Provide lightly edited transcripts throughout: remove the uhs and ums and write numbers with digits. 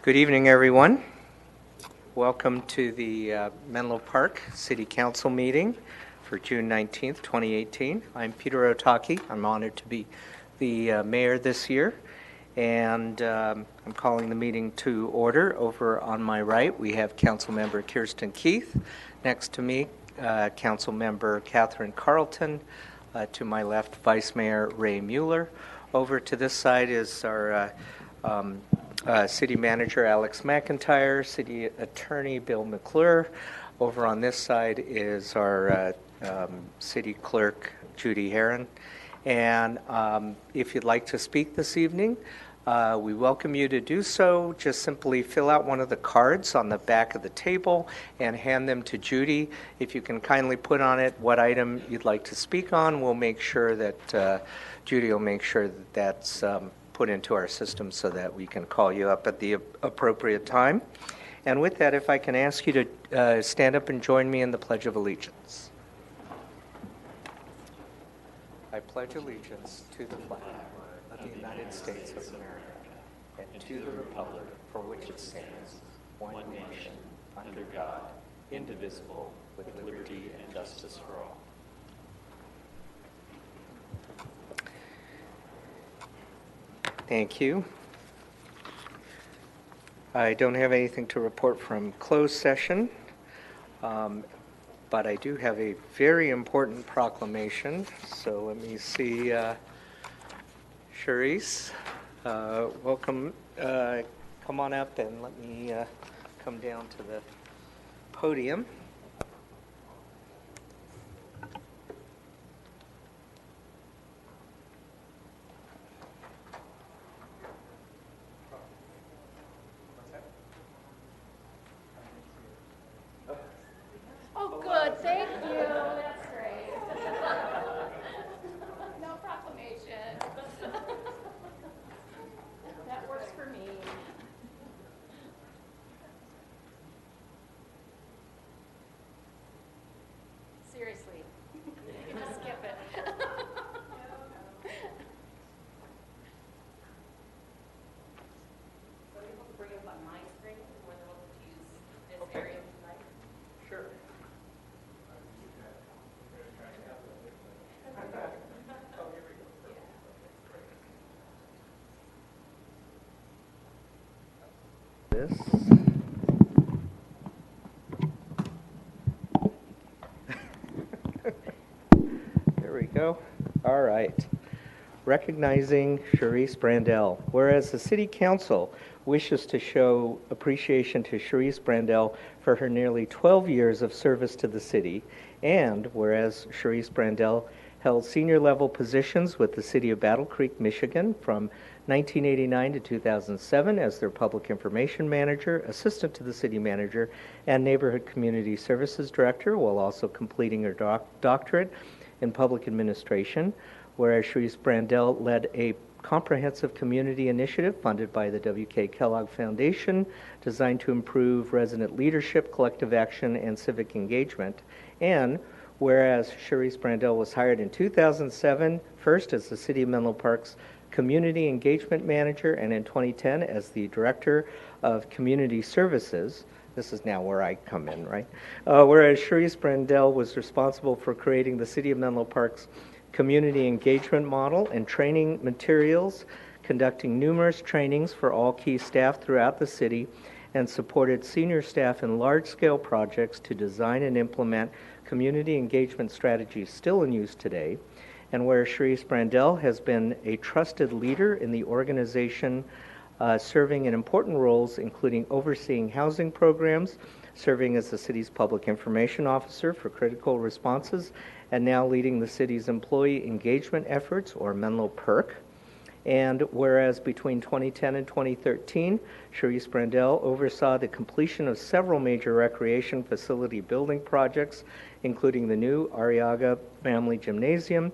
Good evening, everyone. Welcome to the Menlo Park City Council meeting for June 19th, 2018. I'm Peter Otaki. I'm honored to be the mayor this year, and I'm calling the meeting to order. Over on my right, we have Councilmember Kirsten Keith. Next to me, Councilmember Catherine Carlton. To my left, Vice Mayor Ray Mueller. Over to this side is our City Manager Alex McIntyre, City Attorney Bill McClure. Over on this side is our City Clerk Judy Heron. And if you'd like to speak this evening, we welcome you to do so. Just simply fill out one of the cards on the back of the table and hand them to Judy. If you can kindly put on it what item you'd like to speak on, we'll make sure that Judy will make sure that that's put into our system so that we can call you up at the appropriate time. And with that, if I can ask you to stand up and join me in the Pledge of Allegiance. I pledge allegiance to the flag of the United States of America and to the republic for which it stands, one nation, under God, indivisible, with liberty and justice for all. Thank you. I don't have anything to report from closed session, but I do have a very important proclamation. So let me see. Charisse, welcome. Come on up and let me come down to the podium. Oh, good. Thank you. That's great. No proclamation. That works for me. Seriously. You can just skip it. So able to bring up on my screen when they're able to use this area if you'd like. Sure. This. There we go. All right. Recognizing Charisse Brandel. Whereas the City Council wishes to show appreciation to Charisse Brandel for her nearly 12 years of service to the city, and whereas Charisse Brandel held senior level positions with the City of Battle Creek, Michigan from 1989 to 2007 as their Public Information Manager, Assistant to the City Manager, and Neighborhood Community Services Director, while also completing her doctorate in Public Administration, whereas Charisse Brandel led a comprehensive community initiative funded by the W.K. Kellogg Foundation designed to improve resident leadership, collective action, and civic engagement. And whereas Charisse Brandel was hired in 2007, first as the City of Menlo Park's Community Engagement Manager, and in 2010 as the Director of Community Services. This is now where I come in, right? Whereas Charisse Brandel was responsible for creating the City of Menlo Park's community engagement model and training materials, conducting numerous trainings for all key staff throughout the city, and supported senior staff in large-scale projects to design and implement community engagement strategies still in use today, and where Charisse Brandel has been a trusted leader in the organization, serving in important roles, including overseeing housing programs, serving as the city's public information officer for critical responses, and now leading the city's employee engagement efforts, or Menlo PERC. And whereas between 2010 and 2013, Charisse Brandel oversaw the completion of several major recreation facility building projects, including the new Arriaga Family Gymnasium,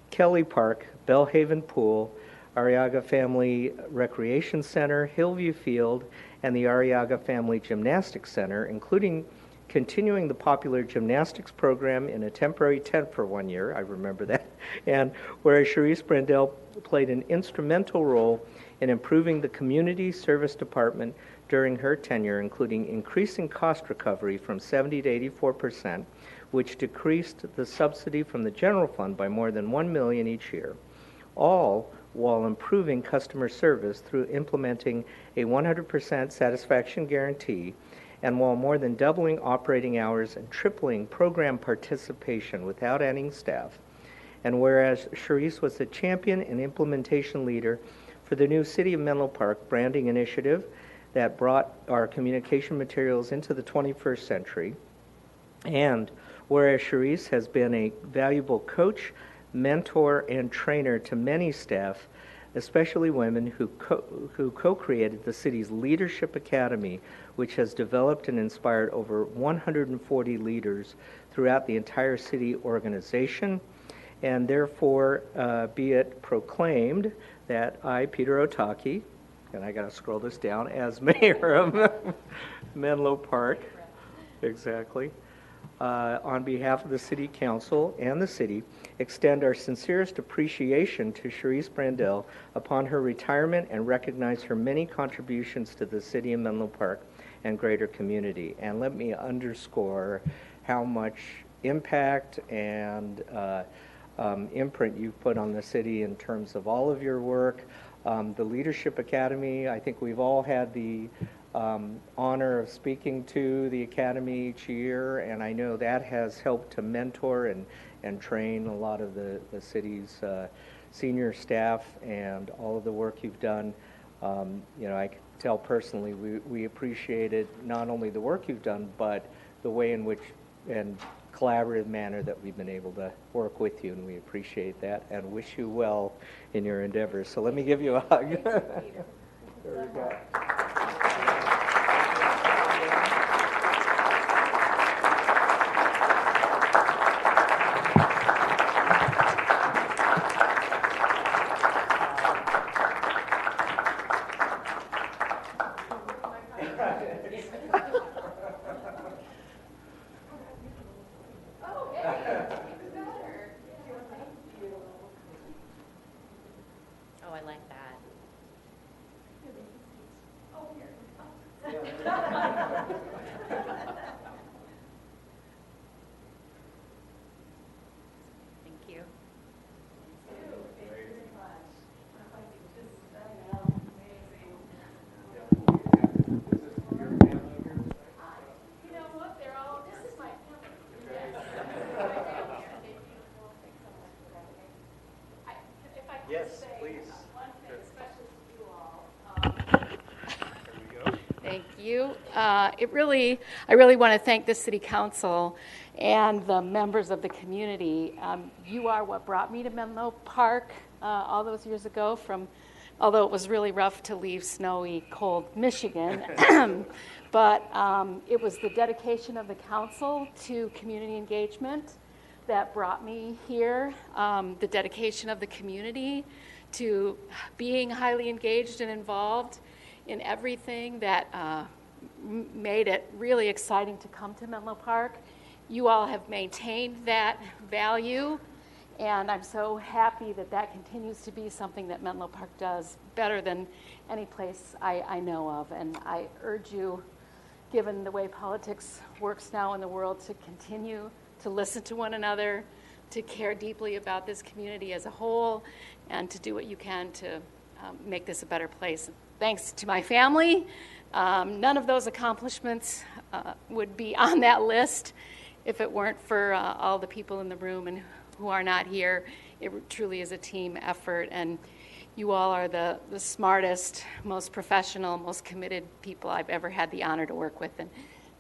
Kelly Park, Bellhaven Pool, Arriaga Family Recreation Center, Hillview Field, and the Arriaga Family Gymnastics Center, including continuing the popular gymnastics program in a temporary tent for 1 year, I remember that, and whereas Charisse Brandel played an instrumental role in improving the community service department during her tenure, including increasing cost recovery from 70 to 84%, which decreased the subsidy from the general fund by more than $1 million each year, all while improving customer service through implementing a 100% satisfaction guarantee, and while more than doubling operating hours and tripling program participation without adding staff. And whereas Sharice was the champion and implementation leader for the new City of Menlo Park branding initiative that brought our communication materials into the 21st century, and whereas Sharice has been a valuable coach, mentor, and trainer to many staff, especially women who co-created the city's Leadership Academy, which has developed and inspired over 140 leaders throughout the entire city organization. And therefore, be it proclaimed that I, Peter Otake, and I got to scroll this down, as mayor of Menlo Park, exactly, on behalf of the City Council and the city, extend our sincerest appreciation to Sharice Brandel upon her retirement and recognize her many contributions to the City of Menlo Park and greater community. And let me underscore how much impact and imprint you've put on the city in terms of all of your work. The Leadership Academy, I think we've all had the honor of speaking to the Academy each year, and I know that has helped to mentor and train a lot of the city's senior staff, and all of the work you've done. I can tell personally we appreciated not only the work you've done, but the way in which and collaborative manner that we've been able to work with you, and we appreciate that and wish you well in your endeavors. So let me give you a hug. There we go. Oh, I like that. Thank you. You know what? They're all, this is my family. Yes. They're beautiful. Thanks so much for that. If I could Yes, say please. one thing, especially to you all. There we go. Thank you. I really want to thank the City Council and the members of the community. You are what brought me to Menlo Park all those years ago although it was really rough to leave snowy, cold Michigan. But it was the dedication of the council to community engagement that brought me here, the dedication of the community to being highly engaged and involved in everything that made it really exciting to come to Menlo Park. You all have maintained that value, and I'm so happy that that continues to be something that Menlo Park does better than any place I know of. And I urge you, given the way politics works now in the world, to continue to listen to one another, to care deeply about this community as a whole, and to do what you can to make this a better place. Thanks to my family. None of those accomplishments would be on that list if it weren't for all the people in the room and who are not here. It truly is a team effort, and you all are the smartest, most professional, most committed people I've ever had the honor to work with. And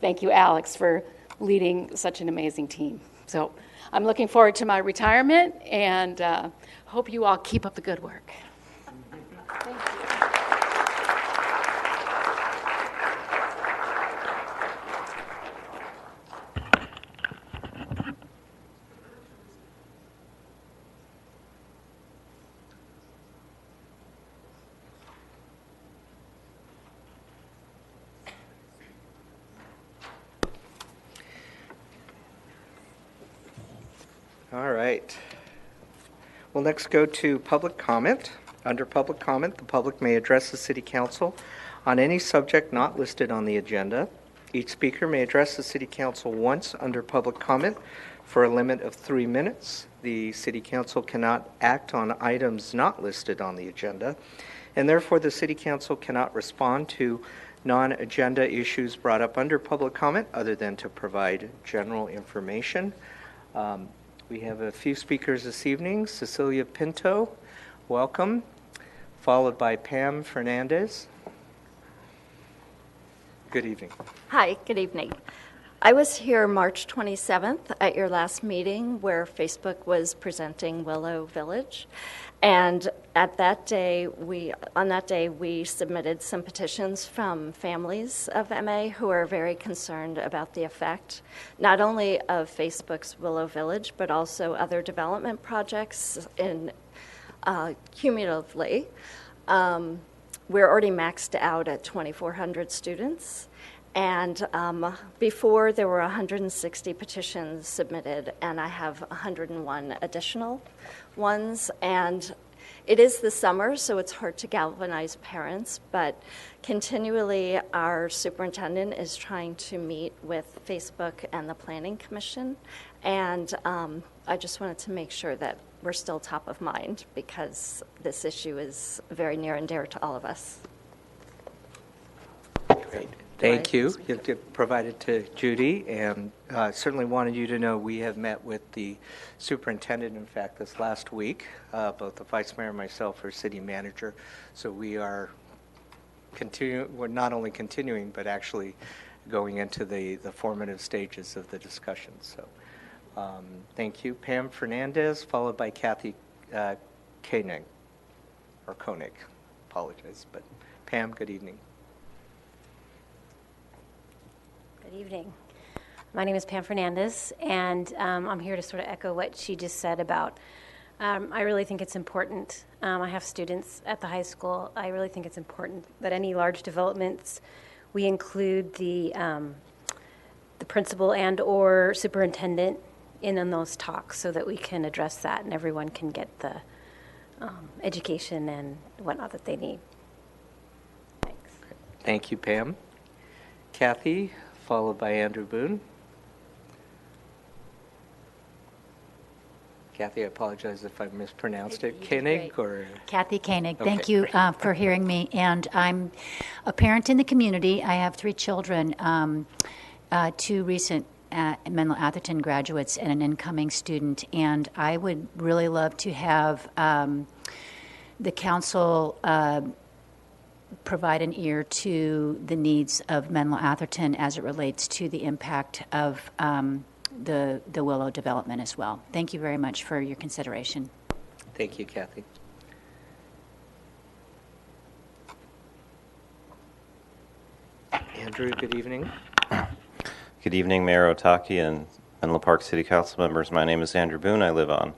thank you, Alex, for leading such an amazing team. So I'm looking forward to my retirement, and hope you all keep up the good work. Thank you. All right. We'll next go to public comment. Under public comment, the public may address the City Council on any subject not listed on the agenda. Each speaker may address the City Council once under public comment for a limit of 3 minutes. The City Council cannot act on items not listed on the agenda, and therefore the City Council cannot respond to non-agenda issues brought up under public comment other than to provide general information. We have a few speakers this evening. Cecilia Pinto, welcome, followed by Pam Fernandez. Good evening. Hi, good evening. I was here March 27th at your last meeting where Facebook was presenting Willow Village. And on that day, we submitted some petitions from families of MA who are very concerned about the effect, not only of Facebook's Willow Village, but also other development projects cumulatively. We're already maxed out at 2,400 students. And before, there were 160 petitions submitted, and I have 101 additional ones. And it is the summer, so it's hard to galvanize parents, but continually our superintendent is trying to meet with Facebook and the Planning Commission. And I just wanted to make sure that we're still top of mind because this issue is very near and dear to all of us. Great. Thank you. You've provided to Judy, and certainly wanted you to know we have met with the superintendent, in fact, this last week. Both the vice mayor and myself are city manager, so we are we're not only continuing, but actually going into the formative stages of the discussion. So thank you. Pam Fernandez, followed by Kathy Koenig, or Koenig, apologize. But Pam, good evening. Good evening. My name is Pam Fernandez, and I'm here to sort of echo what she just said about, I really think it's important. I have students at the high school. I really think it's important that any large developments, we include the principal and or superintendent in on those talks so that we can address that and everyone can get the education and whatnot that they need. Thanks. Thank you, Pam. Kathy, followed by Andrew Boone. Kathy, I apologize if I mispronounced it. Koenig or? Kathy Koenig. Okay, Thank you for hearing me. And I'm a parent in the community. I have 3 children, 2 recent Menlo Atherton graduates and an incoming student. And I would really love to have the council provide an ear to the needs of Menlo Atherton as it relates to the impact of the Willow development as well. Thank you very much for your consideration. Thank you, Kathy. Andrew, good evening. Good evening, Mayor Otake and Menlo Park City Council members. My name is Andrew Boone. I live on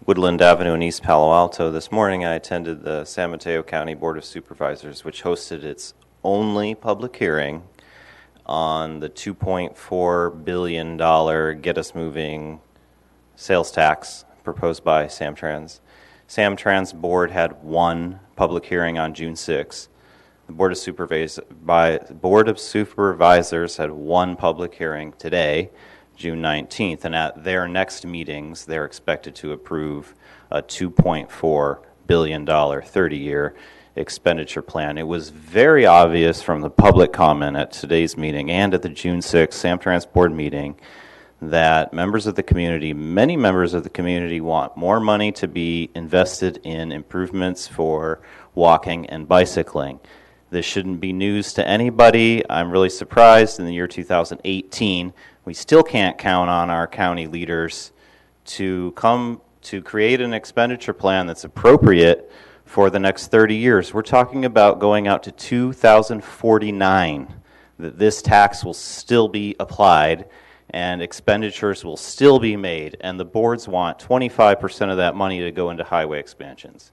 Woodland Avenue in East Palo Alto. This morning I attended the San Mateo County Board of Supervisors, which hosted its only public hearing on the $2.4 billion Get Us Moving sales tax proposed by Samtrans. Samtrans board had one public hearing on June 6th. The Board of Supervisors had one public hearing today, June 19th, and at their next meetings, they're expected to approve a $2.4 billion 30-year expenditure plan. It was very obvious from the public comment at today's meeting and at the June 6th Samtrans board meeting that members of the community, many members of the community, want more money to be invested in improvements for walking and bicycling. This shouldn't be news to anybody. I'm really surprised in the year 2018 we still can't count on our county leaders to come to create an expenditure plan that's appropriate for the next 30 years. We're talking about going out to 2049, that this tax will still be applied and expenditures will still be made, and the boards want 25% of that money to go into highway expansions.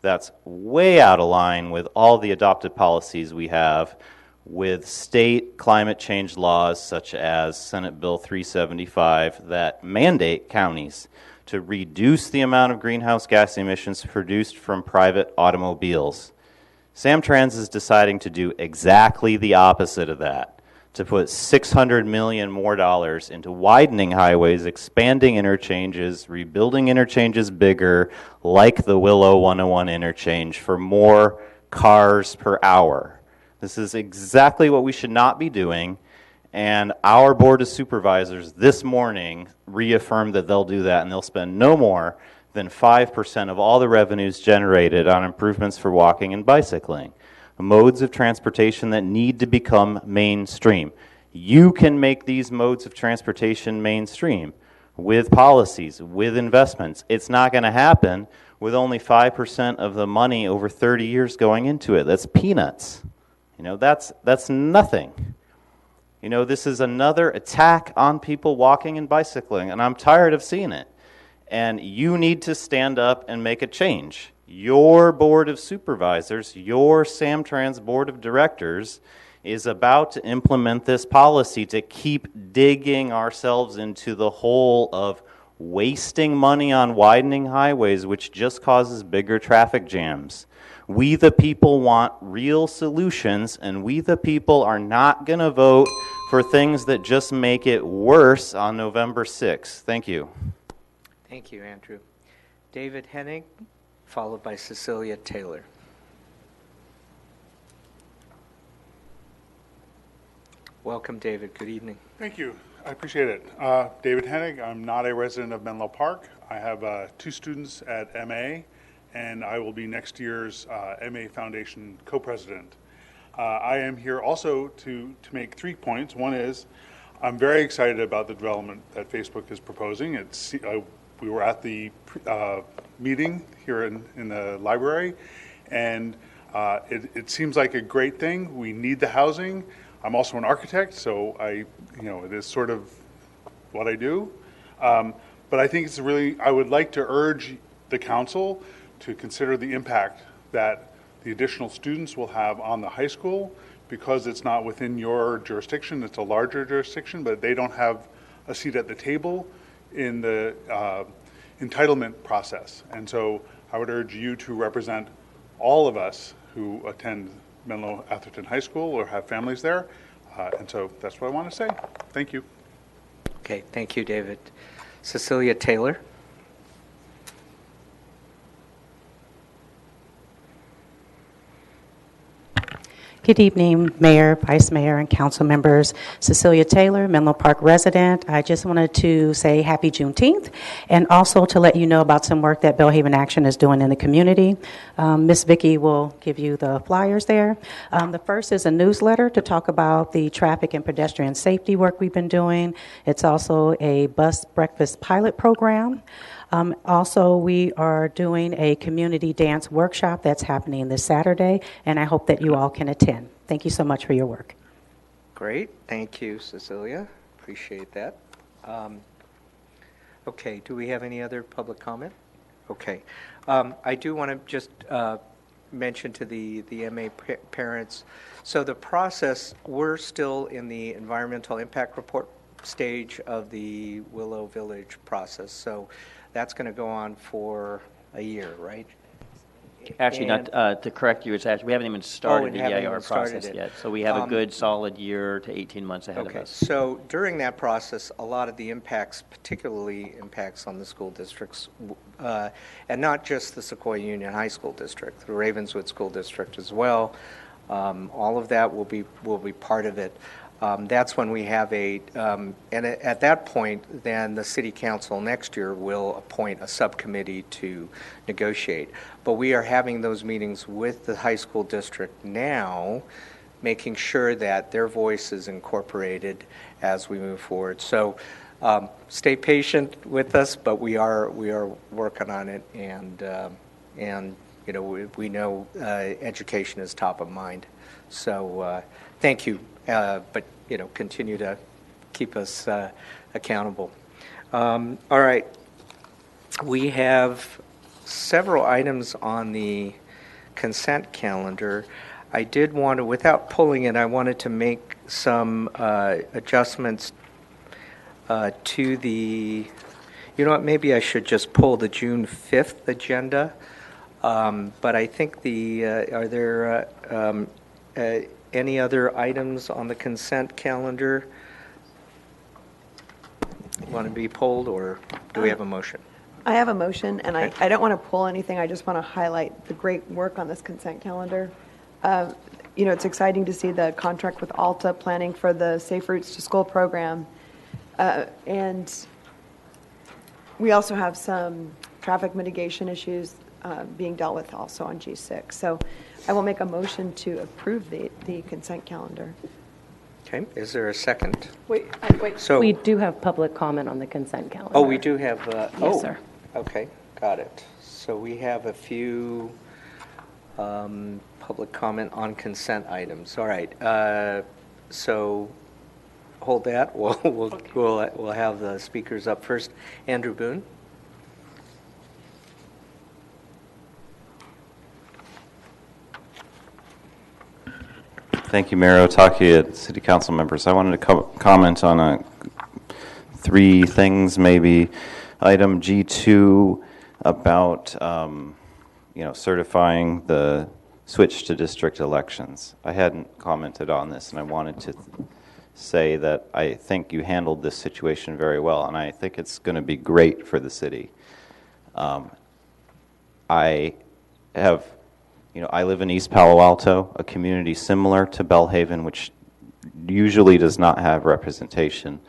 That's way out of line with all the adopted policies we have with state climate change laws such as Senate Bill 375 that mandate counties to reduce the amount of greenhouse gas emissions produced from private automobiles. Samtrans is deciding to do exactly the opposite of that, to put $600 million more into widening highways, expanding interchanges, rebuilding interchanges bigger, like the Willow 101 interchange, for more cars per hour. This is exactly what we should not be doing, and our Board of Supervisors this morning reaffirmed that they'll do that, and they'll spend no more than 5% of all the revenues generated on improvements for walking and bicycling, modes of transportation that need to become mainstream. You can make these modes of transportation mainstream with policies, with investments. It's not going to happen with only 5% of the money over 30 years going into it. That's peanuts. That's nothing. This is another attack on people walking and bicycling, and I'm tired of seeing it. And you need to stand up and make a change. Your Board of Supervisors, your Samtrans Board of Directors, is about to implement this policy to keep digging ourselves into the hole of wasting money on widening highways, which just causes bigger traffic jams. We the people want real solutions, and we the people are not going to vote for things that just make it worse on November 6th. Thank you. Thank you, Andrew. David Hennig, followed by Cecilia Taylor. Welcome, David. Good evening. Thank you. I appreciate it. David Hennig. I'm not a resident of Menlo Park. I have 2 students at MA, and I will be next year's MA Foundation co-president. I am here also to make 3 points. One is I'm very excited about the development that Facebook is proposing. We were at the meeting here in the library, and it seems like a great thing. We need the housing. I'm also an architect, so it is sort of what I do. But I think I would like to urge the council to consider the impact that the additional students will have on the high school, because it's not within your jurisdiction. It's a larger jurisdiction, but they don't have a seat at the table in the entitlement process. And so I would urge you to represent all of us who attend Menlo Atherton High School or have families there. And so that's what I want to say. Thank you. Okay, thank you, David. Cecilia Taylor. Good evening, Mayor, Vice Mayor, and council members. Cecilia Taylor, Menlo Park resident. I just wanted to say happy Juneteenth, and also to let you know about some work that Belhaven Action is doing in the community. Miss Vicki will give you the flyers there. The first is a newsletter to talk about the traffic and pedestrian safety work we've been doing. It's also a bus breakfast pilot program. Also, we are doing a community dance workshop that's happening this Saturday, and I hope that you all can attend. Thank you so much for your work. Great. Thank you, Cecilia. Appreciate that. Okay, do we have any other public comment? Okay. I do want to just mention to the MA parents, so the process, we're still in the environmental impact report stage of the Willow Village process. So that's going to go on for a year, right? Actually, not to correct you, it's actually we haven't even started the EIR process yet. So we have a good solid year to 18 months ahead of us. So during that process, a lot of the impacts, particularly impacts on the school districts, and not just the Sequoia Union High School District, the Ravenswood School District as well. All of that will be part of it. That's when we have and at that point, then the City Council next year will appoint a subcommittee to negotiate. But we are having those meetings with the high school district now, making sure that their voice is incorporated as we move forward. So stay patient with us, but we are working on it, and we know education is top of mind. So thank you. But continue to keep us accountable. All right, we have several items on the consent calendar. I did want to, without pulling it, I wanted to make some adjustments to the. You know what, maybe I should just pull the June 5th agenda. But I think are there any other items on the consent calendar want to be pulled, or do we have a motion? I have a motion, and Okay. I don't want to pull anything. I just want to highlight the great work on this consent calendar. It's exciting to see the contract with Alta planning for the Safe Routes to School program. And we also have some traffic mitigation issues being dealt with also on G6. So I will make a motion to approve the consent calendar. Okay, is there a second? Wait. So, We do have public comment on the consent calendar. oh, we do have, Yes, sir. Okay, got it. So we have a few public comment on consent items. All right, so hold that. We'll have the speakers up first. Andrew Boone. Thank you, Mayor Otake, and City Council members. I wanted to comment on three things, maybe. Item G2 about certifying the switch to district elections. I hadn't commented on this, and I wanted to say that I think you handled this situation very well, and I think it's going to be great for the city. I live in East Palo Alto, a community similar to Belhaven, which usually does not have representation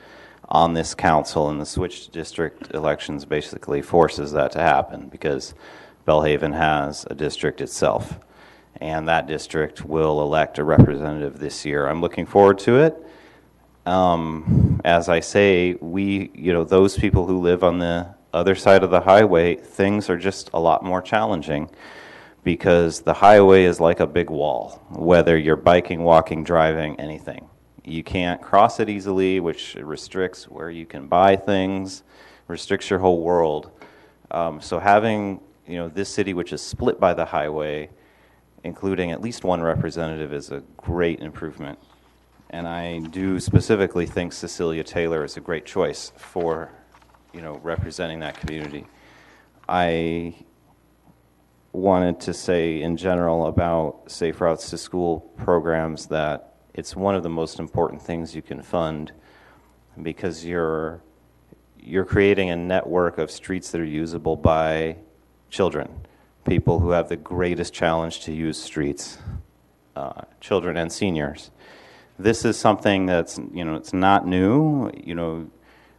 on this council, and the switch to district elections basically forces that to happen because Belhaven has a district itself, and that district will elect a representative this year. I'm looking forward to it. As I say, those people who live on the other side of the highway, things are just a lot more challenging, because the highway is like a big wall, whether you're biking, walking, driving, anything. You can't cross it easily, which restricts where you can buy things, restricts your whole world. So having this city, which is split by the highway, including at least one representative, is a great improvement. And I do specifically think Cecilia Taylor is a great choice for representing that community. I wanted to say in general about Safe Routes to School programs that it's one of the most important things you can fund, because you're creating a network of streets that are usable by children, people who have the greatest challenge to use streets, children and seniors. This is something that's, it's not new.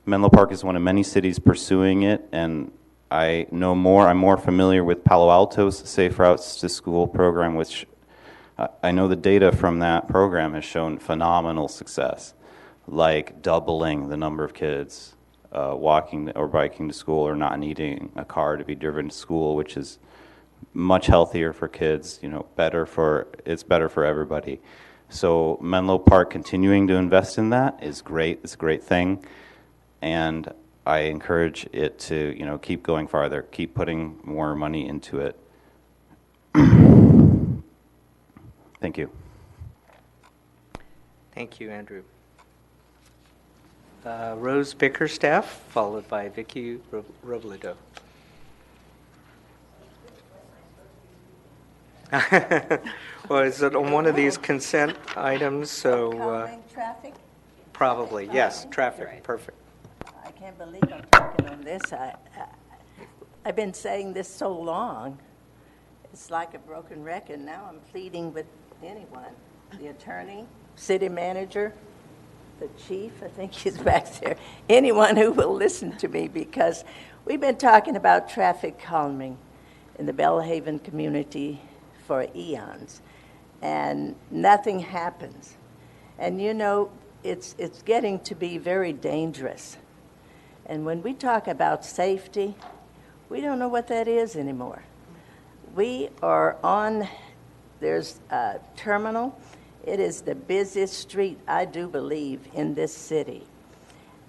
Menlo Park is one of many cities pursuing it, and I'm more familiar with Palo Alto's Safe Routes to School program, which I know the data from that program has shown phenomenal success, like doubling the number of kids walking or biking to school, or not needing a car to be driven to school, which is much healthier for kids, it's better for everybody. So Menlo Park continuing to invest in that is great. It's a great thing. And I encourage it to, keep going farther, keep putting more money into it. Thank you. Thank you, Andrew. Rose Bickerstaff, followed by Vicky Robledo. Well, is it on one of these consent items? So Traffic? probably, yes, traffic, Right. perfect. I can't believe I'm talking on this. I've been saying this so long, it's like a broken record. Now I'm pleading with anyone, the attorney, city manager, the chief, I think he's back there, anyone who will listen to me, because we've been talking about traffic calming in the Belhaven community for eons, and nothing happens. And it's getting to be very dangerous. And when we talk about safety, we don't know what that is anymore. We are there's a terminal. It is the busiest street, I do believe, in this city.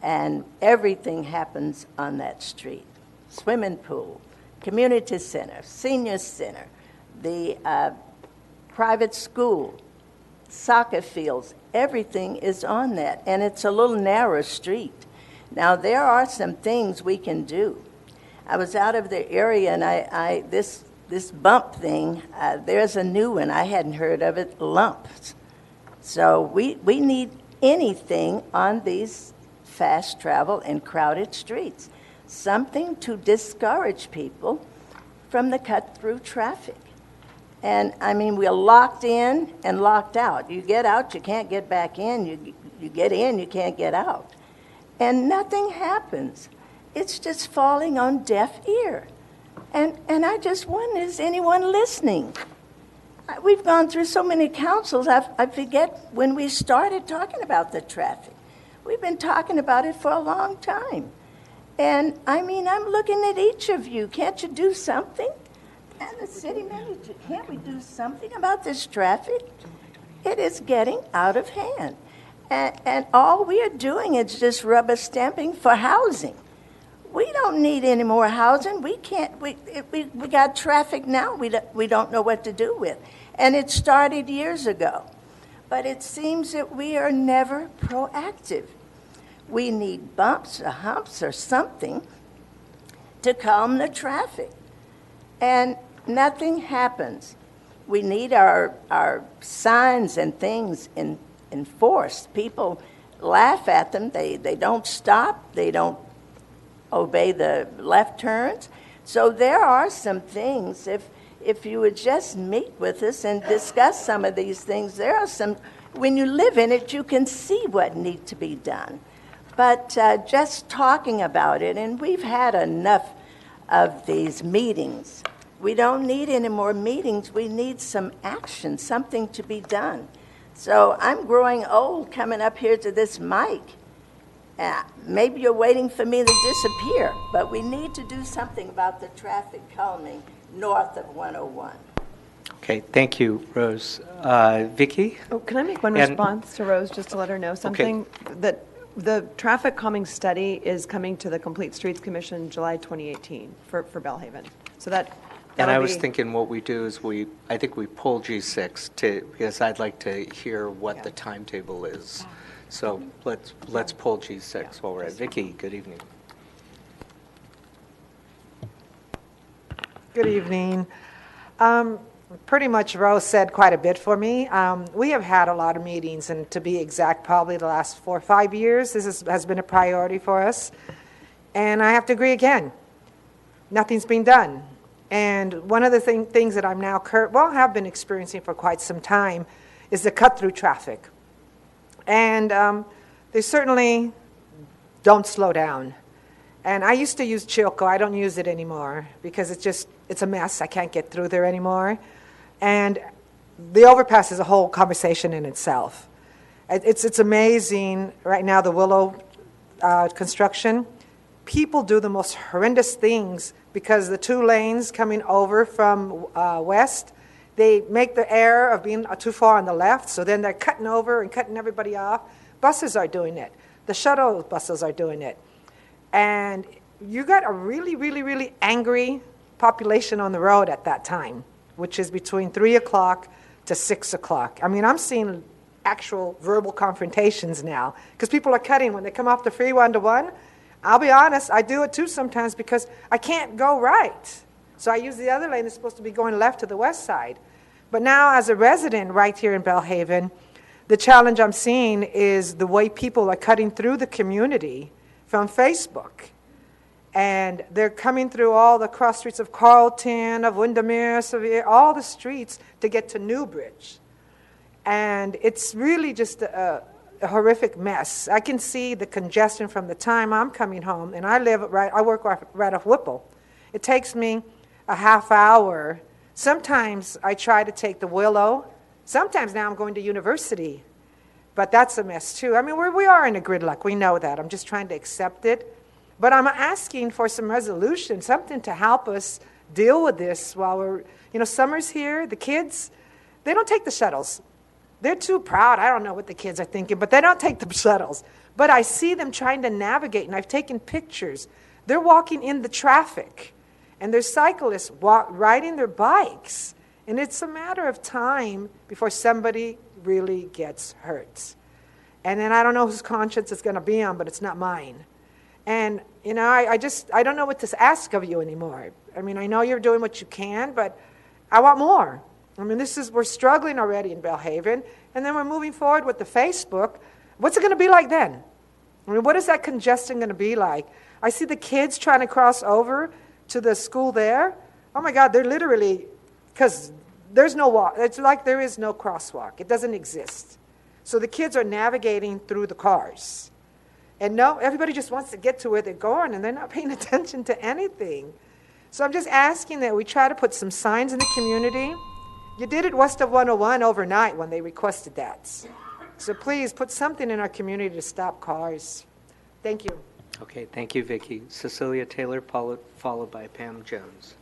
And everything happens on that street. Swimming pool, community center, senior center, the private school, soccer fields, everything is on that. And it's a little narrow street. Now, there are some things we can do. I was out of the area, and this bump thing, there's a new one. I hadn't heard of it, lumps. So we need anything on these fast travel and crowded streets, something to discourage people from the cut-through traffic. And, I mean, we're locked in and locked out. You get out, you can't get back in. You get in, you can't get out. And nothing happens. It's just falling on deaf ear. And I just wonder, is anyone listening? We've gone through so many councils, I forget when we started talking about the traffic. We've been talking about it for a long time. And, I mean, I'm looking at each of you. Can't you do something? And the city manager, can't we do something about this traffic? It is getting out of hand. And all we are doing is just rubber stamping for housing. We don't need any more housing. We can't. We got traffic now. We don't know what to do with, and it started years ago. But it seems that we are never proactive. We need bumps or humps or something to calm the traffic, and nothing happens. We need our signs and things enforced. People laugh at them. They don't stop. They don't obey the left turns. So there are some things, if you would just meet with us and discuss some of these things, there are some, when you live in it, you can see what needs to be done. But just talking about it, and we've had enough of these meetings. We don't need any more meetings. We need some action, something to be done. So I'm growing old coming up here to this mic. Maybe you're waiting for me to disappear, but we need to do something about the traffic calming north of 101. Okay, thank you, Rose. Vicki? Oh, can I make one response to Rose just to let her know something? Okay. That the traffic calming study is coming to the Complete Streets Commission July 2018 for Bellhaven. So that. And I was thinking what we do is I think we pull G6 because I'd like to hear what the timetable is. So let's pull G6 while we're at. Vicki, good evening. Good evening. Pretty much Rose said quite a bit for me. We have had a lot of meetings, and to be exact, probably the last 4 or 5 years, this has been a priority for us. And I have to agree again, nothing's been done. And one of the things that I'm now have been experiencing for quite some time is the cut-through traffic. And they certainly don't slow down. And I used to use Chilco. I don't use it anymore because it's a mess. I can't get through there anymore. And the overpass is a whole conversation in itself. It's amazing right now, the Willow construction. People do the most horrendous things because the 2 lanes coming over from west, they make the error of being too far on the left, so then they're cutting over and cutting everybody off. Buses are doing it. The shuttle buses are doing it. And you got a really, really, really angry population on the road at that time, which is between 3 o'clock to 6 o'clock. I mean, I'm seeing actual verbal confrontations now because people are cutting when they come off the free 1-to-1. I'll be honest, I do it too sometimes because I can't go right. So I use the other lane that's supposed to be going left to the west side. But now as a resident right here in Bellhaven, the challenge I'm seeing is the way people are cutting through the community from Facebook. And they're coming through all the cross streets of Carlton, of Windermere, Sevier, all the streets to get to Newbridge. And it's really just a horrific mess. I can see the congestion from the time I'm coming home, and I work right off Whipple. It takes me a half hour. Sometimes I try to take the Willow. Sometimes now I'm going to University. But that's a mess too. I mean, we are in a gridlock. We know that. I'm just trying to accept it. But I'm asking for some resolution, something to help us deal with this while summer's here. The kids, they don't take the shuttles. They're too proud. I don't know what the kids are thinking, but they don't take the shuttles. But I see them trying to navigate, and I've taken pictures. They're walking in the traffic, and there's cyclists riding their bikes. And it's a matter of time before somebody really gets hurt. And then I don't know whose conscience it's going to be on, but it's not mine. And, I don't know what to ask of you anymore. I mean, I know you're doing what you can, but I want more. I mean, we're struggling already in Belhaven, and then we're moving forward with the Facebook. What's it going to be like then? I mean, what is that congestion going to be like? I see the kids trying to cross over to the school there. Oh my God, they're literally, because there's no walk. It's like there is no crosswalk. It doesn't exist. So the kids are navigating through the cars. And no, everybody just wants to get to where they're going, and they're not paying attention to anything. So I'm just asking that we try to put some signs in the community. You did it west of 101 overnight when they requested that. So please put something in our community to stop cars. Thank you. Okay, thank you, Vicki. Cecilia Taylor, followed by Pam Jones.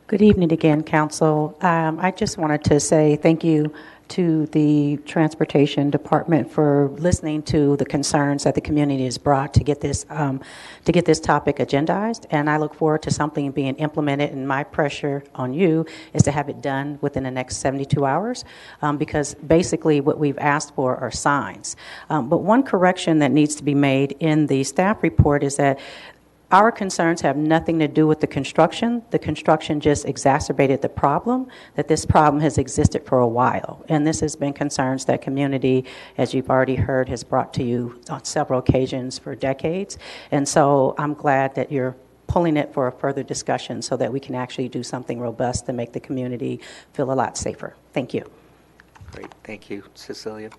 Good evening again, Council. I just wanted to say thank you to the Transportation Department for listening to the concerns that the community has brought to get this topic agendized, and I look forward to something being implemented. And my pressure on you is to have it done within the next 72 hours, because basically what we've asked for are signs. But one correction that needs to be made in the staff report is that our concerns have nothing to do with the construction. The construction just exacerbated the problem, that this problem has existed for a while. And this has been concerns that community, as you've already heard, has brought to you on several occasions for decades. And so I'm glad that you're pulling it for a further discussion so that we can actually do something robust to make the community feel a lot safer. Thank you. Great, thank you, Cecilia.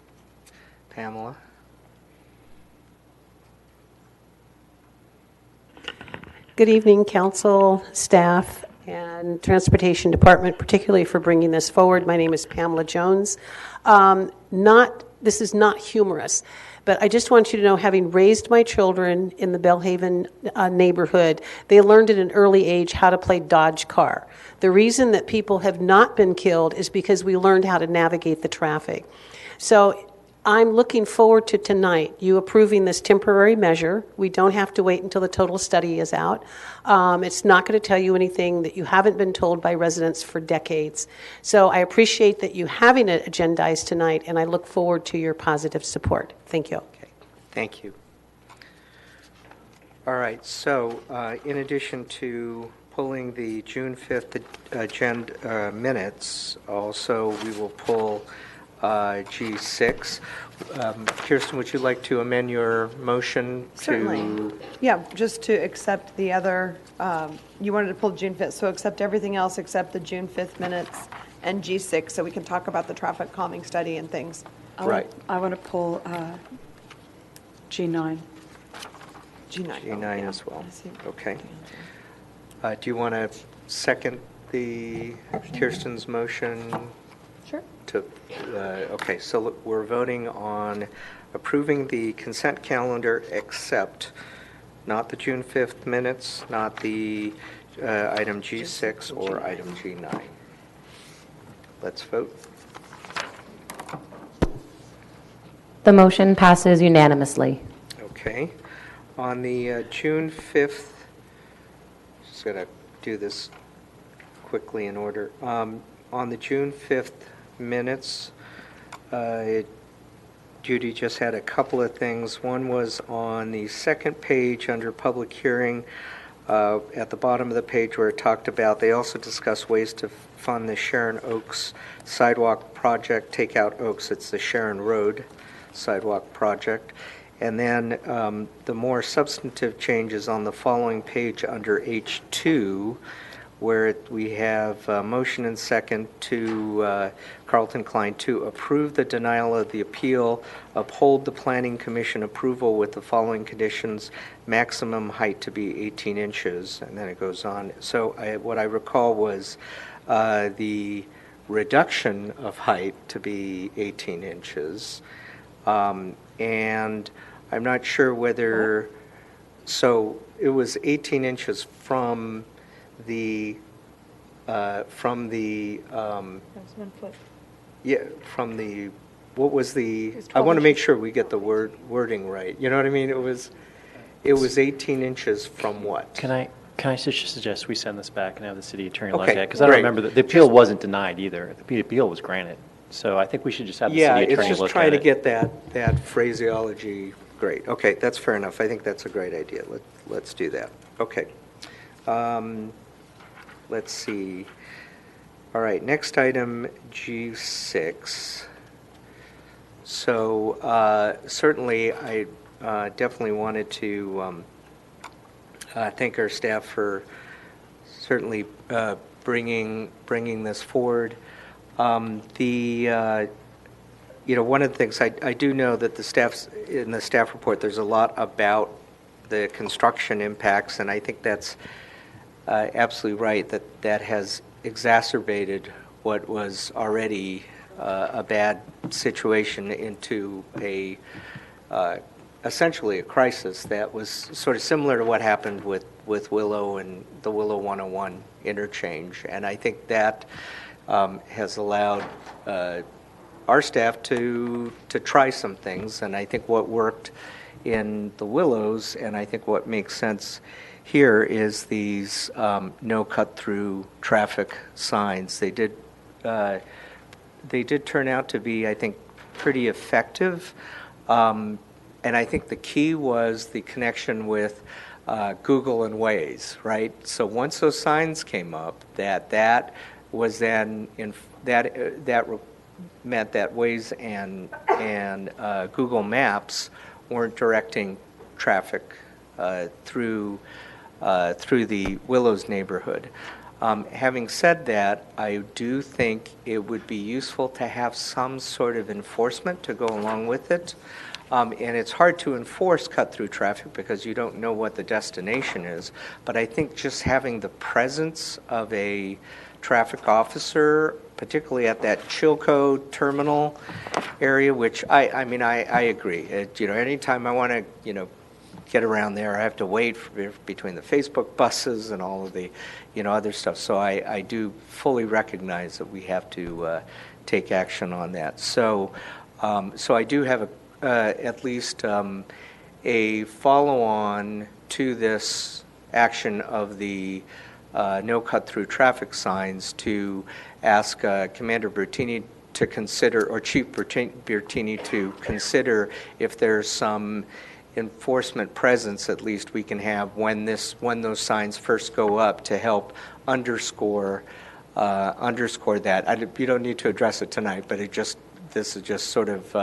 Pamela? Good evening, council, staff, and Transportation Department, particularly for bringing this forward. My name is Pamela Jones. This is not humorous, but I just want you to know, having raised my children in the Belhaven neighborhood, they learned at an early age how to play dodge car. The reason that people have not been killed is because we learned how to navigate the traffic. So I'm looking forward to tonight, you approving this temporary measure. We don't have to wait until the total study is out. It's not going to tell you anything that you haven't been told by residents for decades. So I appreciate that you having it agendized tonight, and I look forward to your positive support. Thank you. Okay, thank you. All right, so in addition to pulling the June 5th agenda minutes, also we will pull G6. Kirsten, would you like to amend your motion? Certainly. Yeah, just to accept the other, you wanted to pull June 5th, so accept everything else except the June 5th minutes and G6, so we can talk about the traffic calming study and things. Right. I want to pull G9. G9 as well. Okay. Do you want to second Kirsten's motion? Sure. Okay, so look, we're voting on approving the consent calendar except not the June 5th minutes, not the item G6 or item G9. Let's vote. The motion passes unanimously. Okay. On the June 5th, just going to do this quickly in order. On the June 5th minutes, Judy just had a couple of things. One was on the second page under public hearing, at the bottom of the page where it talked about, they also discussed ways to fund the Sharon Oaks sidewalk project. Take out Oaks, it's the Sharon Road sidewalk project. And then the more substantive changes on the following page under H2, where we have motion and second to Carlton Klein to approve the denial of the appeal, uphold the Planning Commission approval with the following conditions, maximum height to be 18 inches, and then it goes on. So what I recall was the reduction of height to be 18 inches, and I'm not sure whether, so it was 18 inches from the That's 1 foot. what was the, I want to make sure we get the wording right. You know what I mean? It was 18 inches from what? Can I Can I just suggest we send this back and have the city attorney look Okay, at it? Because I don't great. remember, the appeal wasn't denied either. The appeal was granted. So I think we should just have the Yeah, city it's attorney just look trying at to it. get that phraseology great. Okay, that's fair enough. I think that's a great idea. Let's do that. Okay. Let's see. All right, next item, G6. So certainly, I definitely wanted to thank our staff for certainly bringing this forward. One of the things I do know that in the staff report, there's a lot about the construction impacts, and I think that's absolutely right, that has exacerbated what was already a bad situation into essentially a crisis that was sort of similar to what happened with Willow and the Willow 101 interchange. And I think that has allowed our staff to try some things. And I think what worked in the Willows, and I think what makes sense here, is these no cut-through traffic signs. They did turn out to be, I think, pretty effective. And I think the key was the connection with Google and Waze, right? So once those signs came up, that was then that meant that Waze and Google Maps weren't directing traffic through the Willows neighborhood. Having said that, I do think it would be useful to have some sort of enforcement to go along with it. And it's hard to enforce cut-through traffic because you don't know what the destination is. But I think just having the presence of a traffic officer, particularly at that Chilco terminal area, which I agree. Anytime I want to, get around there, I have to wait between the Facebook buses and all of the, other stuff. So I do fully recognize that we have to take action on that. So I do have at least a follow-on to this action of the no cut-through traffic signs to ask Commander Bertini to consider, or Chief Bertini to consider, if there's some enforcement presence at least we can have when those signs first go up to help underscore that. You don't need to address it tonight, but this is just sort of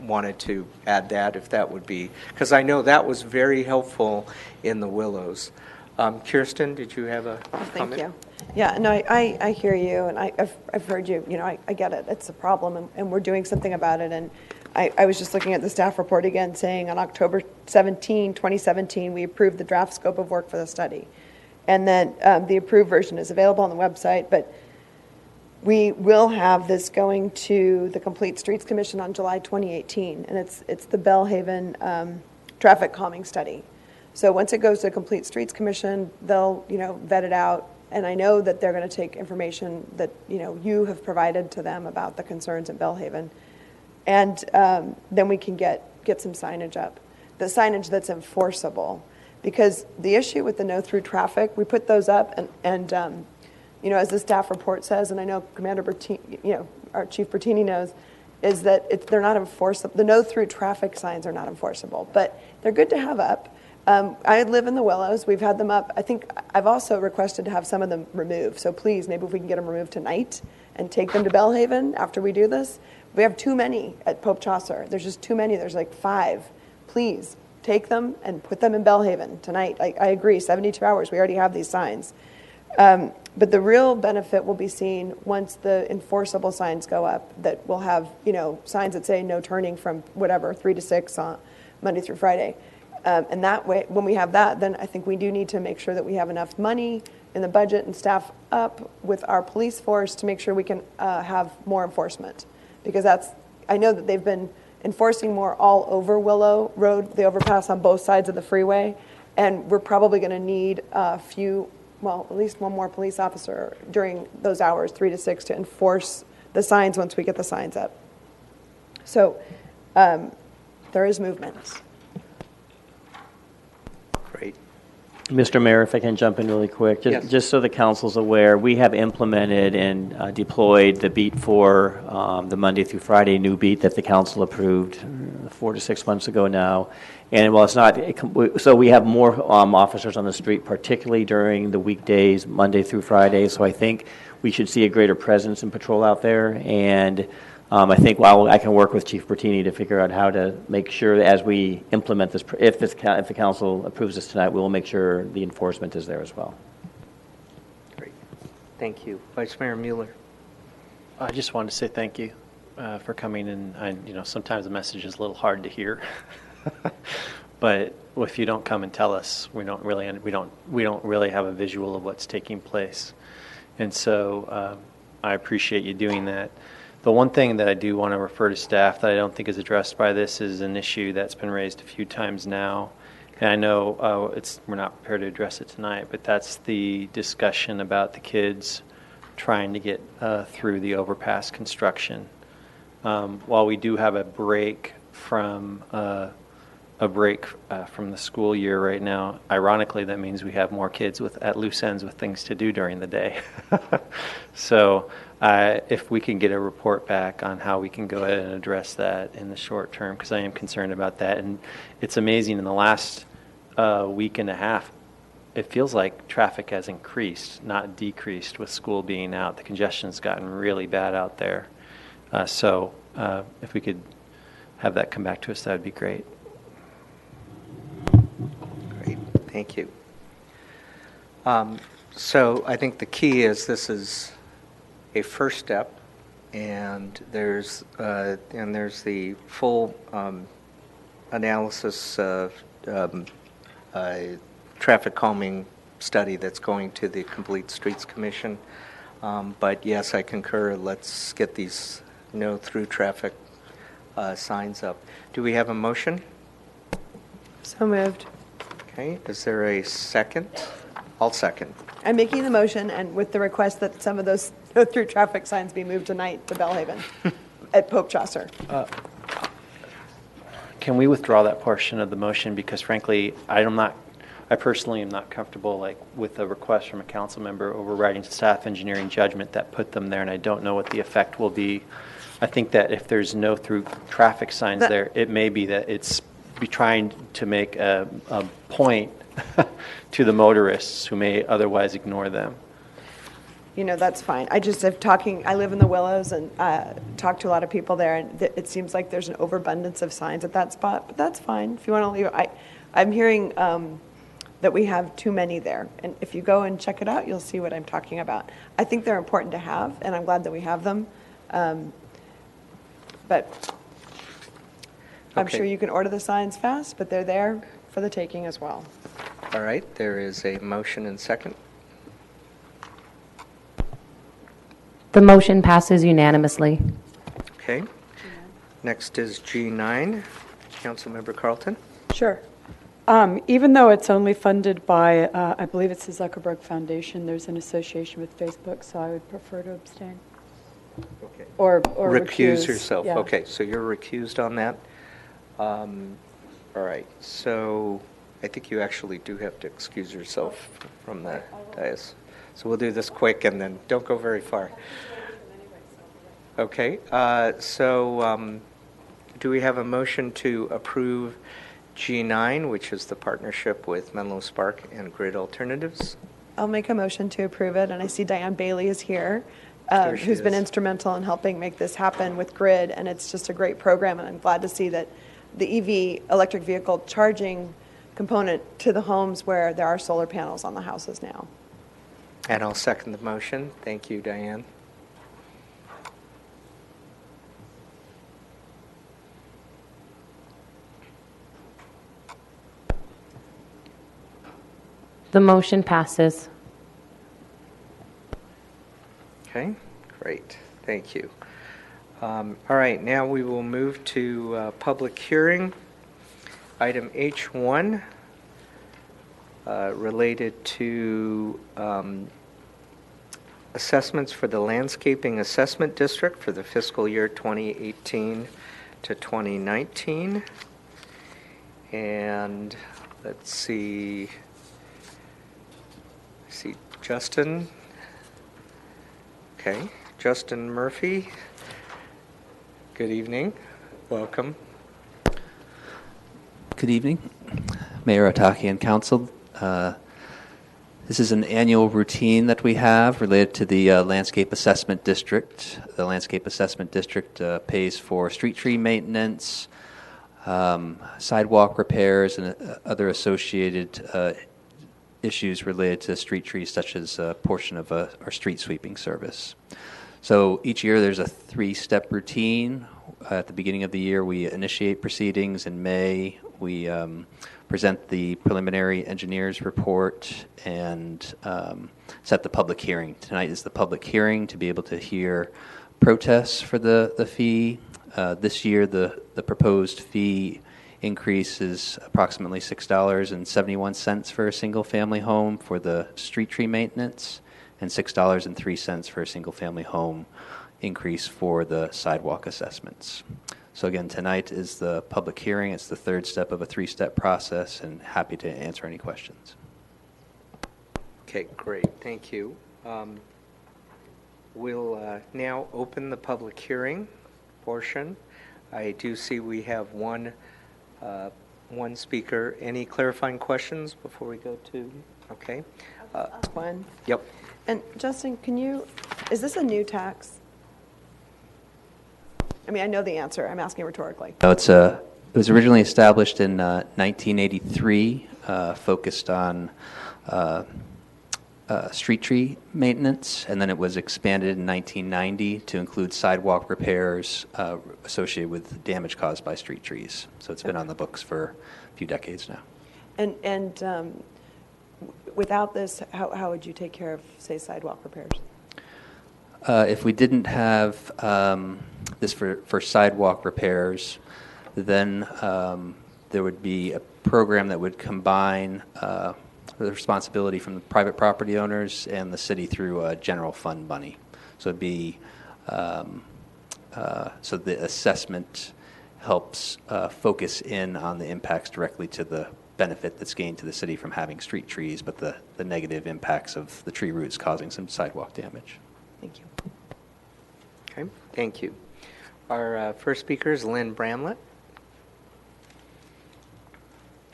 wanted to add that, if that would be, because I know that was very helpful in the Willows. Kirsten, did you have a comment? Thank you. Yeah, no, I hear you, and I've heard you. I get it. It's a problem, and we're doing something about it. And I was just looking at the staff report again, saying on October 17, 2017, we approved the draft scope of work for the study. And then the approved version is available on the website, but we will have this going to the Complete Streets Commission on July 2018, and it's the Bellhaven traffic calming study. So once it goes to the Complete Streets Commission, they'll vet it out, and I know that they're going to take information that you have provided to them about the concerns at Bellhaven, and then we can get some signage up, the signage that's enforceable, because the issue with the no through traffic, we put those up, and as the staff report says, and I know Commander Bertini, our Chief Bertini knows, is that they're not enforceable. The no through traffic signs are not enforceable, but they're good to have up. I live in the Willows. We've had them up. I think I've also requested to have some of them removed. So please, maybe if we can get them removed tonight and take them to Bellhaven after we do this. We have too many at Pope Chaucer. There's just too many. There's like 5. Please take them and put them in Bellhaven tonight. I agree, 72 hours. We already have these signs. But the real benefit will be seen once the enforceable signs go up, that we'll have, signs that say no turning from 3 to 6 on Monday through Friday. And that way, when we have that, then I think we do need to make sure that we have enough money in the budget and staff up with our police force to make sure we can have more enforcement. Because I know that they've been enforcing more all over Willow Road, the overpass on both sides of the freeway, and we're probably going to need at least one more police officer during those hours, 3 to 6, to enforce the signs once we get the signs up. So there is movement. Great. Mr. Mayor, if I can jump in really quick, just so the council's aware, we have implemented and deployed the Beat for the Monday through Friday new beat that the council approved 4 to 6 months ago now. And while it's not, so we have more officers on the street, particularly during the weekdays, Monday through Friday. So I think we should see a greater presence in patrol out there. And I think I can work with Chief Bertini to figure out how to make sure that as we implement this, if the council approves this tonight, we will make sure the enforcement is there as well. Great. Thank you. Vice Mayor Mueller. I just wanted to say thank you for coming in. Sometimes the message is a little hard to hear, but if you don't come and tell us, we don't really have a visual of what's taking place. And so I appreciate you doing that. The one thing that I do want to refer to staff that I don't think is addressed by this is an issue that's been raised a few times now. And I know we're not prepared to address it tonight, but that's the discussion about the kids trying to get through the overpass construction. While we do have a break from the school year right now, ironically, that means we have more kids at loose ends with things to do during the day. So if we can get a report back on how we can go ahead and address that in the short term, because I am concerned about that. And it's amazing, in the last week and a half, it feels like traffic has increased, not decreased, with school being out. The congestion's gotten really bad out there. So if we could have that come back to us, that would be great. Great, thank you. So I think the key is this is a first step, and there's the full analysis of traffic calming study that's going to the Complete Streets Commission. But yes, I concur. Let's get these no through traffic signs up. Do we have a motion? So moved. Okay, is there a second? I'll second. I'm making the motion, and with the request that some of those no-through traffic signs be moved tonight to Bellhaven at Pope Chaucer. Can we withdraw that portion of the motion? Because frankly, I personally am not comfortable with a request from a council member overriding staff engineering judgment that put them there, and I don't know what the effect will be. I think that if there's no through traffic signs there, it may be that it's trying to make a point to the motorists who may otherwise ignore them. That's fine. I live in the Willows and talk to a lot of people there, and it seems like there's an overabundance of signs at that spot, but that's fine. If you want to leave, I'm hearing that we have too many there, and if you go and check it out, you'll see what I'm talking about. I think they're important to have, and I'm glad that we have them, but I'm sure you can order the signs fast, but they're there for the taking as well. All right, there is a motion and second. The motion passes unanimously. Okay. Next is G9. Councilmember Carlton. Sure. Even though it's only funded by, I believe it's the Zuckerberg Foundation, there's an association with Facebook, so I would prefer to abstain. Okay. Or recuse yourself. Yeah. Okay, so you're recused on that. All right, so I think you actually do have to excuse yourself from the dais. So we'll do this quick and then don't go very far. Okay, so do we have a motion to approve G9, which is the partnership with Menlo Spark and Grid Alternatives? I'll make a motion to approve it, and I see Diane Bailey is here, who's been instrumental in helping make this happen with Grid, and it's just a great program, and I'm glad to see that the EV, electric vehicle charging component to the homes where there are solar panels on the houses now. And I'll second the motion. Thank you, Diane. The motion passes. Okay, great. Thank you. All right, now we will move to public hearing. Item H1, related to assessments for the Landscaping Assessment District for the fiscal year 2018 to 2019. And let's see, Justin? Okay. Justin Murphy? Good evening. Welcome. Good evening, Mayor Otake and Council. This is an annual routine that we have related to the Landscape Assessment District. The Landscape Assessment District pays for street tree maintenance, sidewalk repairs, and other associated issues related to street trees, such as a portion of our street sweeping service. So each year there's a 3-step routine. At the beginning of the year, we initiate proceedings. In May, we present the preliminary engineer's report and set the public hearing. Tonight is the public hearing to be able to hear protests for the fee. This year, the proposed fee increase is approximately $6.71 for a single-family home for the street tree maintenance, and $6.03 for a single-family home increase for the sidewalk assessments. So again, tonight is the public hearing. It's the 3rd step of a 3-step process, and happy to answer any questions. Okay, great. Thank you. We'll now open the public hearing portion. I do see we have one speaker. Any clarifying questions before we go to? Okay. One. Yep. And Justin, is this a new tax? I mean, I know the answer. I'm asking rhetorically. No, it was originally established in 1983, focused on street tree maintenance, and then it was expanded in 1990 to include sidewalk repairs associated with damage caused by street trees. So it's been on the books for a few decades now. And without this, how would you take care of, say, sidewalk repairs? If we didn't have this for sidewalk repairs, then there would be a program that would combine the responsibility from the private property owners and the city through general fund money. So it'd be so the assessment helps focus in on the impacts directly to the benefit that's gained to the city from having street trees, but the negative impacts of the tree roots causing some sidewalk damage. Thank you. Okay, thank you. Our first speaker is Lynn Bramlett.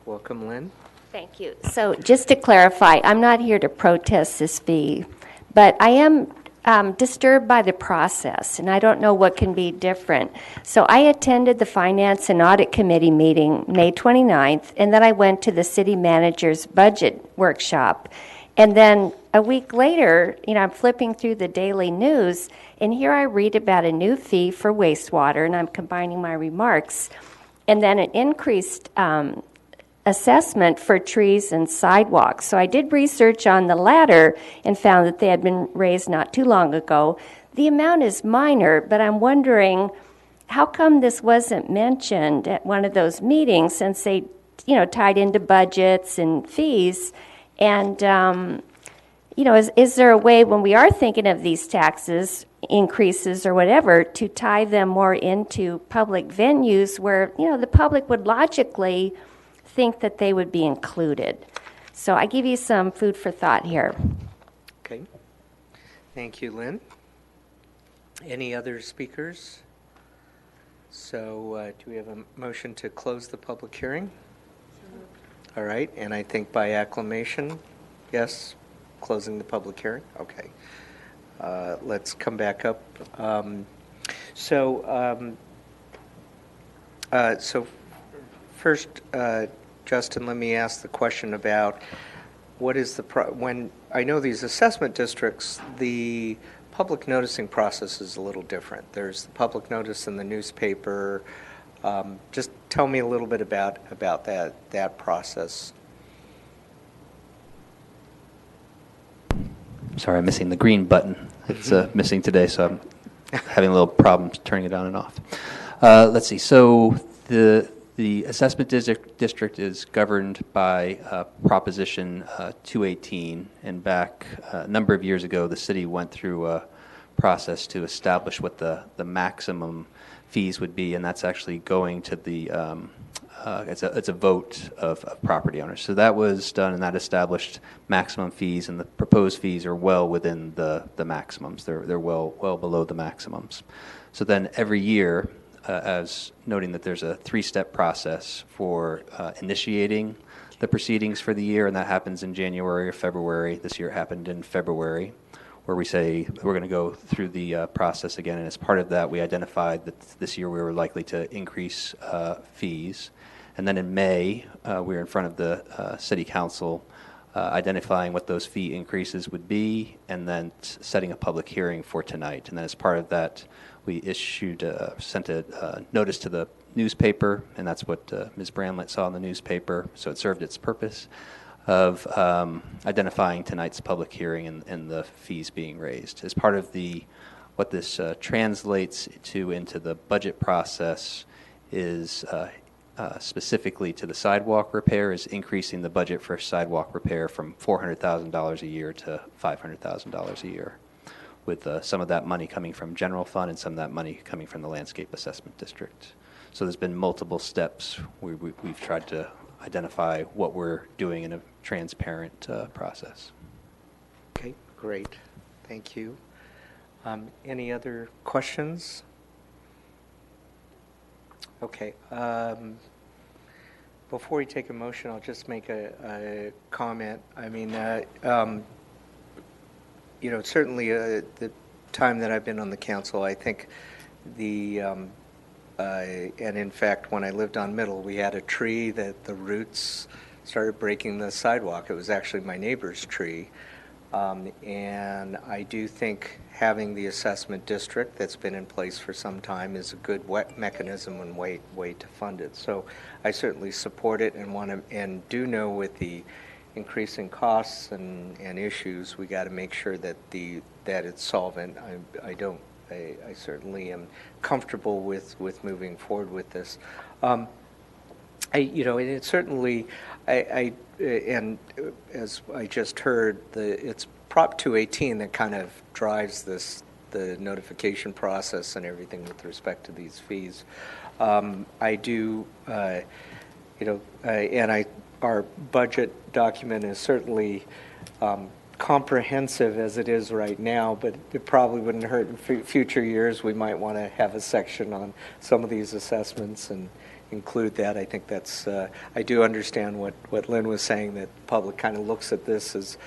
Welcome, Lynn. Thank you. So just to clarify, I'm not here to protest this fee, but I am disturbed by the process, and I don't know what can be different. So I attended the Finance and Audit Committee meeting May 29th, and then I went to the city manager's budget workshop. And then a week later, I'm flipping through the daily news, and here I read about a new fee for wastewater, and I'm combining my remarks, and then an increased assessment for trees and sidewalks. So I did research on the latter and found that they had been raised not too long ago. The amount is minor, but I'm wondering how come this wasn't mentioned at one of those meetings, since they, tied into budgets and fees. And, is there a way, when we are thinking of these taxes, increases or whatever, to tie them more into public venues where, the public would logically think that they would be included? So I give you some food for thought here. Okay. Thank you, Lynn. Any other speakers? So do we have a motion to close the public hearing? All right, and I think by acclamation, yes, closing the public hearing? Okay. Let's come back up. So first, Justin, let me ask the question about what is when I know these assessment districts, the public noticing process is a little different. There's the public notice in the newspaper. Just tell me a little bit about that process. Sorry, I'm missing the green button. It's missing today, so I'm having a little problem turning it on and off. Let's see. So the assessment district is governed by Proposition 218, and back a number of years ago, the city went through a process to establish what the maximum fees would be, and that's actually going to the it's a vote of property owners. So that was done, and that established maximum fees, and the proposed fees are well within the maximums. They're well below the maximums. So then every year, as noting that there's a 3-step process for initiating the proceedings for the year, and that happens in January or February. This year it happened in February, where we say we're going to go through the process again. And as part of that, we identified that this year we were likely to increase fees. And then in May, we were in front of the City Council identifying what those fee increases would be, and then setting a public hearing for tonight. And then as part of that, we sent a notice to the newspaper, and that's what Ms. Bramlett saw in the newspaper. So it served its purpose of identifying tonight's public hearing and the fees being raised. As part of what this translates into the budget process is specifically to the sidewalk repair, is increasing the budget for sidewalk repair from $400,000 a year to $500,000 a year, with some of that money coming from general fund and some of that money coming from the landscape assessment district. So there's been multiple steps. We've tried to identify what we're doing in a transparent process. Okay, great. Thank you. Any other questions? Okay. Before we take a motion, I'll just make a comment. I mean, certainly the time that I've been on the council, I think and in fact, when I lived on Middle, we had a tree that the roots started breaking the sidewalk. It was actually my neighbor's tree. And I do think having the assessment district that's been in place for some time is a good mechanism and way to fund it. So I certainly support it and do know with the increasing costs and issues, we got to make sure that it's solvent. I certainly am comfortable with moving forward with this. And it's certainly, and as I just heard, it's Prop 218 that kind of drives the notification process and everything with respect to these fees. I do, our budget document is certainly comprehensive as it is right now, but it probably wouldn't hurt in future years. We might want to have a section on some of these assessments and include that. I think that's, I do understand what Lynn was saying, that the public kind of looks at this as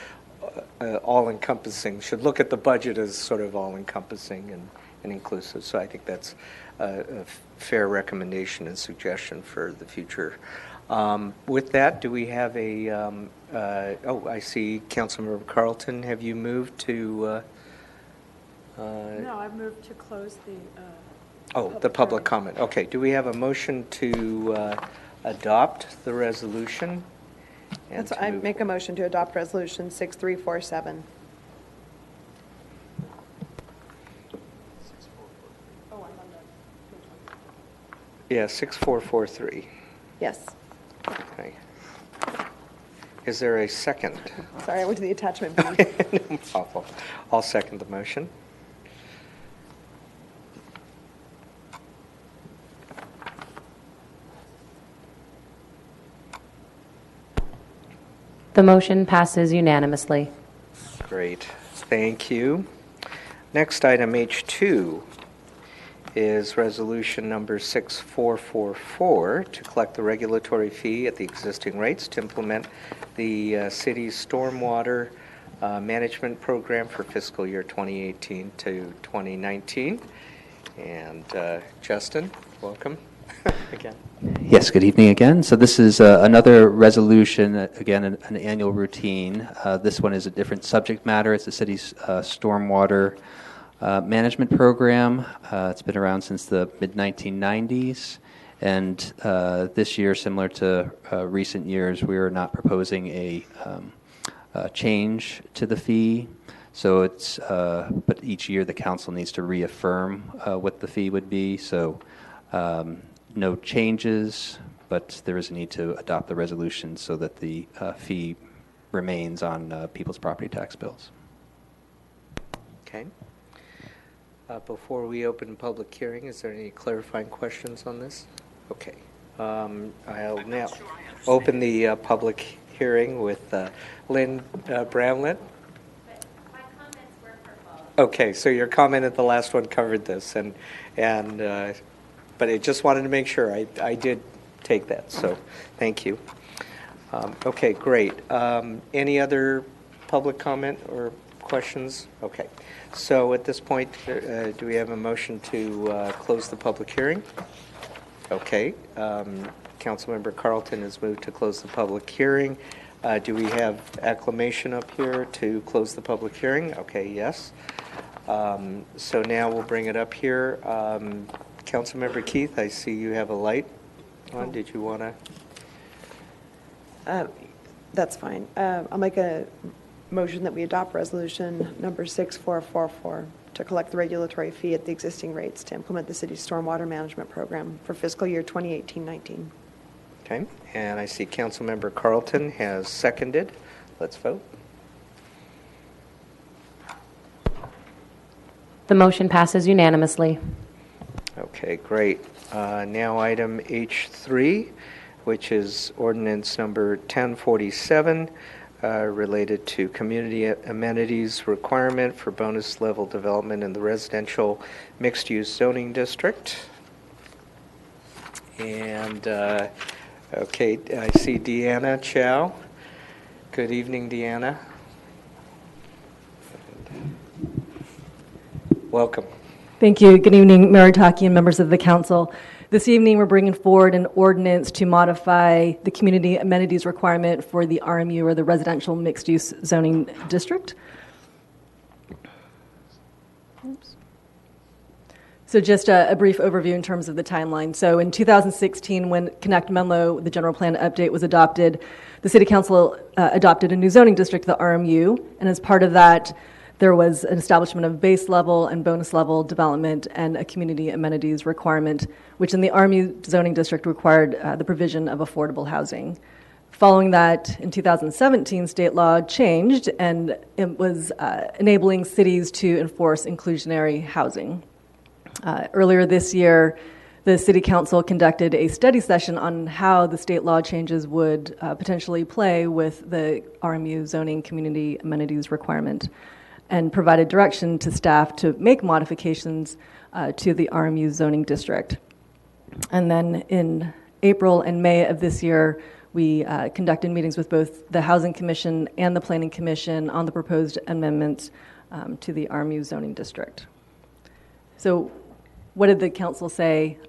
all-encompassing, should look at the budget as sort of all-encompassing and inclusive. So I think that's a fair recommendation and suggestion for the future. With that, do we have I see Councilmember Carlton. Have you moved to? No, I've moved to close the public comment. Okay. Do we have a motion to adopt the resolution? I make a motion to adopt Resolution 6347. Yeah, 6443. Yes. Okay. Is there a second? Sorry, I went to the attachment. No problem. I'll second the motion. The motion passes unanimously. Great. Thank you. Next item, H2, is resolution number 6444 to collect the regulatory fee at the existing rates to implement the city's stormwater management program for fiscal year 2018 to 2019. And Justin, welcome again. Yes, good evening again. So this is another resolution, again, an annual routine. This one is a different subject matter. It's the city's stormwater management program. It's been around since the mid-1990s, and this year, similar to recent years, we are not proposing a change to the fee. So it's, but each year the council needs to reaffirm what the fee would be. So no changes, but there is a need to adopt the resolution so that the fee remains on people's property tax bills. Okay. Before we open public hearing, is there any clarifying questions on this? Okay. I'll now open the public hearing with Lynn Bramlett. Okay, so your comment at the last one covered this, but I just wanted to make sure I did take that, so thank you. Okay, great. Any other public comment or questions? Okay, so at this point, do we have a motion to close the public hearing? Okay, Councilmember Carlton has moved to close the public hearing. Do we have acclamation up here to close the public hearing? Okay, yes. So now we'll bring it up here. Councilmember Keith, I see you have a light on. Did you want to? That's fine. I'll make a motion that we adopt resolution number 6444 to collect the regulatory fee at the existing rates to implement the city's stormwater management program for fiscal year 2018-19. Okay, and I see Councilmember Carlton has seconded. Let's vote. The motion passes unanimously. Okay, great. Now item H3, which is ordinance number 1047, related to community amenities requirement for bonus level development in the residential mixed-use zoning district. And okay, I see Deanna Chow. Good evening, Deanna. Welcome. Thank you. Good evening, Mayor Taki and members of the council. This evening, we're bringing forward an ordinance to modify the community amenities requirement for the RMU, or the residential mixed-use zoning district. Oops. So just a brief overview in terms of the timeline. So in 2016, when Connect Menlo, the general plan update, was adopted, the City Council adopted a new zoning district, the RMU, and as part of that, there was an establishment of base level and bonus level development and a community amenities requirement, which in the RMU zoning district required the provision of affordable housing. Following that, in 2017, state law changed, and it was enabling cities to enforce inclusionary housing. Earlier this year, the City Council conducted a study session on how the state law changes would potentially play with the RMU zoning community amenities requirement, and provided direction to staff to make modifications to the RMU zoning district. And then in April and May of this year, we conducted meetings with both the Housing Commission and the Planning Commission on the proposed amendments to the RMU zoning district. So what did the council say?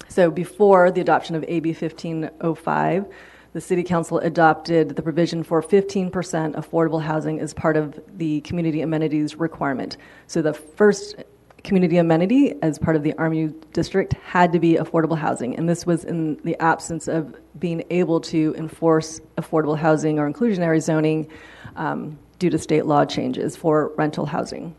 So before the adoption of AB 1505, the City Council adopted the provision for 15% affordable housing as part of the community amenities requirement. So the first community amenity as part of the RMU district had to be affordable housing, and this was in the absence of being able to enforce affordable housing or inclusionary zoning due to state law changes for rental housing.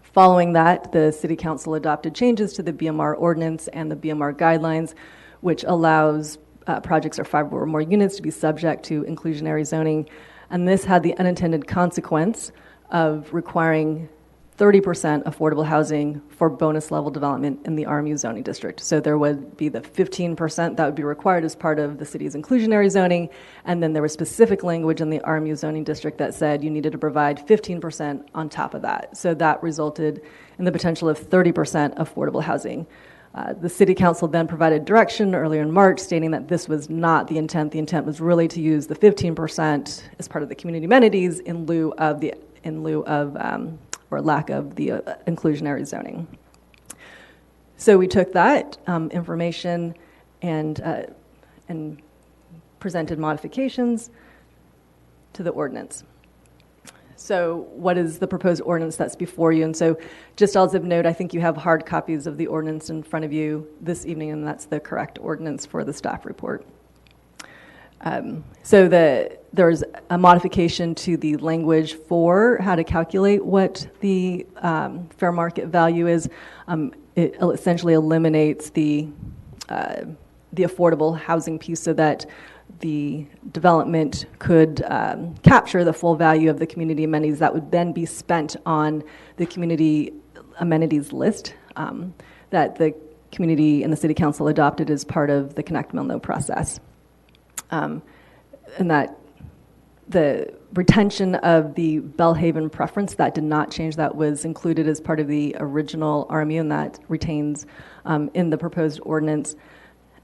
Following that, the City Council adopted changes to the BMR ordinance and the BMR guidelines, which allows projects or 5 or more units to be subject to inclusionary zoning. And this had the unintended consequence of requiring 30% affordable housing for bonus level development in the RMU zoning district. So there would be the 15% that would be required as part of the city's inclusionary zoning, and then there was specific language in the RMU zoning district that said you needed to provide 15% on top of that. So that resulted in the potential of 30% affordable housing. The City Council then provided direction earlier in March stating that this was not the intent. The intent was really to use the 15% as part of the community amenities in lieu of or lack of the inclusionary zoning. So we took that information and presented modifications to the ordinance. So what is the proposed ordinance that's before you? And so just as of note, I think you have hard copies of the ordinance in front of you this evening, and that's the correct ordinance for the staff report. So there's a modification to the language for how to calculate what the fair market value is. It essentially eliminates the affordable housing piece so that the development could capture the full value of the community amenities that would then be spent on the community amenities list that the community and the city council adopted as part of the Connect Menlo process. And that the retention of the Bellhaven preference, that did not change. That was included as part of the original RMU, and that retains in the proposed ordinance.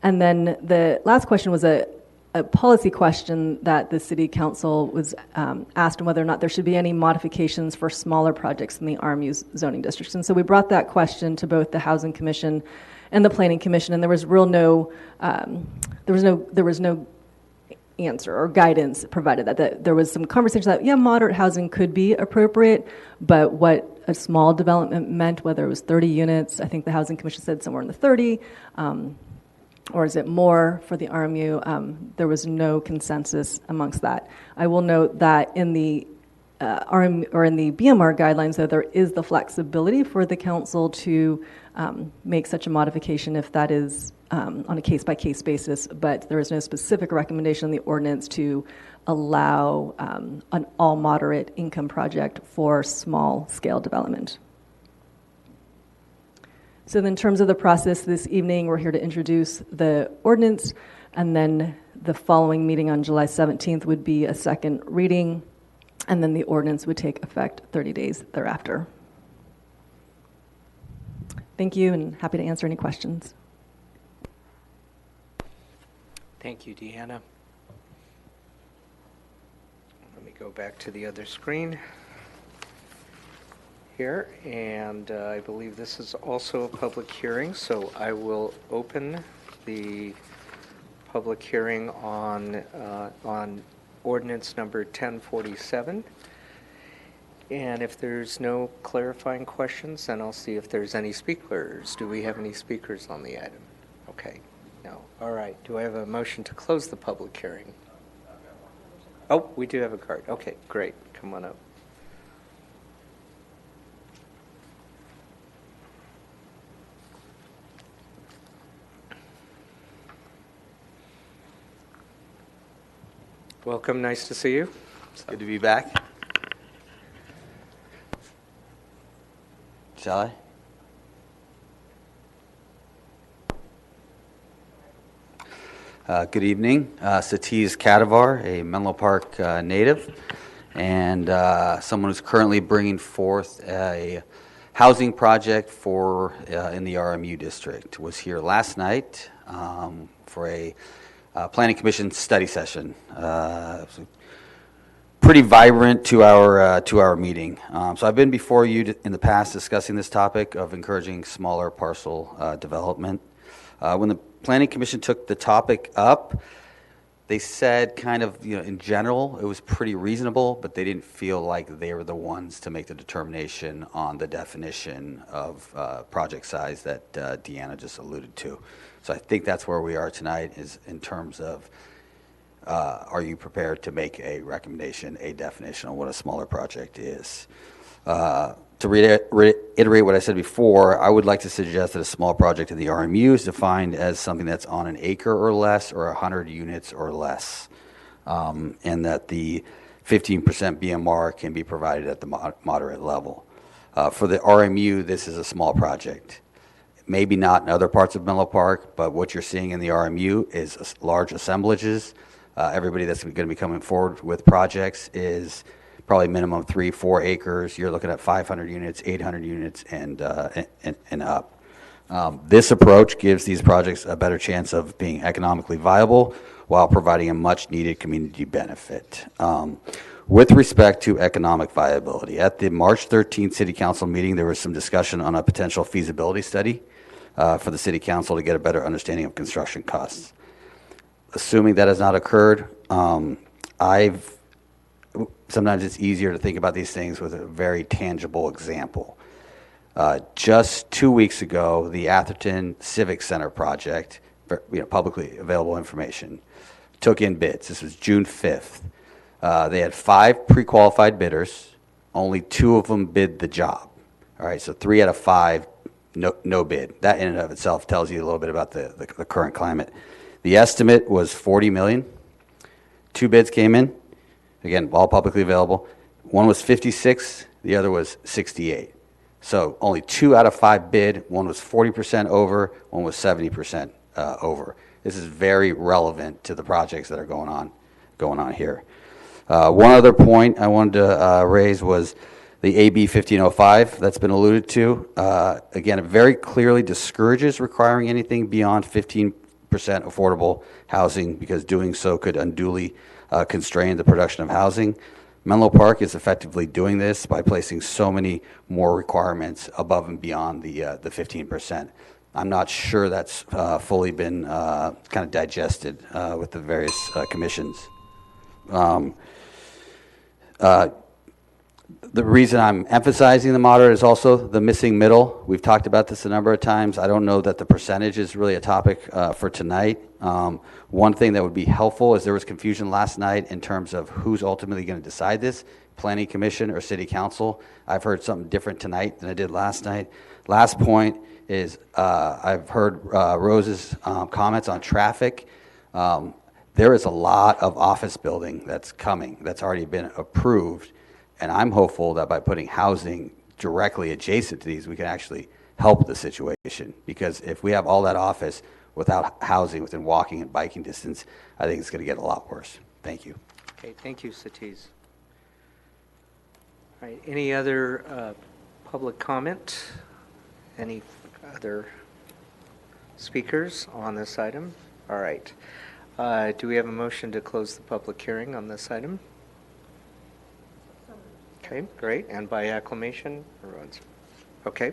And then the last question was a policy question that the city council was asked on whether or not there should be any modifications for smaller projects in the RMU's zoning districts. And so we brought that question to both the Housing Commission and the Planning Commission, and there was no answer or guidance provided. That there was some conversation that moderate housing could be appropriate, but what a small development meant, whether it was 30 units, I think the Housing Commission said somewhere in the 30. Or is it more for the RMU? There was no consensus amongst that. I will note that in the in the BMR guidelines, though, there is the flexibility for the council to make such a modification if that is on a case-by-case basis, but there is no specific recommendation in the ordinance to allow an all-moderate income project for small-scale development. So in terms of the process this evening, we're here to introduce the ordinance, and then the following meeting on July 17th would be a second reading, and then the ordinance would take effect 30 days thereafter. Thank you, and happy to answer any questions. Thank you, Deanna. Let me go back to the other screen here, and I believe this is also a public hearing, so I will open the public hearing on ordinance number 1047. And if there's no clarifying questions, then I'll see if there's any speakers. Do we have any speakers on the item? Okay, no. All right, do I have a motion to close the public hearing? Oh, we do have a card. Okay, great. Come on up. Welcome, nice to see you. It's good to be back. Shall I? Good evening. Satiz Kadivar, a Menlo Park native, and someone who's currently bringing forth a housing project for in the RMU district. Was here last night for a Planning Commission study session. Pretty vibrant two-hour meeting. So I've been before you in the past discussing this topic of encouraging smaller parcel development. When the Planning Commission took the topic up, they said kind of, in general, it was pretty reasonable, but they didn't feel like they were the ones to make the determination on the definition of project size that Deanna just alluded to. So I think that's where we are tonight, is in terms of are you prepared to make a recommendation, a definition on what a smaller project is. To reiterate what I said before, I would like to suggest that a small project in the RMU is defined as something that's on an acre or less, or 100 units or less, and that the 15% BMR can be provided at the moderate level. For the RMU, this is a small project. Maybe not in other parts of Menlo Park, but what you're seeing in the RMU is large assemblages. Everybody that's going to be coming forward with projects is probably minimum 3-4 acres. You're looking at 500 units, 800 units, and up. This approach gives these projects a better chance of being economically viable while providing a much-needed community benefit. With respect to economic viability, at the March 13th City Council meeting, there was some discussion on a potential feasibility study for the City Council to get a better understanding of construction costs. Assuming that has not occurred, sometimes it's easier to think about these things with a very tangible example. Just 2 weeks ago, the Atherton Civic Center project, publicly available information, took in bids. This was June 5th. They had 5 pre-qualified bidders. Only 2 of them bid the job. All right, so 3 out of 5, no bid. That in and of itself tells you a little bit about the current climate. The estimate was $40 million. 2 bids came in. Again, all publicly available. One was 56, the other was 68. So only 2 out of 5 bid. One was 40% over, one was 70% over. This is very relevant to the projects that are going on here. One other point I wanted to raise was the AB 1505 that's been alluded to. Again, it very clearly discourages requiring anything beyond 15% affordable housing because doing so could unduly constrain the production of housing. Menlo Park is effectively doing this by placing so many more requirements above and beyond the 15%. I'm not sure that's fully been kind of digested with the various commissions. The reason I'm emphasizing the moderate is also the missing middle. We've talked about this a number of times. I don't know that the percentage is really a topic for tonight. One thing that would be helpful is there was confusion last night in terms of who's ultimately going to decide this, Planning Commission or City Council. I've heard something different tonight than I did last night. Last point is I've heard Rose's comments on traffic. There is a lot of office building that's coming that's already been approved. And I'm hopeful that by putting housing directly adjacent to these, we can actually help the situation. Because if we have all that office without housing within walking and biking distance, I think it's going to get a lot worse. Thank you. Okay, thank you, Satish. All right, any other public comment? Any other speakers on this item? All right. Do we have a motion to close the public hearing on this item? Okay, great. And by acclamation? Okay.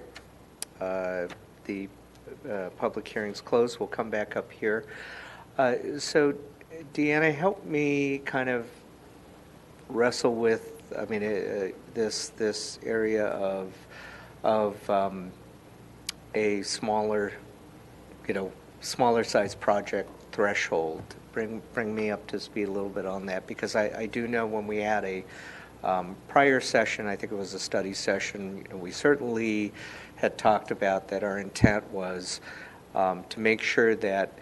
The public hearing's closed. We'll come back up here. So, Deanna, help me kind of wrestle with, I mean, this area of a smaller, smaller size project threshold. Bring me up to speed a little bit on that, because I do know when we had a prior session, I think it was a study session, we certainly had talked about that our intent was to make sure that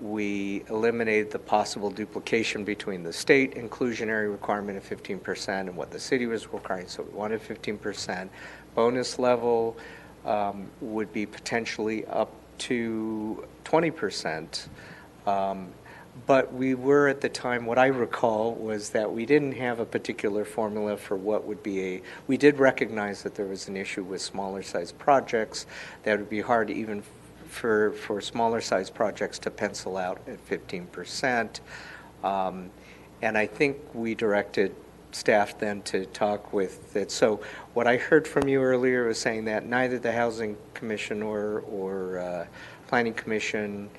we eliminated the possible duplication between the state inclusionary requirement of 15% and what the city was requiring. So we wanted 15%. Bonus level would be potentially up to 20%. But we were at the time, what I recall was that we didn't have a particular formula for what would be we did recognize that there was an issue with smaller size projects, that it would be hard even for smaller size projects to pencil out at 15%. And I think we directed staff then to talk with it. So what I heard from you earlier was saying that neither the Housing Commission or Planning Commission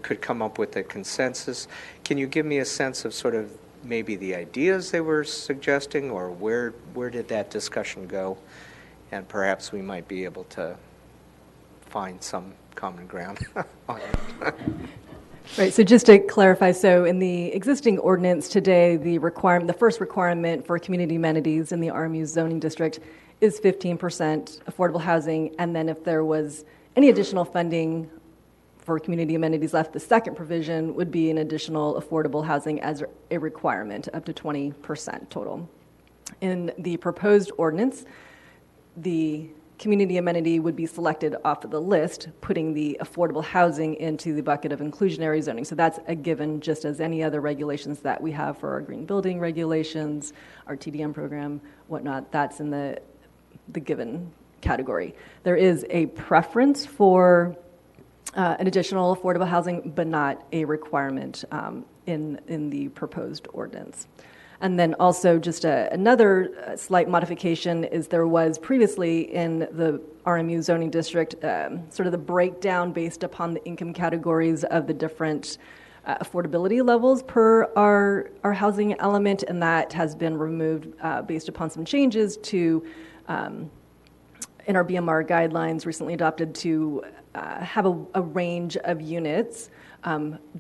could come up with a consensus. Can you give me a sense of sort of maybe the ideas they were suggesting, or where did that discussion go? And perhaps we might be able to find some common ground on it. Right, so just to clarify, so in the existing ordinance today, the first requirement for community amenities in the RMU zoning district is 15% affordable housing, and then if there was any additional funding for community amenities left, the second provision would be an additional affordable housing as a requirement, up to 20% total. In the proposed ordinance, the community amenity would be selected off of the list, putting the affordable housing into the bucket of inclusionary zoning. So that's a given, just as any other regulations that we have for our green building regulations, our TDM program, whatnot, that's in the given category. There is a preference for an additional affordable housing, but not a requirement in the proposed ordinance. And then also just another slight modification is there was previously in the RMU zoning district sort of the breakdown based upon the income categories of the different affordability levels per our housing element, and that has been removed based upon some changes to in our BMR guidelines recently adopted to have a range of units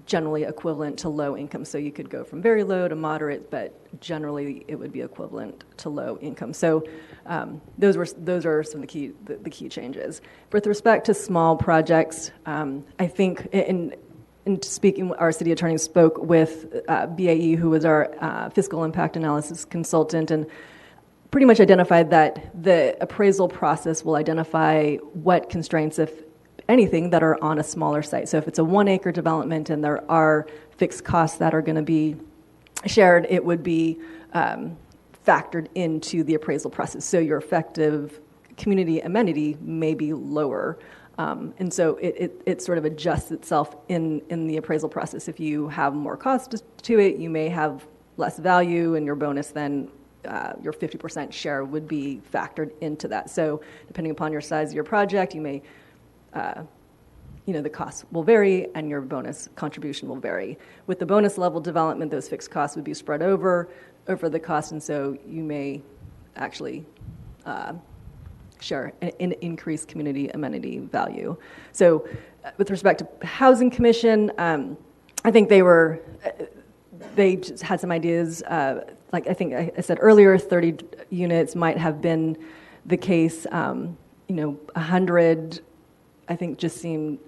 generally equivalent to low income. So you could go from very low to moderate, but generally it would be equivalent to low income. So those are some of the key changes. With respect to small projects, I think in speaking, our city attorney spoke with BAE, who was our fiscal impact analysis consultant, and pretty much identified that the appraisal process will identify what constraints, if anything, that are on a smaller site. So if it's a 1-acre development and there are fixed costs that are going to be shared, it would be factored into the appraisal process. So your effective community amenity may be lower. And so it sort of adjusts itself in the appraisal process. If you have more cost to it, you may have less value, and your bonus then your 50% share would be factored into that. So depending upon your size of your project, you may, the cost will vary and your bonus contribution will vary. With the bonus level development, those fixed costs would be spread over the cost, and so you may actually share an increased community amenity value. So with respect to Housing Commission, I think they just had some ideas. Like I think I said earlier, 30 units might have been the case. 100, I think, just seemed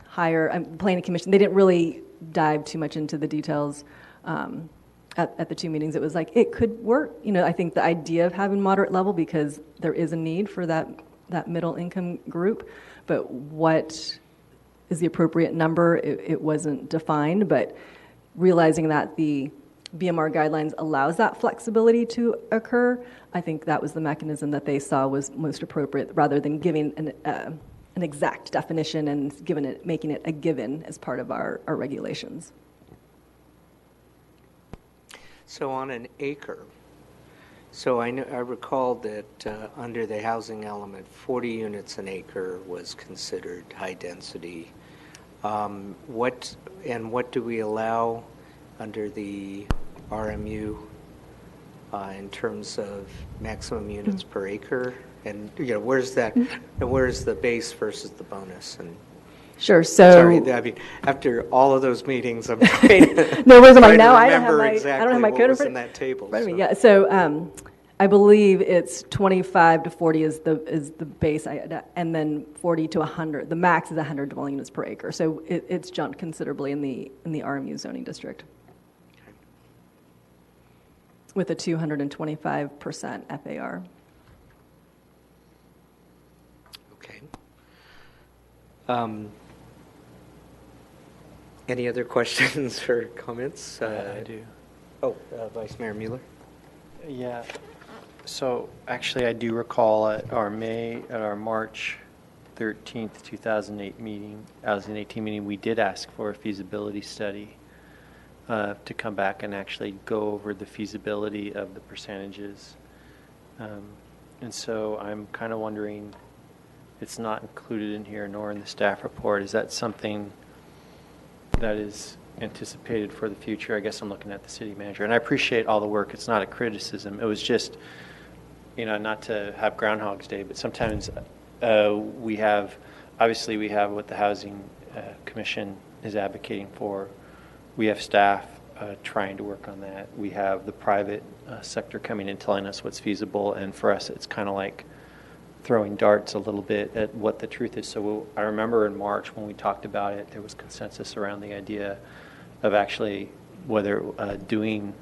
higher. Planning Commission, they didn't really dive too much into the details at the two meetings. It was like, it could work. I think the idea of having moderate level, because there is a need for that middle income group, but what is the appropriate number, it wasn't defined, but realizing that the BMR guidelines allows that flexibility to occur, I think that was the mechanism that they saw was most appropriate, rather than giving an exact definition and making it a given as part of our regulations. So on an acre, so I recall that under the housing element, 40 units an acre was considered high density. What do we allow under the RMU in terms of maximum units per acre? And where's that? And where's the base versus the bonus? And sure. So sorry, I mean, after all of those meetings, I'm trying to no, where's my trying now? to I don't have my exactly I don't have my what code was in that table. Right. So. Yeah. So I believe it's 25 to 40 is the base, and then 40 to 100. The max is 100 dwelling units per acre. So it's jumped considerably in the RMU zoning district, with a 225% FAR. Okay. Any other questions or comments? I do. Vice Mayor Mueller? Yeah. So actually, I do recall at our March 13th, 2018 meeting, we did ask for a feasibility study to come back and actually go over the feasibility of the percentages. And so I'm kind of wondering, it's not included in here nor in the staff report. Is that something that is anticipated for the future? I guess I'm looking at the city manager, and I appreciate all the work. It's not a criticism. It was just, not to have Groundhog's Day, but sometimes we have what the Housing Commission is advocating for. We have staff trying to work on that. We have the private sector coming in telling us what's feasible, and for us it's kind of like throwing darts a little bit at what the truth is. So I remember in March when we talked about it, there was consensus around the idea of actually whether doing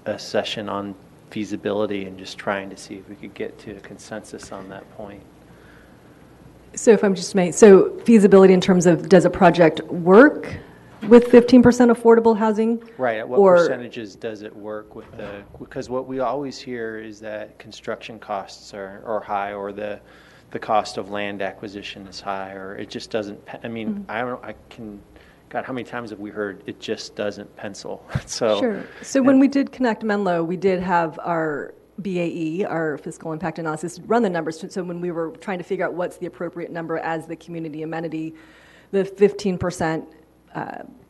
a session on feasibility and just trying to see if we could get to a consensus on that point. So if I'm just so feasibility in terms of, does a project work with 15% affordable housing? Right. At what percentages does it work with because what we always hear is that construction costs are high, or the cost of land acquisition is high, or it just doesn't, God, how many times have we heard it just doesn't pencil? Sure. So when we did Connect Menlo, we did have our BAE, our fiscal impact analysis, run the numbers. So when we were trying to figure out what's the appropriate number as the community amenity, the 15%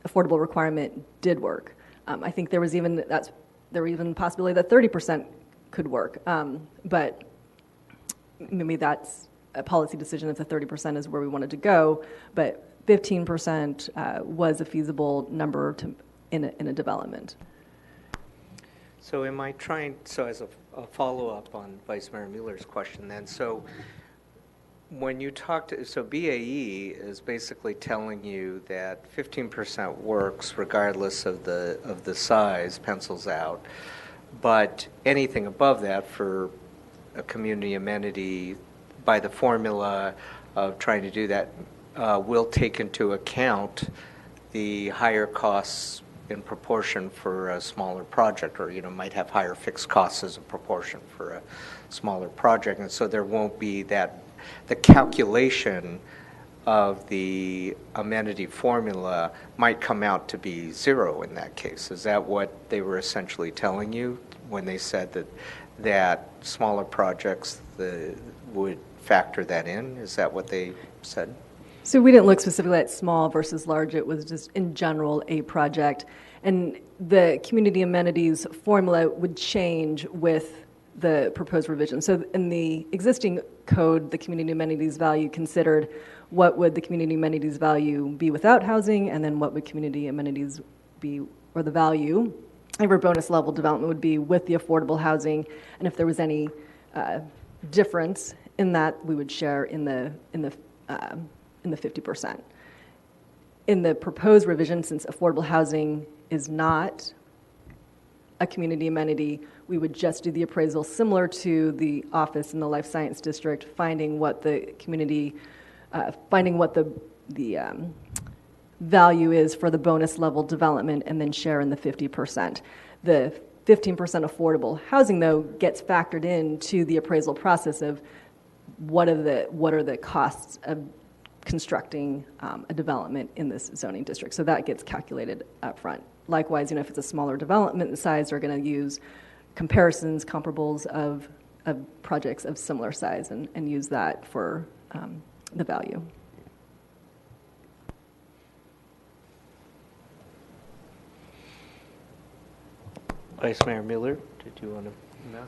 affordable requirement did work. I think there was even possibility that 30% could work, but maybe that's a policy decision if the 30% is where we wanted to go. But 15% was a feasible number in a development. So as a follow-up on Vice Mayor Mueller's question then, so when you so BAE is basically telling you that 15% works regardless of the size, pencils out. But anything above that for a community amenity, by the formula of trying to do that, will take into account the higher costs in proportion for a smaller project, or, might have higher fixed costs as a proportion for a smaller project. And so there won't be the calculation of the amenity formula might come out to be zero in that case. Is that what they were essentially telling you when they said that smaller projects would factor that in? Is that what they said? So we didn't look specifically at small versus large. It was just in general a project. And the community amenities formula would change with the proposed revision. So in the existing code, the community amenities value considered what would the community amenities value be without housing, and then what would community amenities be, or the value of our bonus level development would be with the affordable housing. And if there was any difference in that, we would share in the 50%. In the proposed revision, since affordable housing is not a community amenity, we would just do the appraisal similar to the office in the life science district, finding what the community, finding what the value is for the bonus level development, and then share in the 50%. The 15% affordable housing, though, gets factored into the appraisal process of what are the costs of constructing a development in this zoning district. So that gets calculated up front. Likewise, if it's a smaller development in size, they're going to use comparisons, comparables of projects of similar size and use that for the value. Vice Mayor Mueller, did you want to? No?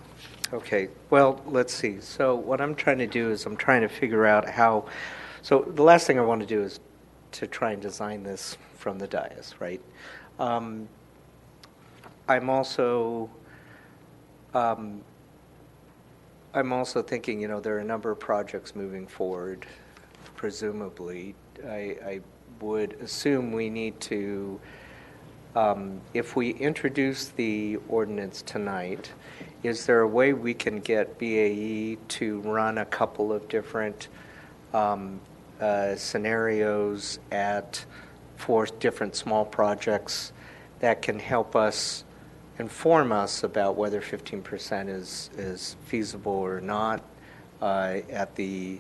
Okay, well, let's see. So what I'm trying to do is I'm trying to figure out how, so the last thing I want to do is to try and design this from the dais, right? I'm also thinking, there are a number of projects moving forward. Presumably, I would assume we need to, if we introduce the ordinance tonight, is there a way we can get BAE to run a couple of different scenarios for different small projects that can help us inform us about whether 15% is feasible or not at the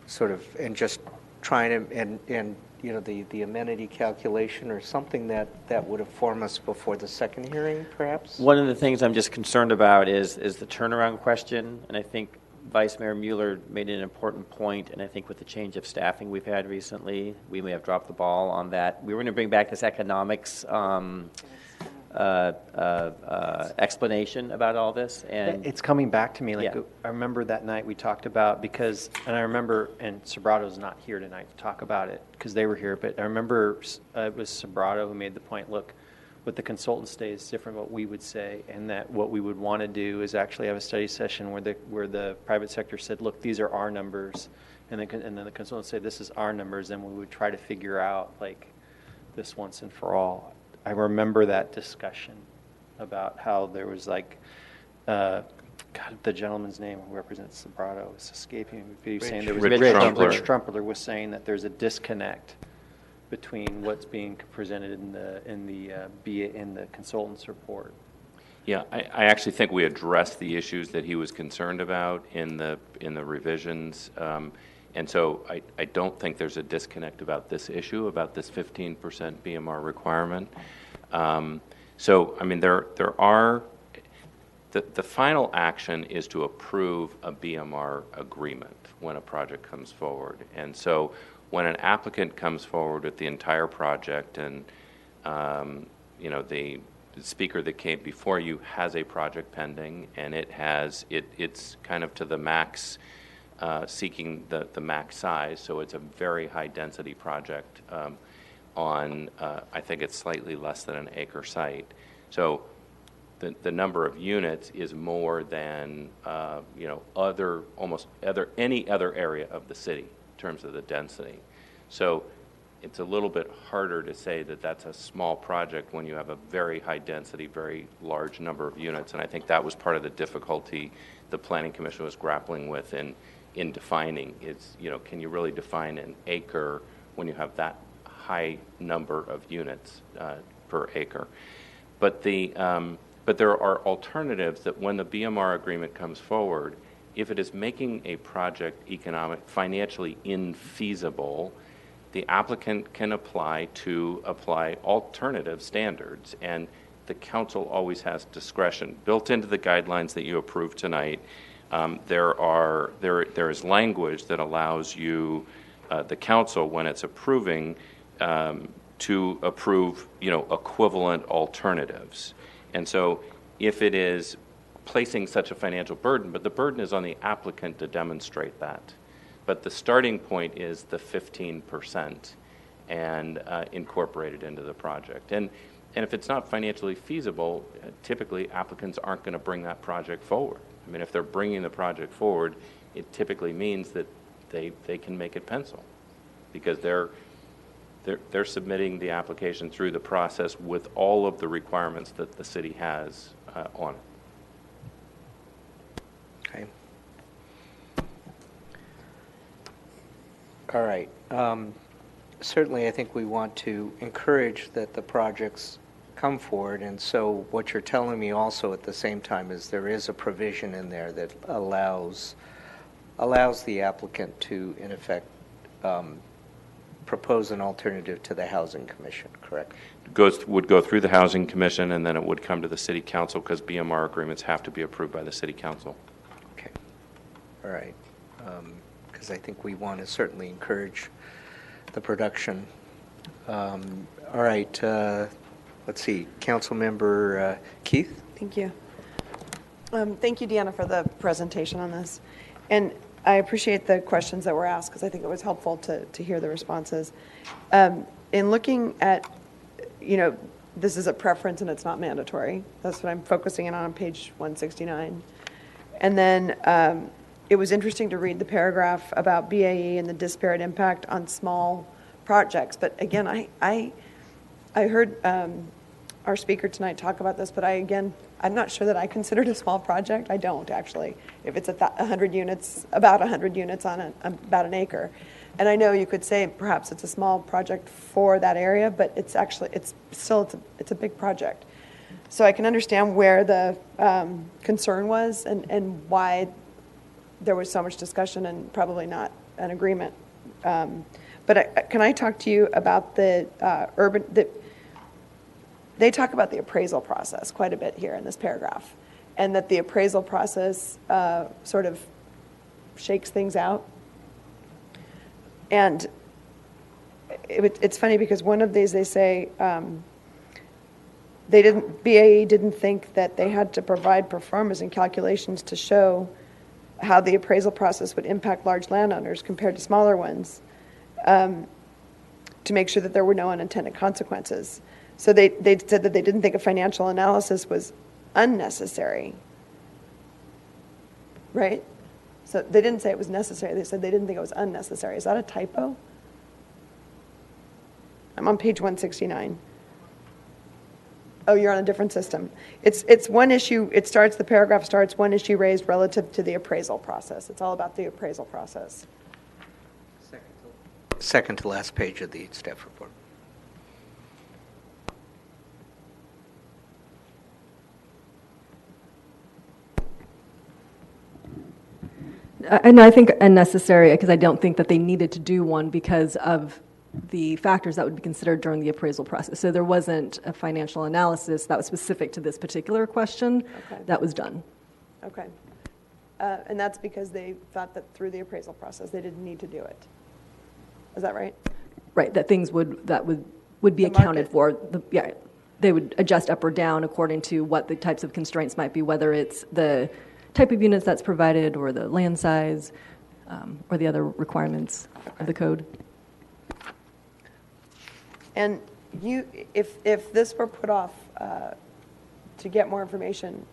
sort of, and just trying to, and the amenity calculation or something that would inform us before the second hearing, perhaps? One of the things I'm just concerned about is the turnaround question, and I think Vice Mayor Mueller made an important point, and I think with the change of staffing we've had recently, we may have dropped the ball on that. We were going to bring back this economics explanation about all this, and it's coming back to me. I remember that night we talked about, and I remember, and Sobrato's not here tonight to talk about it because they were here, but I remember it was Sobrato who made the point, look, what the consultants say is different what we would say, and that what we would want to do is actually have a study session where the private sector said, look, these are our numbers, and then the consultants say, this is our numbers, and we would try to figure out this once and for all. I remember that discussion about how there was the gentleman's name who represents Sobrato is escaping me. He was saying there was Rich Trumpler was saying that there's a disconnect between what's being presented in the consultant's report. Yeah, I actually think we addressed the issues that he was concerned about in the revisions. And so I don't think there's a disconnect about this issue, about this 15% BMR requirement. So, I mean, there are, the final action is to approve a BMR agreement when a project comes forward. And so when an applicant comes forward with the entire project and, the speaker that came before you has a project pending and it's kind of to the max, seeking the max size, so it's a very high density project on, I think it's slightly less than an acre site. So the number of units is more than any other area of the city in terms of the density. So it's a little bit harder to say that that's a small project when you have a very high density, very large number of units. And I think that was part of the difficulty the Planning Commission was grappling with in defining. It's, can you really define an acre when you have that high number of units per acre? But there are alternatives that when the BMR agreement comes forward, if it is making a project financially infeasible, the applicant can apply alternative standards, and the council always has discretion. Built into the guidelines that you approved tonight, there is language that allows you, the council, when it's approving, to approve, equivalent alternatives. And so if it is placing such a financial burden, but the burden is on the applicant to demonstrate that. But the starting point is the 15% and incorporated into the project. And if it's not financially feasible, typically applicants aren't going to bring that project forward. I mean, if they're bringing the project forward, it typically means that they can make it pencil, because they're submitting the application through the process with all of the requirements that the city has on it. Okay. All right. Certainly, I think we want to encourage that the projects come forward, and so what you're telling me also at the same time is there is a provision in there that allows the applicant to, in effect, propose an alternative to the Housing Commission, correct? Would go through the Housing Commission, and then it would come to the City Council, because BMR agreements have to be approved by the City Council. Okay. All right. Because I think we want to certainly encourage the production. All right. Let's see. Councilmember Keith? Thank you. Thank you, Deanna, for the presentation on this. And I appreciate the questions that were asked, because I think it was helpful to hear the responses. In looking at, this is a preference and it's not mandatory. That's what I'm focusing in on page 169. And then it was interesting to read the paragraph about BAE and the disparate impact on small projects. But again, I heard our speaker tonight talk about this, but I'm not sure that I consider it a small project. I don't, actually. If it's 100 units, about 100 units on about an acre. And I know you could say perhaps it's a small project for that area, but it's a big project. So I can understand where the concern was and why there was so much discussion and probably not an agreement. But can I talk to you about they talk about the appraisal process quite a bit here in this paragraph, and that the appraisal process sort of shakes things out. And it's funny because one of these they say BAE didn't think that they had to provide performance and calculations to show how the appraisal process would impact large landowners compared to smaller ones, to make sure that there were no unintended consequences. So they said that they didn't think a financial analysis was unnecessary, right? So they didn't say it was necessary. They said they didn't think it was unnecessary. Is that a typo? I'm on page 169. Oh, you're on a different system. It's one issue. The paragraph starts, one issue raised relative to the appraisal process. It's all about the appraisal process. Second to last page of the staff report. And I think unnecessary, because I don't think that they needed to do one because of the factors that would be considered during the appraisal process. So there wasn't a financial analysis that was specific to this particular question that was done. Okay. And that's because they thought that through the appraisal process they didn't need to do it. Is that right? Right, that things would be accounted for. They would adjust up or down according to what the types of constraints might be, whether it's the type of units that's provided or the land size or the other requirements of the code. And if this were put off to get more information,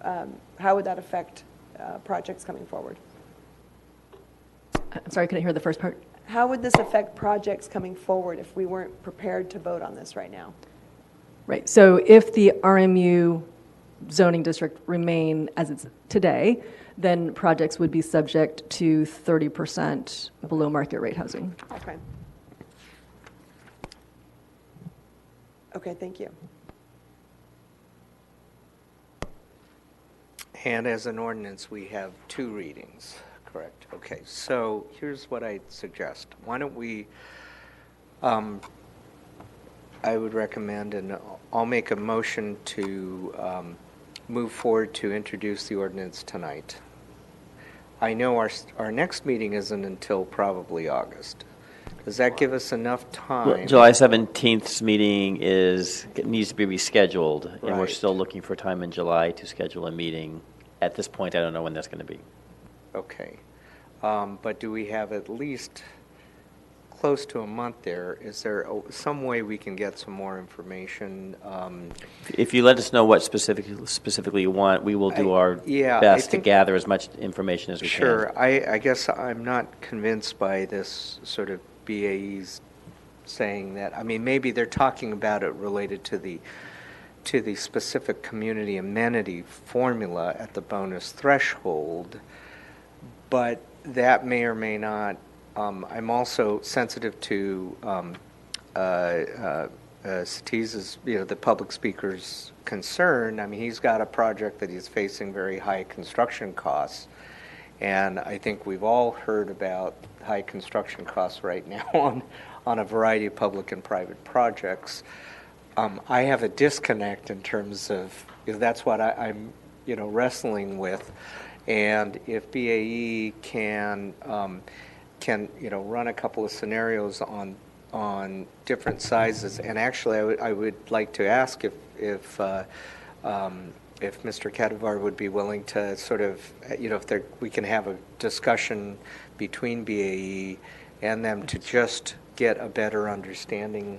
how would that affect projects coming forward? I'm sorry, I couldn't hear the first part. How would this affect projects coming forward if we weren't prepared to vote on this right now? Right. So if the RMU zoning district remain as it's today, then projects would be subject to 30% below market rate housing. Okay. Okay, thank you. And as an ordinance, we have 2 readings, correct? Okay, so here's what I suggest. Why don't we, I would recommend, and I'll make a motion to move forward to introduce the ordinance tonight. I know our next meeting isn't until probably August. Does that give us enough time? Well, July 17th's meeting needs to be rescheduled, and we're Right. still looking for time in July to schedule a meeting. At this point, I don't know when that's going to be. Okay. But do we have at least close to a month there? Is there some way we can get some more information? If you let us know what specifically you want, we will do our best to gather as much information as we can. Sure. I guess I'm not convinced by this sort of BAE's saying that. I mean, maybe they're talking about it related to the specific community amenity formula at the bonus threshold, but that may or may not. I'm also sensitive to Satiz's, the public speaker's concern. I mean, he's got a project that he's facing very high construction costs, and I think we've all heard about high construction costs right now on a variety of public and private projects. I have a disconnect in terms of, that's what I'm wrestling with, and if BAE can run a couple of scenarios on different sizes, and actually I would like to ask if Mr. Kadivar would be willing to sort of, if we can have a discussion between BAE and them to just get a better understanding.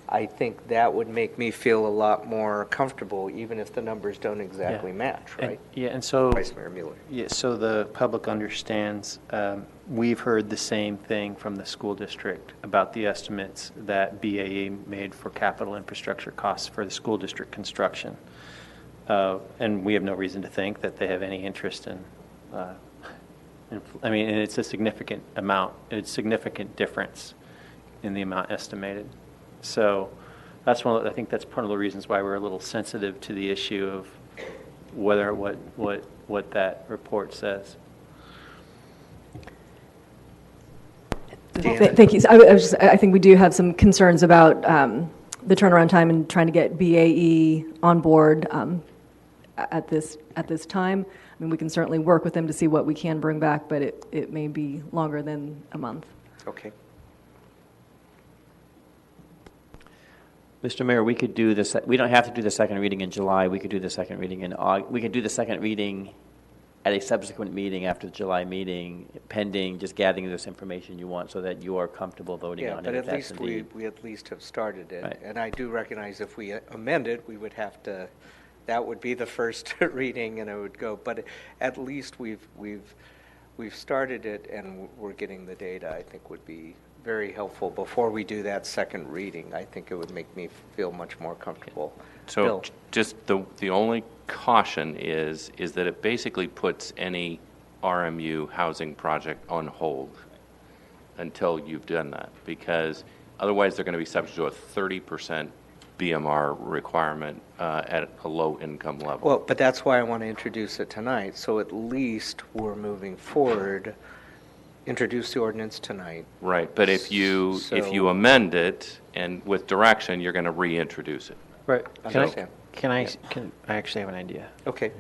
I think that would make me feel a lot more comfortable, even if the numbers don't exactly match, right? And so, Vice Mayor Mueller. Yeah, so the public understands, we've heard the same thing from the school district about the estimates that BAE made for capital infrastructure costs for the school district construction. And we have no reason to think that they have any interest in, and it's a significant amount, it's a significant difference in the amount estimated. So I think that's part of the reasons why we're a little sensitive to the issue of what that report says. Thank you. So I think we do have some concerns about the turnaround time and trying to get BAE on board at this time. I mean, we can certainly work with them to see what we can bring back, but it may be longer than a month. Okay. Mr. Mayor, we could do this. We don't have to do the second reading in July. We could do the second reading in August. We could do the second reading at a subsequent meeting after the July meeting, pending just gathering this information you want, so that you are comfortable voting on it. Yeah, but at least we at least have started it, right. And I do recognize if we amend it, we would have to. That would be the first reading, and it would go. But at least we've started it, and we're getting the data. I think would be very helpful before we do that second reading. I think it would make me feel much more comfortable. So Bill. just the only caution is that it basically puts any RMU housing project on hold until you've done that, because otherwise they're going to be subject to a 30% BMR requirement at a low income level. Well, but that's why I want to introduce it tonight, so at least we're moving forward. Introduce the ordinance tonight. Right, but if you amend it and with direction, you're going to reintroduce it. Right. Can I actually have an idea? Okay.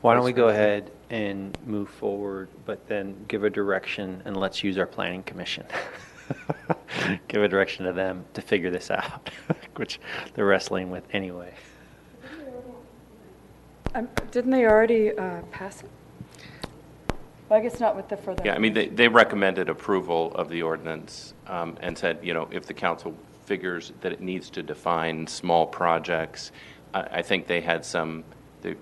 Why don't we go ahead and move forward, but then give a direction, and let's use our planning commission. Give a direction to them to figure this out, which they're wrestling with anyway. Didn't they already pass it? Well, I guess not with the further. Yeah, I mean, they recommended approval of the ordinance and said, if the council figures that it needs to define small projects, I think they had some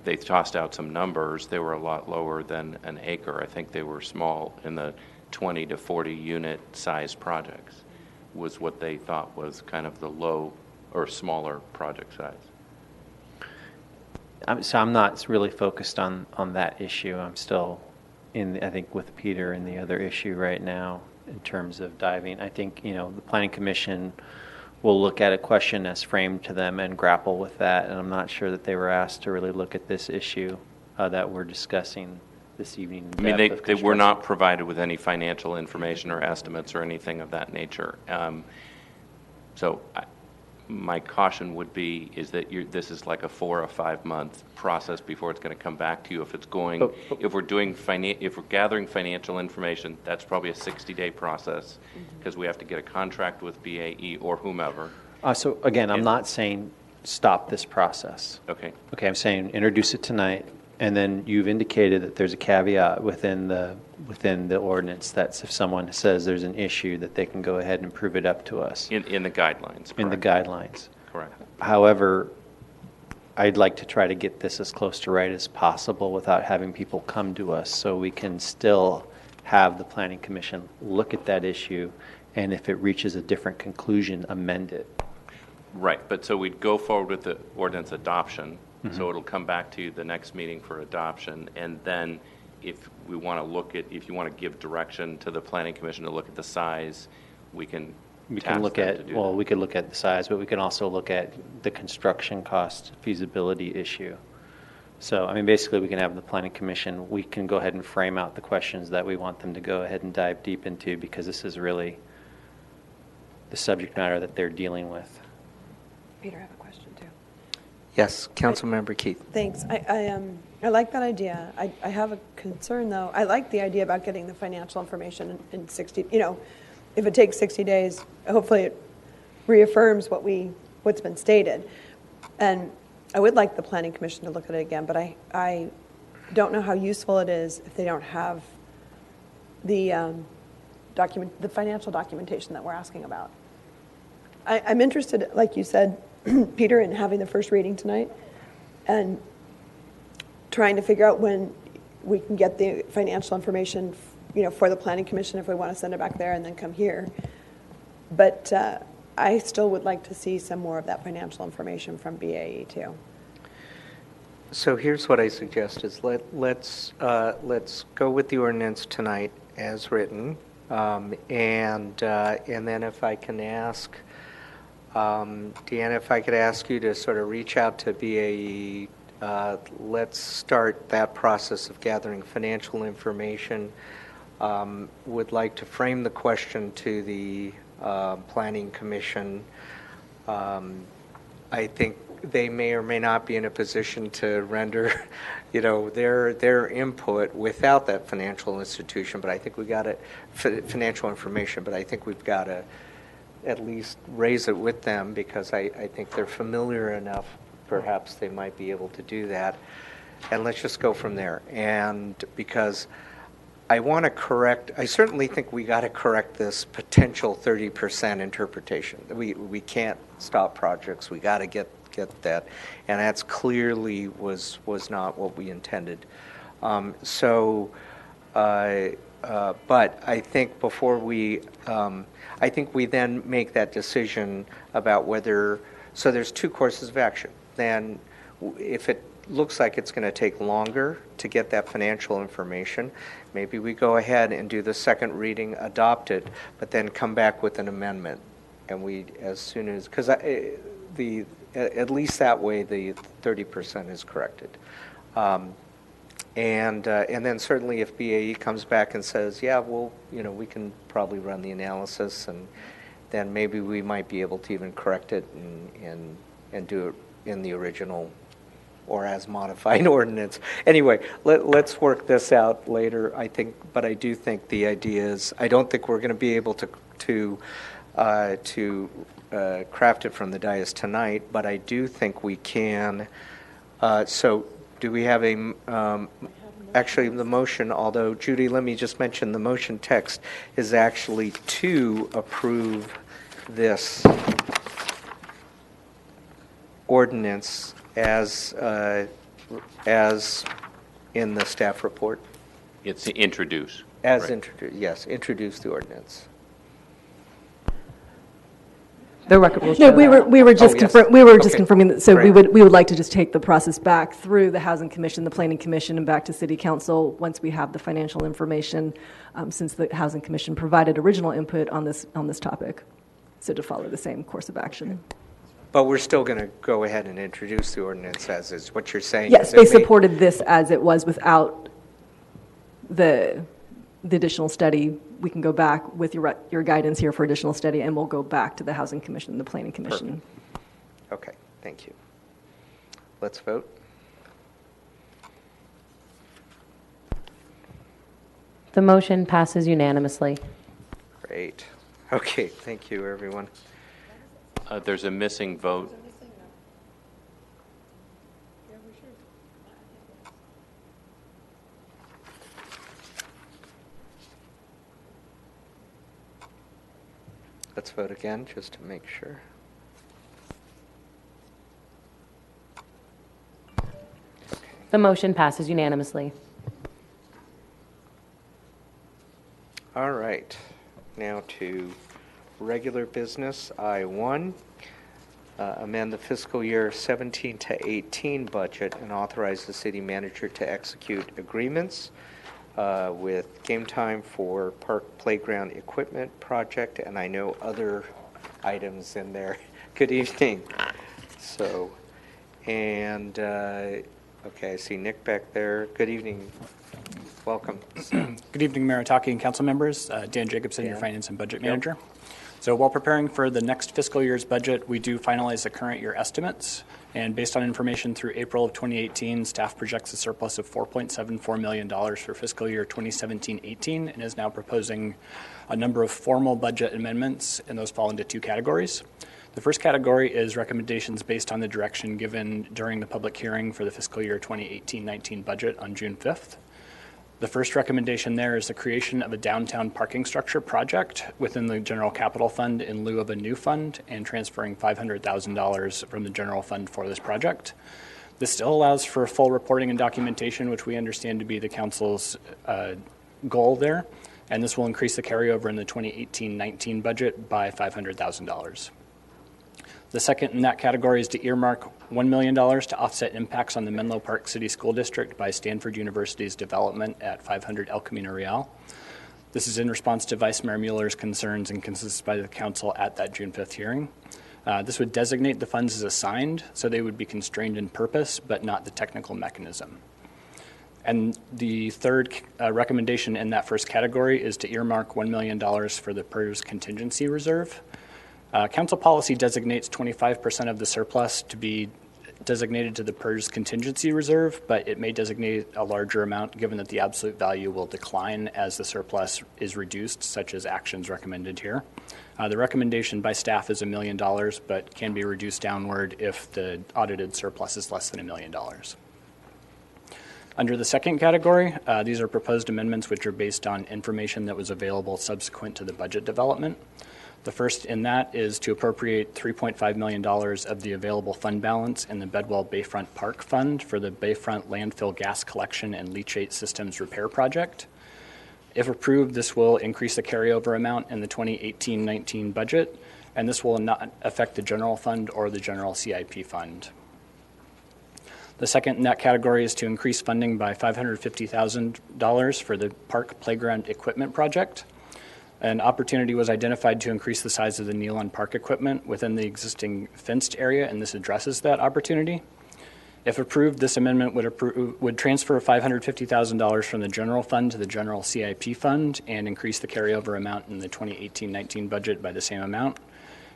they tossed out some numbers. They were a lot lower than an acre. I think they were small in the 20 to 40 unit size projects was what they thought was kind of the low or smaller project size. So I'm not really focused on that issue. I'm still I think with Peter and the other issue right now in terms of diving. I think, the Planning Commission will look at a question as framed to them and grapple with that. And I'm not sure that they were asked to really look at this issue that we're discussing this evening. I mean, they were not provided with any financial information or estimates or anything of that nature. My caution would be is that this is like a 4 or 5 month process before it's going to come back to you. If it's going, if we're gathering financial information, that's probably a 60-day process because we have to get a contract with BAE or whomever. So again, I'm not saying stop this process. Okay. Okay, I'm saying introduce it tonight, and then you've indicated that there's a caveat within the ordinance that if someone says there's an issue, that they can go ahead and prove it up to us. In the guidelines. In the guidelines. Correct. However, I'd like to try to get this as close to right as possible without having people come to us, so we can still have the Planning Commission look at that issue, and if it reaches a different conclusion, amend it. Right, but so we'd go forward with the ordinance adoption, so it'll come back to you the next meeting for adoption, and then if you want to give direction to the Planning Commission to look at the size, we can look at, we could look at the size, but we can also look at the construction cost feasibility issue. So, I mean, basically we can have the Planning Commission, we can go ahead and frame out the questions that we want them to go ahead and dive deep into, because this is really the subject matter that they're dealing with. Peter, I have a question too. Yes, Councilmember Keith. Thanks. I like that idea. I have a concern, though. I like the idea about getting the financial information in 60, if it takes 60 days, hopefully it reaffirms what's been stated. And I would like the Planning Commission to look at it again, but I don't know how useful it is if they don't have the financial documentation that we're asking about. I'm interested, like you said, Peter, in having the first reading tonight and trying to figure out when we can get the financial information, for the Planning Commission if we want to send it back there and then come here. But I still would like to see some more of that financial information from BAE too. So here's what I suggest is let's go with the ordinance tonight as written, and then if I can ask Deanna, if I could ask you to sort of reach out to BAE. Let's start that process of gathering financial information. Would like to frame the question to the Planning Commission. I think they may or may not be in a position to render, their input without that financial institution. But I think we got financial information. But I think we've got to at least raise it with them because I think they're familiar enough. Perhaps they might be able to do that. And let's just go from there. And because I want to I certainly think we got to correct this potential 30% interpretation. We can't stop projects. We got to get that. And that's clearly was not what we intended. But I think before I think we then make that decision about whether, so there's 2 courses of action. Then if it looks like it's going to take longer to get that financial information, maybe we go ahead and do the second reading, adopt it, but then come back with an amendment. And because at least that way the 30% is corrected. And then certainly if BAE comes back and says, yeah, well, we can probably run the analysis, and then maybe we might be able to even correct it and do it in the original or as modified ordinance. Anyway, let's work this out later, I think, but I do think the idea is, I don't think we're going to be able to craft it from the dais tonight, but I do think we can. So do we have actually the motion, although, Judy, let me just mention the motion text is actually to approve this ordinance as as in the staff report? It's introduce. As right. introduced, yes, introduce the ordinance. The record will No, show we that. were just yes. just Okay. confirming that, so Great. we would like to just take the process back through the Housing Commission, the Planning Commission, and back to City Council once we have the financial information, since the Housing Commission provided original input on this topic. So to follow the same course of action. But we're still going to go ahead and introduce the ordinance as is. What you're saying Yes, is they it may- supported this as it was without the additional study. We can go back with your guidance here for additional study, and we'll go back to the Housing Commission, the Planning Commission. Okay, thank you. Let's vote. The motion passes unanimously. Great. Okay, thank you, everyone. There's a missing vote. Let's vote again, just to make sure. The motion passes unanimously. All right, now to regular business, I-1. Amend the fiscal year 17 to 18 budget and authorize the city manager to execute agreements with Game Time for Park Playground Equipment Project, and I know other items in there. Good evening. So, and, okay, I see Nick back there. Good evening. Welcome. Good evening, Mayor Otake and council members. Dan Jacobson, your Finance and Budget Manager. So while preparing for the next fiscal year's budget, we do finalize the current year estimates. And based on information through April of 2018, staff projects a surplus of $4.74 million for fiscal year 2017-18 and is now proposing a number of formal budget amendments, and those fall into two categories. The first category is recommendations based on the direction given during the public hearing for the fiscal year 2018-19 budget on June 5th. The first recommendation there is the creation of a downtown parking structure project within the general capital fund in lieu of a new fund, and transferring $500,000 from the general fund for this project. This still allows for full reporting and documentation, which we understand to be the council's goal there, and this will increase the carryover in the 2018-19 budget by $500,000. The second in that category is to earmark $1 million to offset impacts on the Menlo Park City School District by Stanford University's development at 500 El Camino Real. This is in response to Vice Mayor Mueller's concerns and consensus by the council at that June 5th hearing. This would designate the funds as assigned, so they would be constrained in purpose, but not the technical mechanism. And the third recommendation in that first category is to earmark $1 million for the PERS contingency reserve. Council policy designates 25% of the surplus to be designated to the PERS contingency reserve, but it may designate a larger amount given that the absolute value will decline as the surplus is reduced, such as actions recommended here. The recommendation by staff is $1 million, but can be reduced downward if the audited surplus is less than $1 million. Under the second category, these are proposed amendments which are based on information that was available subsequent to the budget development. The first in that is to appropriate $3.5 million of the available fund balance in the Bedwell Bayfront Park Fund for the Bayfront Landfill Gas Collection and Leachate Systems Repair Project. If approved, this will increase the carryover amount in the 2018-19 budget, and this will not affect the general fund or the general CIP fund. The second in that category is to increase funding by $550,000 for the Park Playground Equipment Project. An opportunity was identified to increase the size of the Nealon Park equipment within the existing fenced area, and this addresses that opportunity. If approved, this amendment would transfer $550,000 from the general fund to the general CIP fund and increase the carryover amount in the 2018-19 budget by the same amount.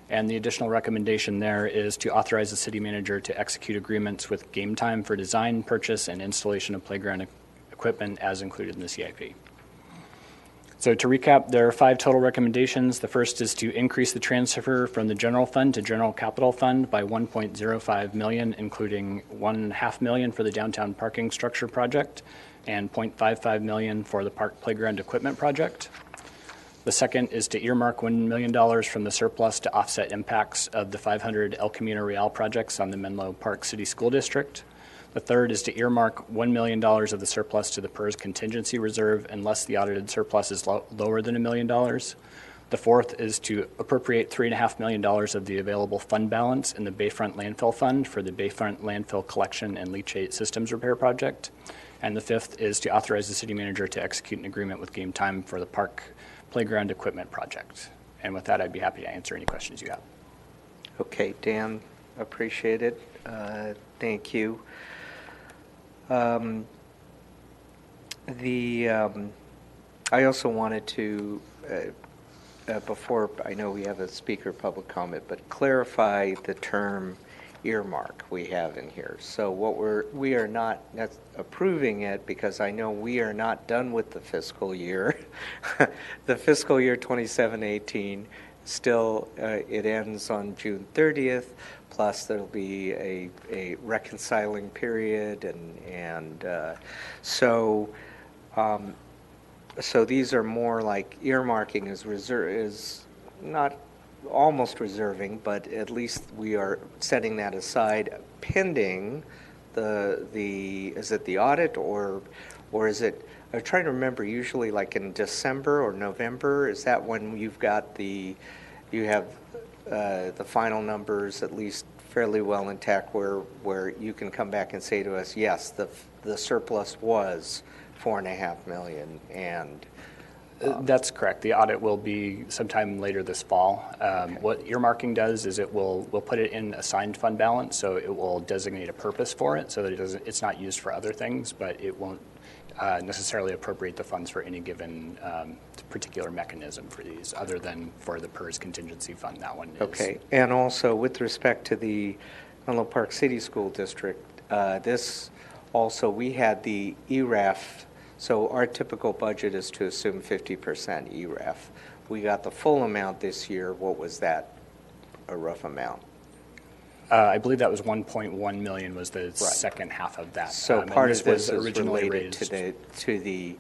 And the additional recommendation there is to authorize the city manager to execute agreements with Game Time for design, purchase, and installation of playground equipment as included in the CIP. So to recap, there are 5 total recommendations. The first is to increase the transfer from the general fund to general capital fund by $1.05 million, including $1.5 million for the downtown parking structure project and $0.55 million for the park playground equipment project. The second is to earmark $1 million from the surplus to offset impacts of the 500 El Camino Real projects on the Menlo Park City School District. The third is to earmark $1 million of the surplus to the PERS contingency reserve unless the audited surplus is lower than $1 million. The fourth is to appropriate $3.5 million of the available fund balance in the Bayfront Landfill Fund for the Bayfront Landfill Collection and Leachate Systems Repair Project. And the fifth is to authorize the city manager to execute an agreement with Game Time for the park playground equipment project. And with that, I'd be happy to answer any questions you have. Okay, Dan, appreciate it. Thank you. I also wanted to, before I know we have a speaker public comment, but clarify the term earmark we have in here. So we are not approving it because I know we are not done with the fiscal year. The fiscal year 27-18 still it ends on June 30th. Plus there'll be a reconciling period so these are more like earmarking is not almost reserving, but at least we are setting that aside pending is it the audit or is it, I'm trying to remember, usually like in December or November, is that when you have the final numbers at least fairly well intact where you can come back and say to us, yes, the surplus was $4.5 million and that's correct. The audit will be sometime later this fall. What earmarking does is we'll put it in assigned fund balance, so it will designate a purpose for it, so that it's not used for other things, but it won't necessarily appropriate the funds for any given particular mechanism for these, other than for the PERS contingency fund. That one is. Okay, and also with respect to the Menlo Park City School District, this also we had the ERAF. So our typical budget is to assume 50% ERAF. We got the full amount this year. What was that, a rough amount? I believe that was 1.1 million was the second half of that. So part of this was is related to the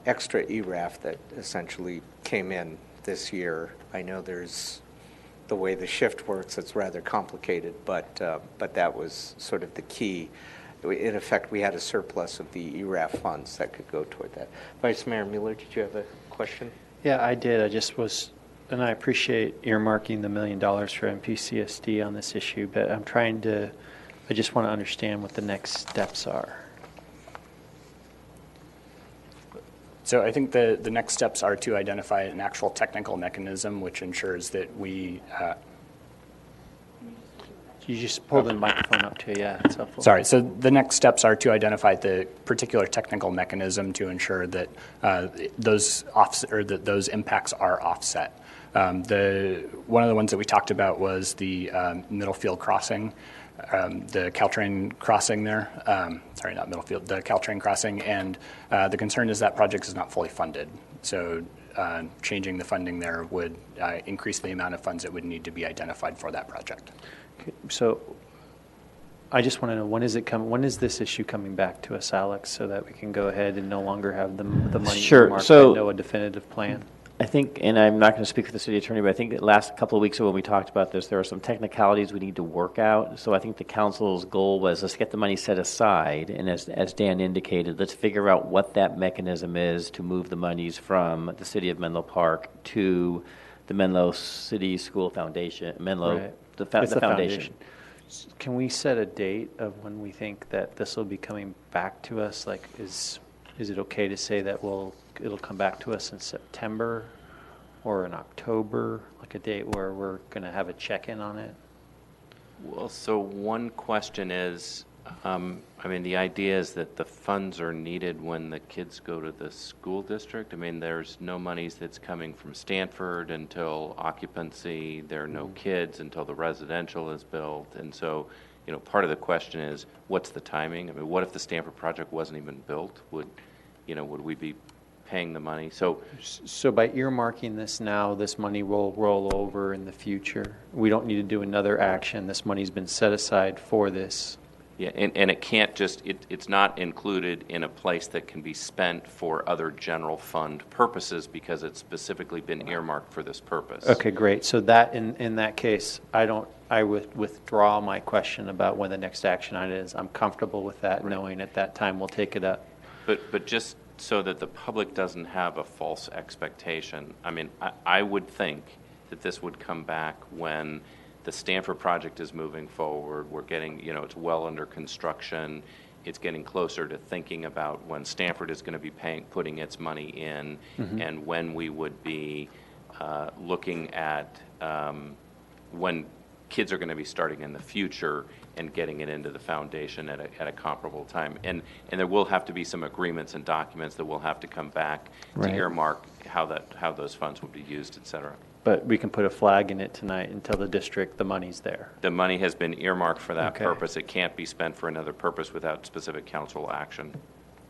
extra ERAF that essentially came in this year. I know there's the way the shift works, it's rather complicated, but that was sort of the key. In effect, we had a surplus of the ERAF funds that could go toward that. Vice Mayor Mueller, did you have a question? Yeah, I did. I just was, and I appreciate earmarking the $1 million for MPCSD on this issue, but I just want to understand what the next steps are. So I think the next steps are to identify an actual technical mechanism which ensures that we You just pull the microphone up to you. Yeah, that's helpful. Sorry. So the next steps are to identify the particular technical mechanism to ensure that those impacts are offset. One of the ones that we talked about was the Middlefield crossing, the Caltrain crossing there. Sorry, not Middlefield, the Caltrain crossing. And the concern is that project is not fully funded. So changing the funding there would increase the amount of funds that would need to be identified for that project. So I just want to know, when is this issue coming back to us, Alex, so that we can go ahead and no longer have the money earmarked and know a definitive plan? I think, and I'm not going to speak for the city attorney, but I think the last couple of weeks ago when we talked about this, there are some technicalities we need to work out. So I think the council's goal was, let's get the money set aside, and as Dan indicated, let's figure out what that mechanism is to move the monies from the city of Menlo Park to the Menlo City School Foundation, Right. the foundation. Can we set a date of when we think that this will be coming back to us? Like, is it okay to say that it'll come back to us in September or in October, like a date where we're going to have a check-in on it? Well, so one question is, the idea is that the funds are needed when the kids go to the school district. I mean, there's no monies that's coming from Stanford until occupancy. There are no kids until the residential is built. And so, part of the question is, what's the timing? I mean, what if the Stanford project wasn't even built? Would we be paying the money? So by earmarking this now, this money will roll over in the future. We don't need to do another action. This money's been set aside for this. Yeah, and it can't just, it's not included in a place that can be spent for other general fund purposes because it's specifically been earmarked for this purpose. Okay, great. So that, in that case, I would withdraw my question about when the next action item is. I'm comfortable with that, knowing at that time we'll take it up. But just so that the public doesn't have a false expectation, I mean, I would think that this would come back when the Stanford project is moving forward. We're getting, it's well under construction. It's getting closer to thinking about when Stanford is going to be putting its money in, and when we would be looking at when kids are going to be starting in the future and getting it into the foundation at a comparable time. And there will have to be some agreements and documents that will have to come back to earmark how those funds will be used, et cetera. But we can put a flag in it tonight and tell the district the money's there. The money has been earmarked for that purpose. It can't be spent for another purpose without specific council action.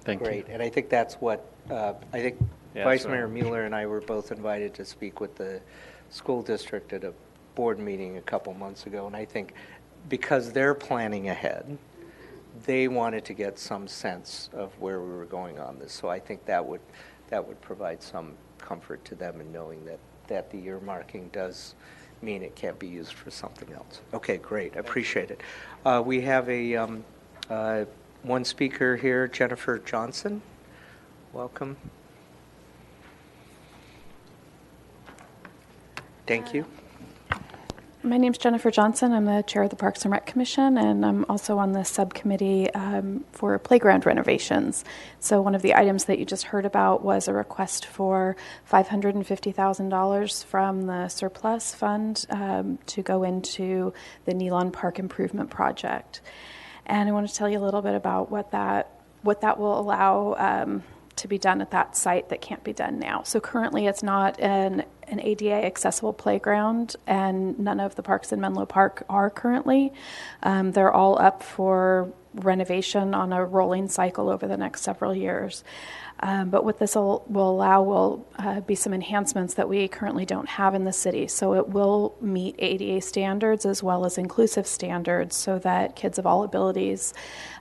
Thank you. Great, and I think that's what, Vice Mayor Mueller and I were both invited to speak with the school district at a board meeting a couple months ago, and I think because they're planning ahead, they wanted to get some sense of where we were going on this. So I think that would provide some comfort to them in knowing that the earmarking does mean it can't be used for something else. Okay, great. I appreciate it. We have one speaker here, Jennifer Johnson. Welcome. Thank you. My name's Jennifer Johnson. I'm the chair of the Parks and Rec Commission, and I'm also on the subcommittee for playground renovations. So one of the items that you just heard about was a request for $550,000 from the surplus fund to go into the Nealon Park Improvement Project. And I want to tell you a little bit about what that will allow to be done at that site that can't be done now. So currently it's not an ADA accessible playground, and none of the parks in Menlo Park are currently. They're all up for renovation on a rolling cycle over the next several years. But what this will allow will be some enhancements that we currently don't have in the city. So it will meet ADA standards as well as inclusive standards so that kids of all abilities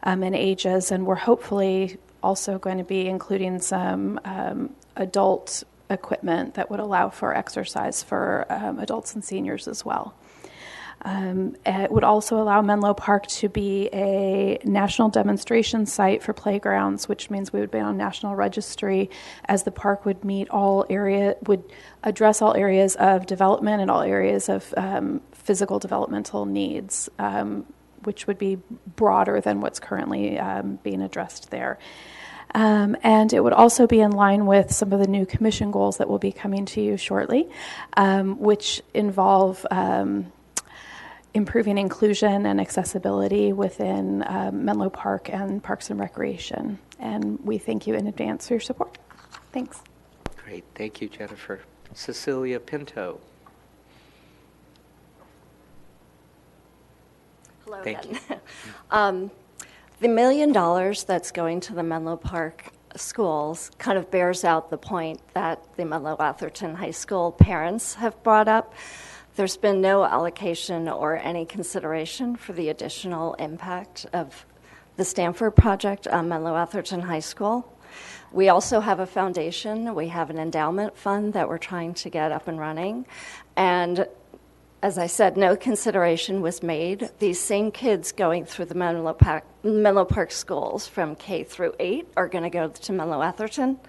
and ages, and we're hopefully also going to be including some adult equipment that would allow for exercise for adults and seniors as well. It would also allow Menlo Park to be a national demonstration site for playgrounds, which means we would be on national registry, as the park would would address all areas of development and all areas of physical developmental needs, which would be broader than what's currently being addressed there. And it would also be in line with some of the new commission goals that will be coming to you shortly, which involve improving inclusion and accessibility within Menlo Park and Parks and Recreation. And we thank you in advance for your support. Thanks. Great. Thank you, Jennifer. Cecilia Pinto. Hello Thank again. you. The $1 million that's going to the Menlo Park schools kind of bears out the point that the Menlo Atherton High School parents have brought up. There's been no allocation or any consideration for the additional impact of the Stanford project on Menlo Atherton High School. We also have a foundation. We have an endowment fund that we're trying to get up and running. And as I said, no consideration was made. These same kids going through the Menlo Park schools from K through 8 are going to go to Menlo Atherton.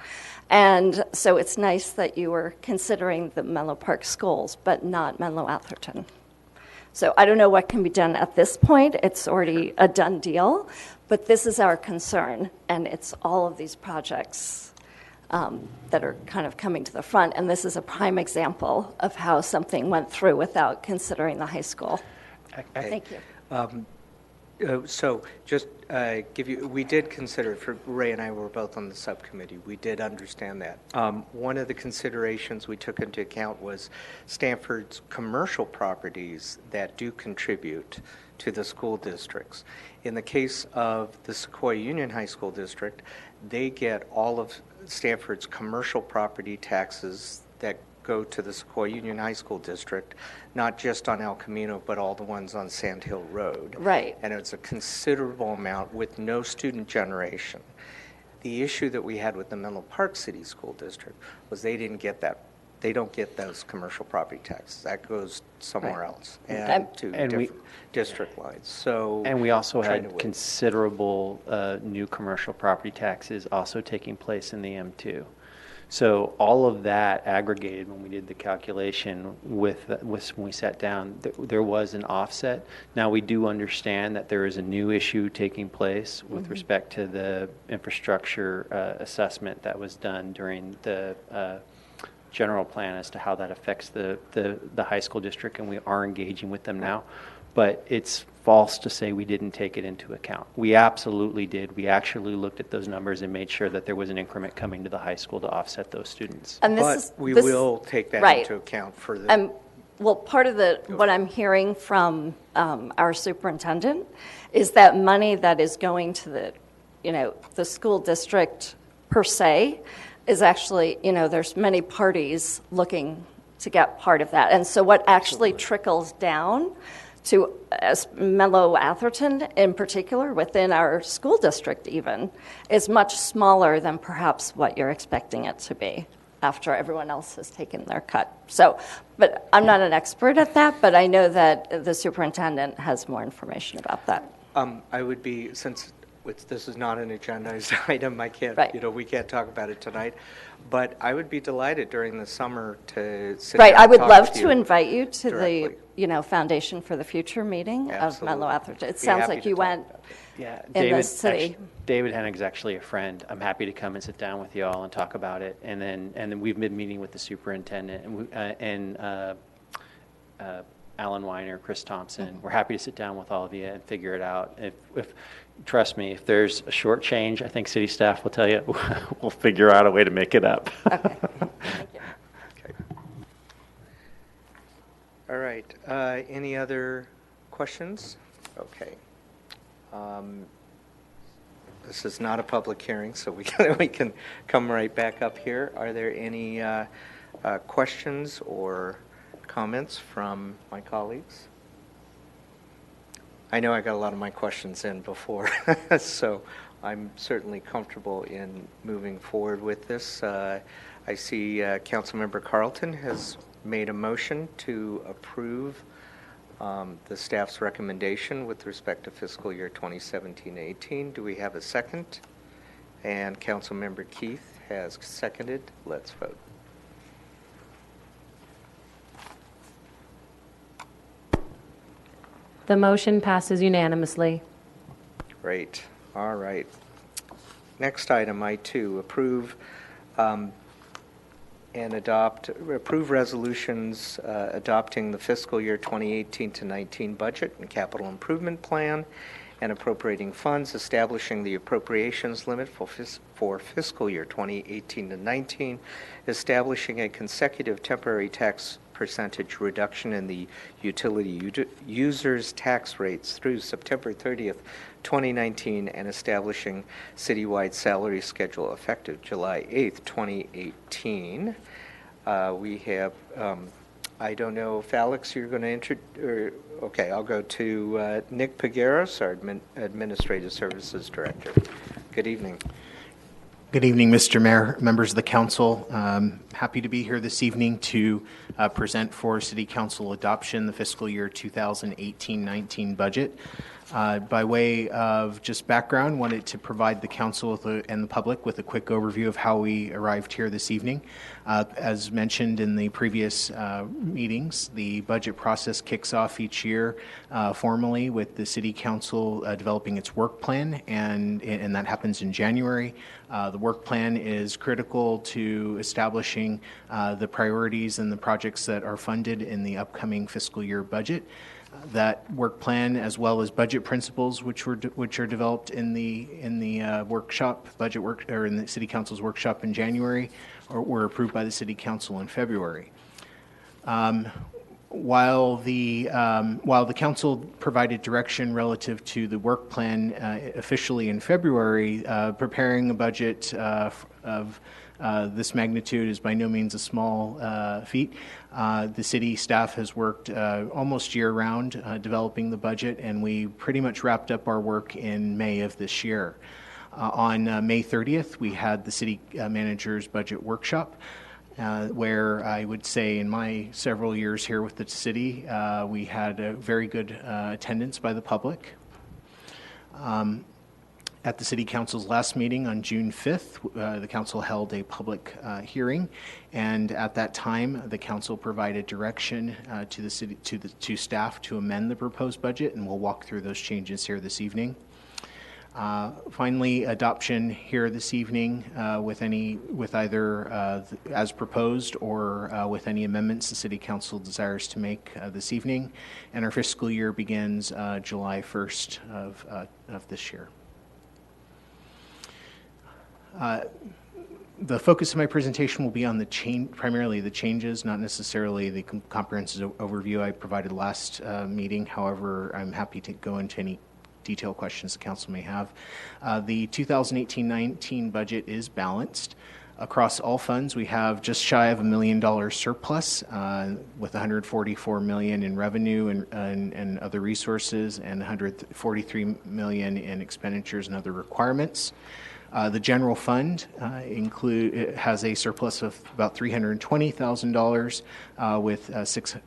And so it's nice that you were considering the Menlo Park schools, but not Menlo Atherton. So I don't know what can be done at this point. It's already a done deal, but this is our concern, and it's all of these projects that are kind of coming to the front, and this is a prime example of how something went through without considering the high school. Thank you. So just we did consider, Ray and I were both on the subcommittee, we did understand that. One of the considerations we took into account was Stanford's commercial properties that do contribute to the school districts. In the case of the Sequoia Union High School District, they get all of Stanford's commercial property taxes that go to the Sequoia Union High School District, not just on El Camino, but all the ones on Sand Hill Road. Right. And it's a considerable amount with no student generation. The issue that we had with the Menlo Park City School District was they didn't get that. They don't get those commercial property taxes. That goes somewhere Right. else and to and we- different district lines. So And we also trying to had wait. considerable new commercial property taxes also taking place in the M2. So all of that aggregated when we did the calculation with when we sat down, there was an offset. Now we do understand that there is a new issue taking place with respect to the infrastructure assessment that was done during the general plan as to how that affects the high school district, and we are engaging with them now. But it's false to say we didn't take it into account. We absolutely did. We actually looked at those numbers and made sure that there was an increment coming to the high school to offset those students. And this But is, we this- will take that right. into account for the. Well, part of what I'm hearing from our superintendent is that money that is going to the school district per se is actually, there's many parties looking to get part of that. And so what actually trickles down to Menlo Atherton in particular, within our school district even, is much smaller than perhaps what you're expecting it to be after everyone else has taken their cut. So, but I'm not an expert at that, but I know that the superintendent has more information about that. I would be, since this is not an agendized item, I can't, Right. we can't talk about it tonight, but I would be delighted during the summer to sit Right, down I and would talk love with to you invite you to directly. the, Foundation for the Future meeting of Menlo Atherton. It Be sounds happy like to you talk went about it. Yeah, in the city. David Hennig's actually a friend. I'm happy to come and sit down with you all and talk about it. And then we've been meeting with the superintendent and Alan Weiner, Chris Thompson. We're happy to sit down with all of you and figure it out. If trust me, if there's a short change, I think city staff will tell you we'll figure out a way to make it up. Okay. Thank you. All right, any other questions? Okay. This is not a public hearing, so we can come right back up here. Are there any questions or comments from my colleagues? I know I got a lot of my questions in before, so I'm certainly comfortable in moving forward with this. I see Councilmember Carlton has made a motion to approve the staff's recommendation with respect to fiscal year 2017-18. Do we have a second? And Councilmember Keith has seconded. Let's vote. The motion passes unanimously. Great. All right. Next item, I2, approve and approve resolutions adopting the fiscal year 2018-19 budget and capital improvement plan and appropriating funds, establishing the appropriations limit for fiscal year 2018-19, establishing a consecutive temporary tax percentage reduction in the utility users' tax rates through September 30th, 2019, and establishing citywide salary schedule effective July 8th, 2018. We have, I don't know if Alex, you're going to introduce, okay, I'll go to Nick Pagueros, our Administrative Services Director. Good evening. Good evening, Mr. Mayor, members of the council. Happy to be here this evening to present for City Council adoption the fiscal year 2018-19 budget. By way of just background, wanted to provide the council and the public with a quick overview of how we arrived here this evening. As mentioned in the previous meetings, the budget process kicks off each year formally with the City Council developing its work plan, and that happens in January. The work plan is critical to establishing the priorities and the projects that are funded in the upcoming fiscal year budget. That work plan, as well as budget principles, which are developed in the workshop, budget work, or in the City Council's workshop in January, or were approved by the City Council in February. While the council provided direction relative to the work plan officially in February, preparing a budget of This magnitude is by no means a small feat. The city staff has worked almost year-round developing the budget, and we pretty much wrapped up our work in May of this year. On May 30th, we had the city manager's budget workshop, where I would say in my several years here with the city, we had a very good attendance by the public. At the City Council's last meeting on June 5th, the Council held a public hearing, and at that time, the Council provided direction to the city, to staff to amend the proposed budget, and we'll walk through those changes here this evening. Finally, adoption here this evening with either as proposed or with any amendments the City Council desires to make this evening, and our fiscal year begins July 1st of this year. The focus of my presentation will be on primarily the changes, not necessarily the comprehensive overview I provided last meeting. However, I'm happy to go into any detailed questions the council may have. The 2018-19 budget is balanced. Across all funds, we have just shy of $1 million surplus with $144 million in revenue and other resources and $143 million in expenditures and other requirements. The general fund has a surplus of about $320,000 with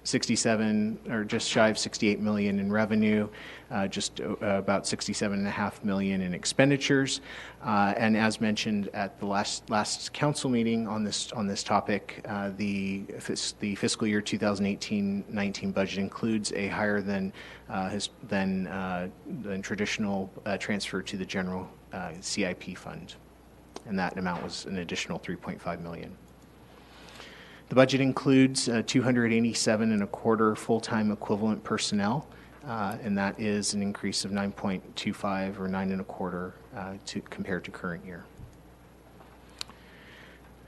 67 or just shy of $68 million in revenue, just about $67.5 million in expenditures. And as mentioned at the last council meeting on this topic, the fiscal year 2018-19 budget includes a higher than traditional transfer to the general CIP fund, and that amount was an additional $3.5 million. The budget includes 287 and a quarter full-time equivalent personnel, and that is an increase of 9.25 or 9 and a quarter compared to current year.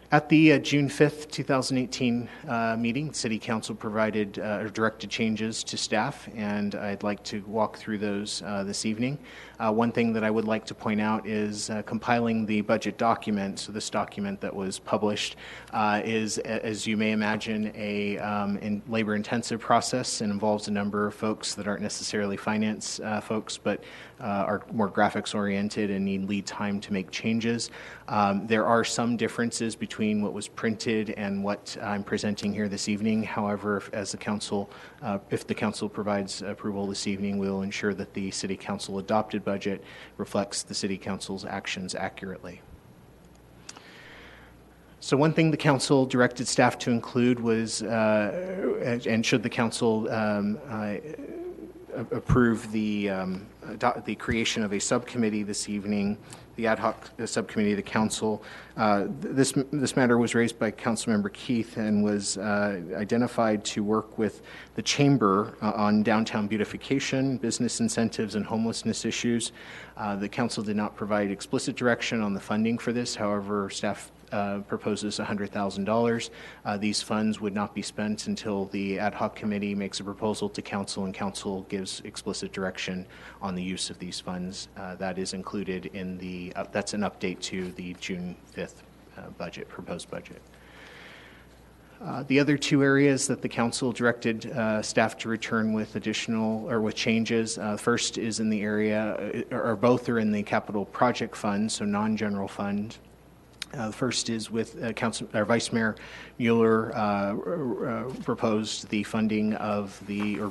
At the June 5th, 2018 meeting, City Council provided or directed changes to staff, and I'd like to walk through those this evening. One thing that I would like to point out is compiling the budget document. So this document that was published is, as you may imagine, a labor-intensive process and involves a number of folks that aren't necessarily finance folks, but are more graphics-oriented and need lead time to make changes. There are some differences between what was printed and what I'm presenting here this evening. However, if the council provides approval this evening, we'll ensure that the City Council adopted budget reflects the City Council's actions accurately. So one thing the council directed staff to include was, and should the council approve the creation of a subcommittee this evening, the ad hoc subcommittee of the council. This matter was raised by Councilmember Keith and was identified to work with the Chamber on downtown beautification, business incentives, and homelessness issues. The council did not provide explicit direction on the funding for this. However, staff proposes $100,000. These funds would not be spent until the ad hoc committee makes a proposal to council and council gives explicit direction on the use of these funds. That is included in that's an update to the June 5th proposed budget. The other two areas that the council directed staff to return with with changes, first is in the area, or both are in the capital project fund, so non-general fund. The first is with Vice Mayor Mueller proposed the funding of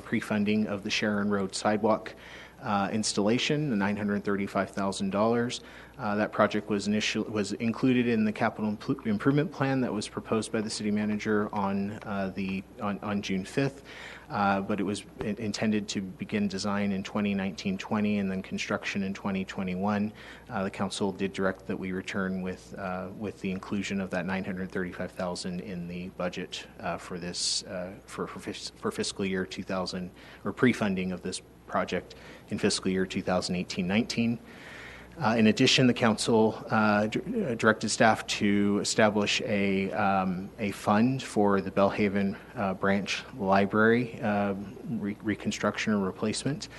pre-funding of the Sharon Road sidewalk installation, the $935,000. That project was included in the capital improvement plan that was proposed by the city manager on June 5th. But it was intended to begin design in 2019-20 and then construction in 2021. The council did direct that we return with the inclusion of that $935,000 in the budget for this for fiscal year 2000, or pre-funding of this project in fiscal year 2018-19. In addition, the council directed staff to establish a fund for the Belhaven branch library reconstruction or replacement.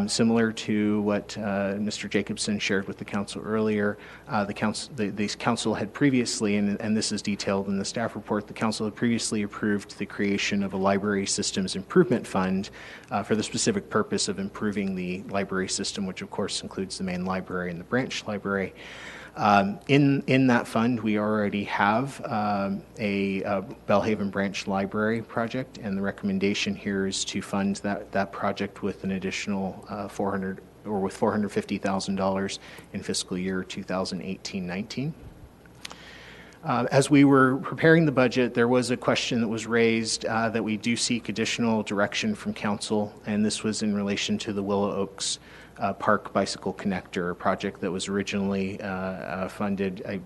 Similar to what Mr. Jacobson shared with the council earlier, the council had previously, and this is detailed in the staff report, the council had previously approved the creation of a library systems improvement fund for the specific purpose of improving the library system, which of course includes the main library and the branch library. In that fund, we already have a Belhaven Branch Library project, and the recommendation here is to fund that project with an additional $450,000 in fiscal year 2018-19. As we were preparing the budget, there was a question that was raised that we do seek additional direction from council, and this was in relation to the Willow Oaks Park Bicycle Connector project that was originally funded,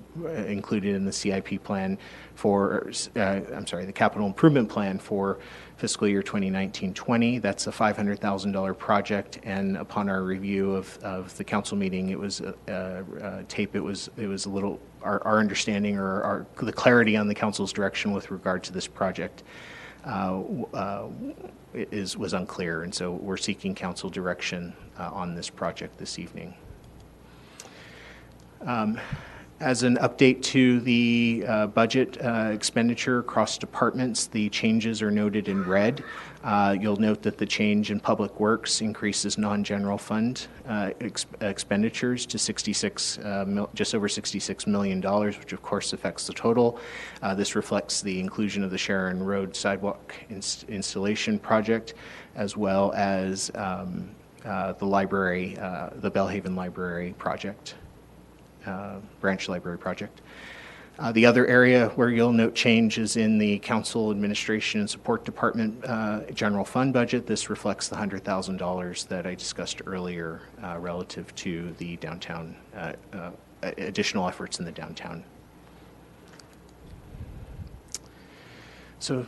included in the CIP plan for, the capital improvement plan for fiscal year 2019-20. That's a $500,000 project, and upon our review of the council meeting, it was tape. It was a little our understanding or the clarity on the council's direction with regard to this project was unclear, and so we're seeking council direction on this project this evening. As an update to the budget expenditure across departments, the changes are noted in red. You'll note that the change in Public Works increases non-general fund expenditures to just over $66 million, which of course affects the total. This reflects the inclusion of the Sharon Road sidewalk installation project, as well as the library, the Belhaven Library project. Branch Library project. The other area where you'll note change is in the Council Administration and Support Department general fund budget. This reflects the $100,000 that I discussed earlier relative to the downtown, additional efforts in the downtown. So,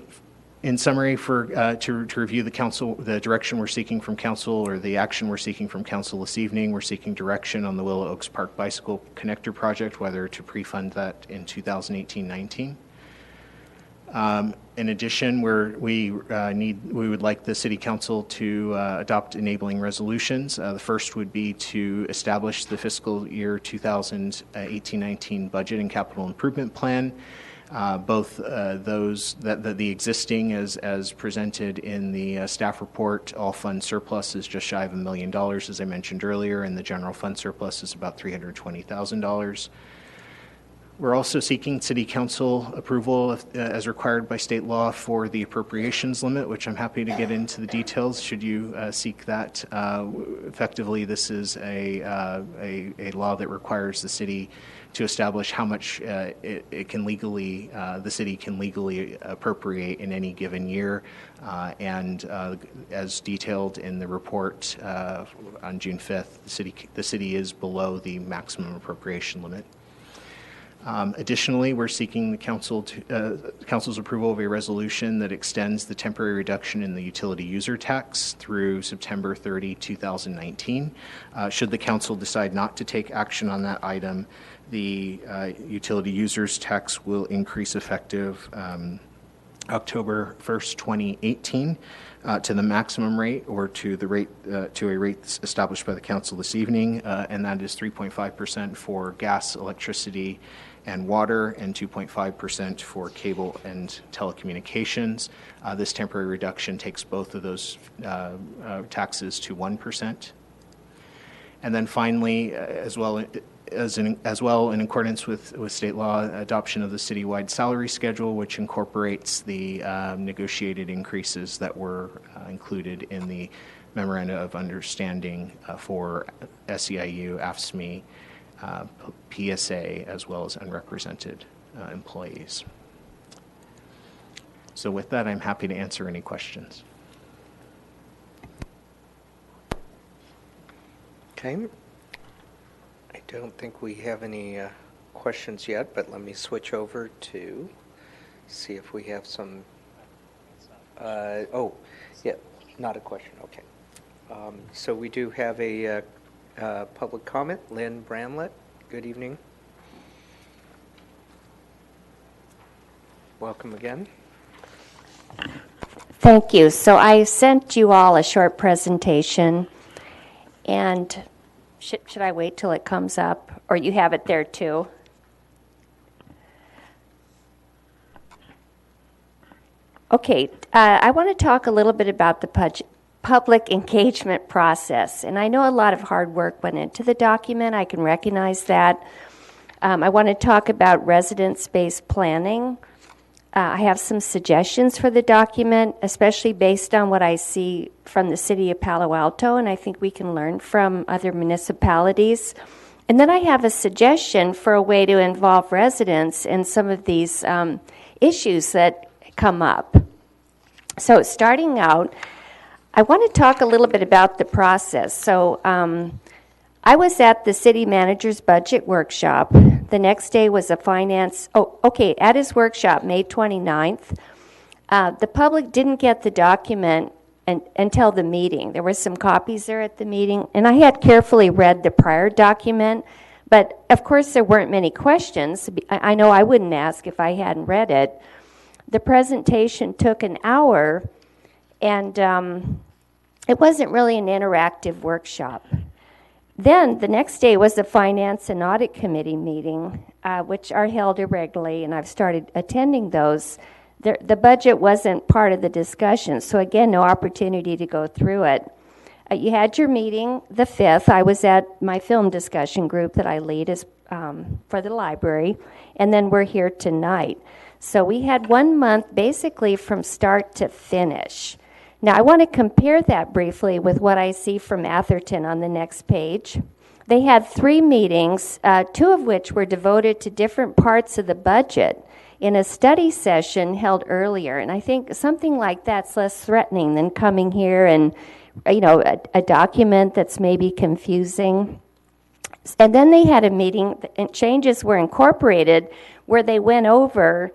in summary, to review the direction we're seeking from council, or the action we're seeking from council this evening, we're seeking direction on the Willow Oaks Park Bicycle Connector project, whether to pre-fund that in 2018-19. In addition, we would like the City Council to adopt enabling resolutions. The first would be to establish the fiscal year 2018-19 budget and capital improvement plan. Both those the existing as presented in the staff report, all fund surplus is just shy of $1 million, as I mentioned earlier, and the general fund surplus is about $320,000. We're also seeking City Council approval as required by state law for the appropriations limit, which I'm happy to get into the details should you seek that. Effectively, this is a law that requires the city to establish how much it can legally, the city can legally appropriate in any given year. And as detailed in the report on June 5th, the city is below the maximum appropriation limit. Additionally, we're seeking the council's approval of a resolution that extends the temporary reduction in the utility user tax through September 30, 2019. Should the council decide not to take action on that item, the utility users tax will increase effective October 1st, 2018, to the maximum rate, or to the rate to a rate established by the council this evening, and that is 3.5% for gas, electricity, and water, and 2.5% for cable and telecommunications. This temporary reduction takes both of those taxes to 1%. And then finally, as well in accordance with state law, adoption of the citywide salary schedule, which incorporates the negotiated increases that were included in the memoranda of understanding for SEIU, AFSCME, PSA, as well as unrepresented employees. So with that, I'm happy to answer any questions. Okay. I don't think we have any questions yet, but let me switch over to see if we have some. Oh, yeah, not a question. Okay. So we do have a public comment. Lynn Bramlett, good evening. Welcome again. Thank you. So I sent you all a short presentation, And should I wait till it comes up, or you have it there too? Okay, I want to talk a little bit about the public engagement process. And I know a lot of hard work went into the document. I can recognize that. I want to talk about residence-based planning. I have some suggestions for the document, especially based on what I see from the city of Palo Alto, and I think we can learn from other municipalities. And then I have a suggestion for a way to involve residents in some of these issues that come up. So starting out, I want to talk a little bit about the process. So I was at the city manager's budget workshop. The next day was at his workshop, May 29th. The public didn't get the document until the meeting. There were some copies there at the meeting, and I had carefully read the prior document, but of course there weren't many questions. I know I wouldn't ask if I hadn't read it. The presentation took an hour, and it wasn't really an interactive workshop. Then the next day was the Finance and Audit Committee meeting, which are held irregularly, and I've started attending those. The budget wasn't part of the discussion, so again, no opportunity to go through it. You had your meeting the 5th. I was at my film discussion group that I lead for the library, and then we're here tonight. So we had 1 month basically from start to finish. Now, I want to compare that briefly with what I see from Atherton on the next page. They had 3 meetings, 2 of which were devoted to different parts of the budget in a study session held earlier. And I think something like that's less threatening than coming here and, a document that's maybe confusing. And then they had a meeting, and changes were incorporated, where they went over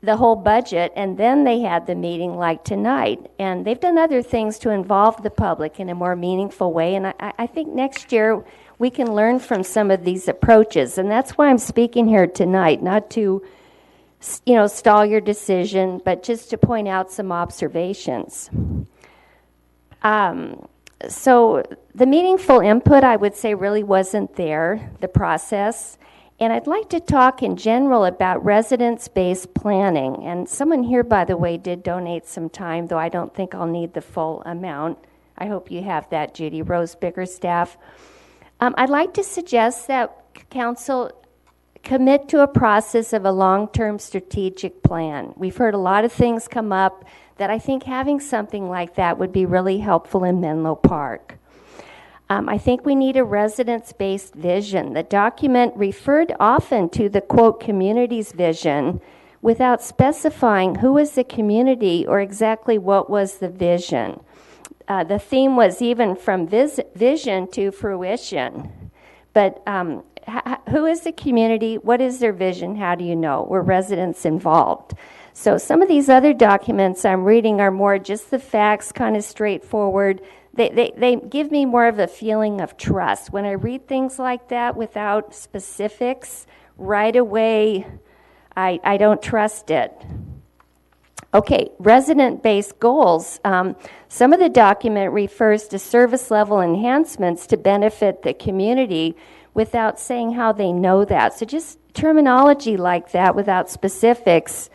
the whole budget, and then they had the meeting like tonight. And they've done other things to involve the public in a more meaningful way, and I think next year we can learn from some of these approaches. And that's why I'm speaking here tonight, not to stall your decision, but just to point out some observations. So the meaningful input, I would say, really wasn't there, the process. And I'd like to talk in general about residence-based planning. And someone here, by the way, did donate some time, though I don't think I'll need the full amount. I hope you have that, Judy Rose Bickerstaff. I'd like to suggest that Council commit to a process of a long-term strategic plan. We've heard a lot of things come up that I think having something like that would be really helpful in Menlo Park. I think we need a residence-based vision. The document referred often to the, quote, community's vision without specifying who was the community or exactly what was the vision. The theme was even from vision to fruition. But who is the community? What is their vision? How do you know? Were residents involved? So some of these other documents I'm reading are more just the facts, kind of straightforward. They give me more of a feeling of trust. When I read things like that without specifics, right away, I don't trust it. Okay, resident-based goals. Some of the document refers to service level enhancements to benefit the community without saying how they know that. So just terminology like that without specifics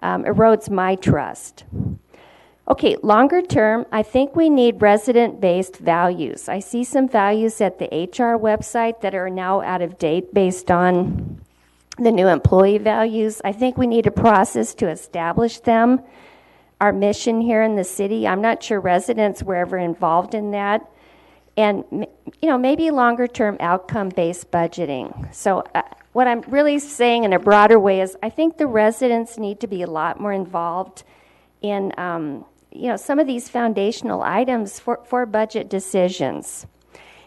erodes my trust. Okay, longer term, I think we need resident-based values. I see some values at the HR website that are now out of date based on the new employee values. I think we need a process to establish them. Our mission here in the city, I'm not sure residents were ever involved in that. And, maybe longer-term outcome-based budgeting. So what I'm really saying in a broader way is I think the residents need to be a lot more involved in some of these foundational items for budget decisions.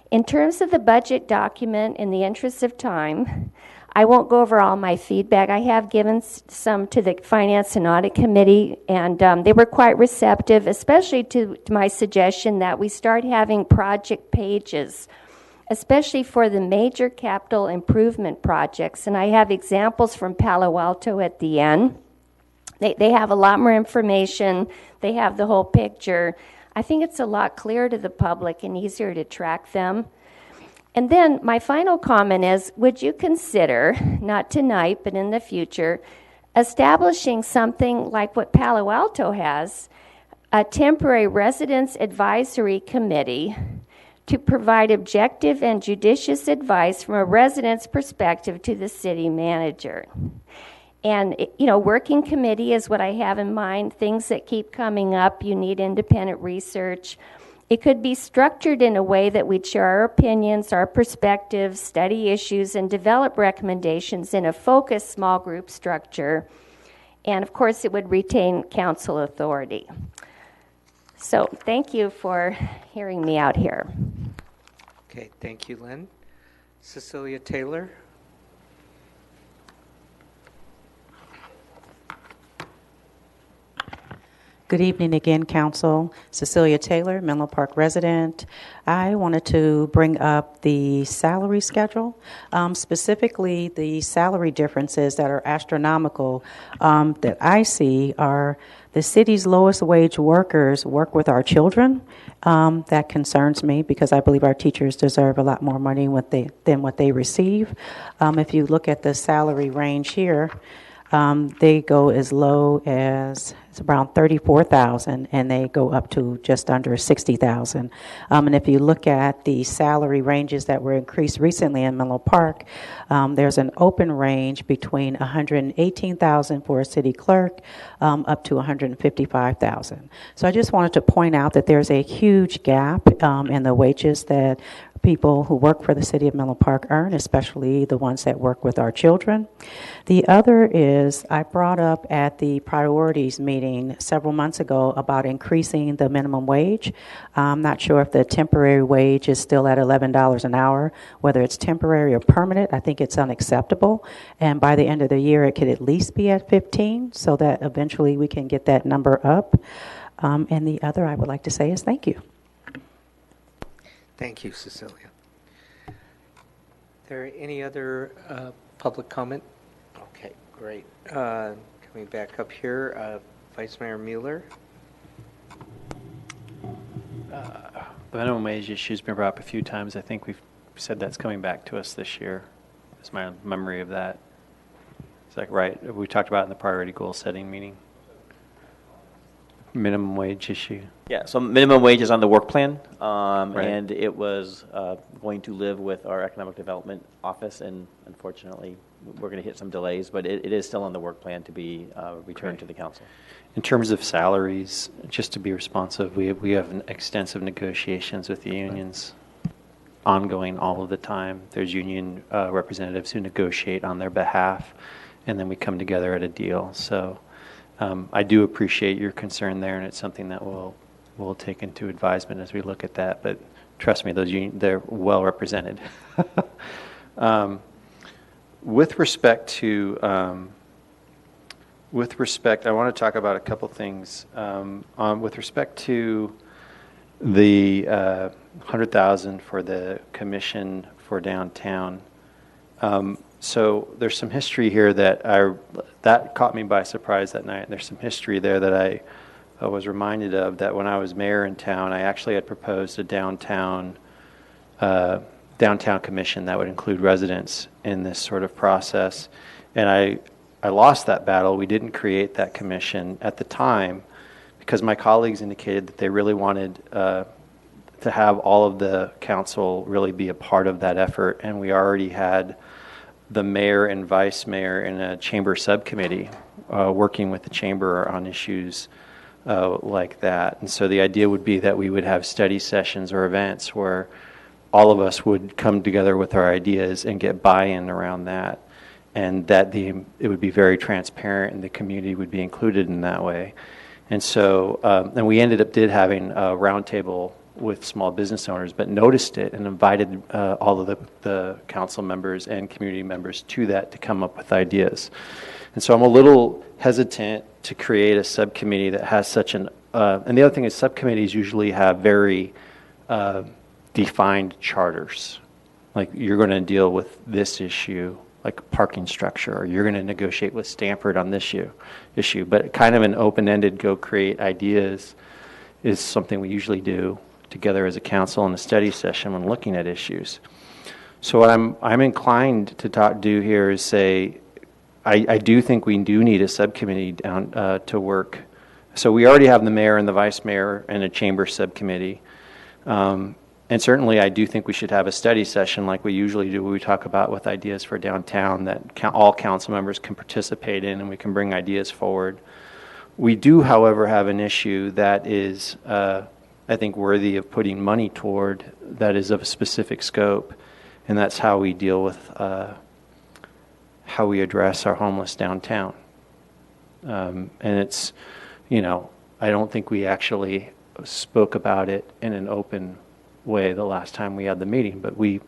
In terms of the budget document, in the interest of time, I won't go over all my feedback. I have given some to the Finance and Audit Committee, and they were quite receptive, especially to my suggestion that we start having project pages, especially for the major capital improvement projects. And I have examples from Palo Alto at the end. They have a lot more information. They have the whole picture. I think it's a lot clearer to the public and easier to track them. And then my final comment is, would you consider, not tonight, but in the future, establishing something like what Palo Alto has, a temporary residence advisory committee to provide objective and judicious advice from a resident's perspective to the city manager. And, working committee is what I have in mind, things that keep coming up. You need independent research. It could be structured in a way that we'd share our opinions, our perspectives, study issues, and develop recommendations in a focused small group structure. And, of course, it would retain council authority. So thank you for hearing me out here. Okay, thank you, Lynn. Cecilia Taylor. Good evening again, Council. Cecilia Taylor, Menlo Park resident. I wanted to bring up the salary schedule, specifically the salary differences that are astronomical that I see are the city's lowest wage workers work with our children. That concerns me because I believe our teachers deserve a lot more money than what they receive. If you look at the salary range here, they go as low as it's around $34,000, and they go up to just under $60,000. And if you look at the salary ranges that were increased recently in Menlo Park, there's an open range between $118,000 for a city clerk up to $155,000. So I just wanted to point out that there's a huge gap in the wages that people who work for the city of Menlo Park earn, especially the ones that work with our children. The other is I brought up at the priorities meeting several months ago about increasing the minimum wage. I'm not sure if the temporary wage is still at $11 an hour, whether it's temporary or permanent. I think it's unacceptable. And by the end of the year, it could at least be at 15 so that eventually we can get that number up. And the other I would like to say is thank you. Thank you, Cecilia. There any other public comment? Okay, great. Coming back up here, Vice Mayor Mueller. The minimum wage issue's been brought up a few times. I think we've said that's coming back to us this year. Is my memory of that. Is that right? We talked about it in the priority goal setting meeting. Minimum wage issue. Yeah, so minimum wage is on the work plan, Right. and it was going to live with our economic development office, and unfortunately, we're going to hit some delays, but it is still on the work plan to be returned to the council. In terms of salaries, just to be responsive, we have extensive negotiations with the unions ongoing all of the time. There's union representatives who negotiate on their behalf, and then we come together at a deal. So I do appreciate your concern there, and it's something that we'll take into advisement as we look at that. But trust me, those they're well represented. With respect, I want to talk about a couple things. With respect to the $100,000 for the commission for downtown. So there's some history here that caught me by surprise that night. There's some history there that I was reminded of, that when I was mayor in town, I actually had proposed a downtown commission that would include residents in this sort of process. And I lost that battle. We didn't create that commission at the time because my colleagues indicated that they really wanted to have all of the council really be a part of that effort. And we already had the mayor and vice mayor in a chamber subcommittee working with the chamber on issues like that. And so the idea would be that we would have study sessions or events where all of us would come together with our ideas and get buy-in around that, and that it would be very transparent and the community would be included in that way. And so, and we did having a roundtable with small business owners, but noticed it and invited all of the council members and community members to that to come up with ideas. And so I'm a little hesitant to create a subcommittee that has such and the other thing is subcommittees usually have very defined charters. Like, you're going to deal with this issue, like parking structure, or you're going to negotiate with Stanford on this issue, but kind of an open-ended go create ideas is something we usually do together as a council in a study session when looking at issues. So what I'm inclined to do here is say, I do think we do need a subcommittee down to work. So we already have the mayor and the vice mayor and a chamber subcommittee. And certainly I do think we should have a study session like we usually do, where we talk about with ideas for downtown that all council members can participate in and we can bring ideas forward. We do, however, have an issue that is, I think, worthy of putting money toward, that is of a specific scope, and that's how we deal with how we address our homeless downtown. And it's, I don't think we actually spoke about it in an open way the last time we had the meeting, but we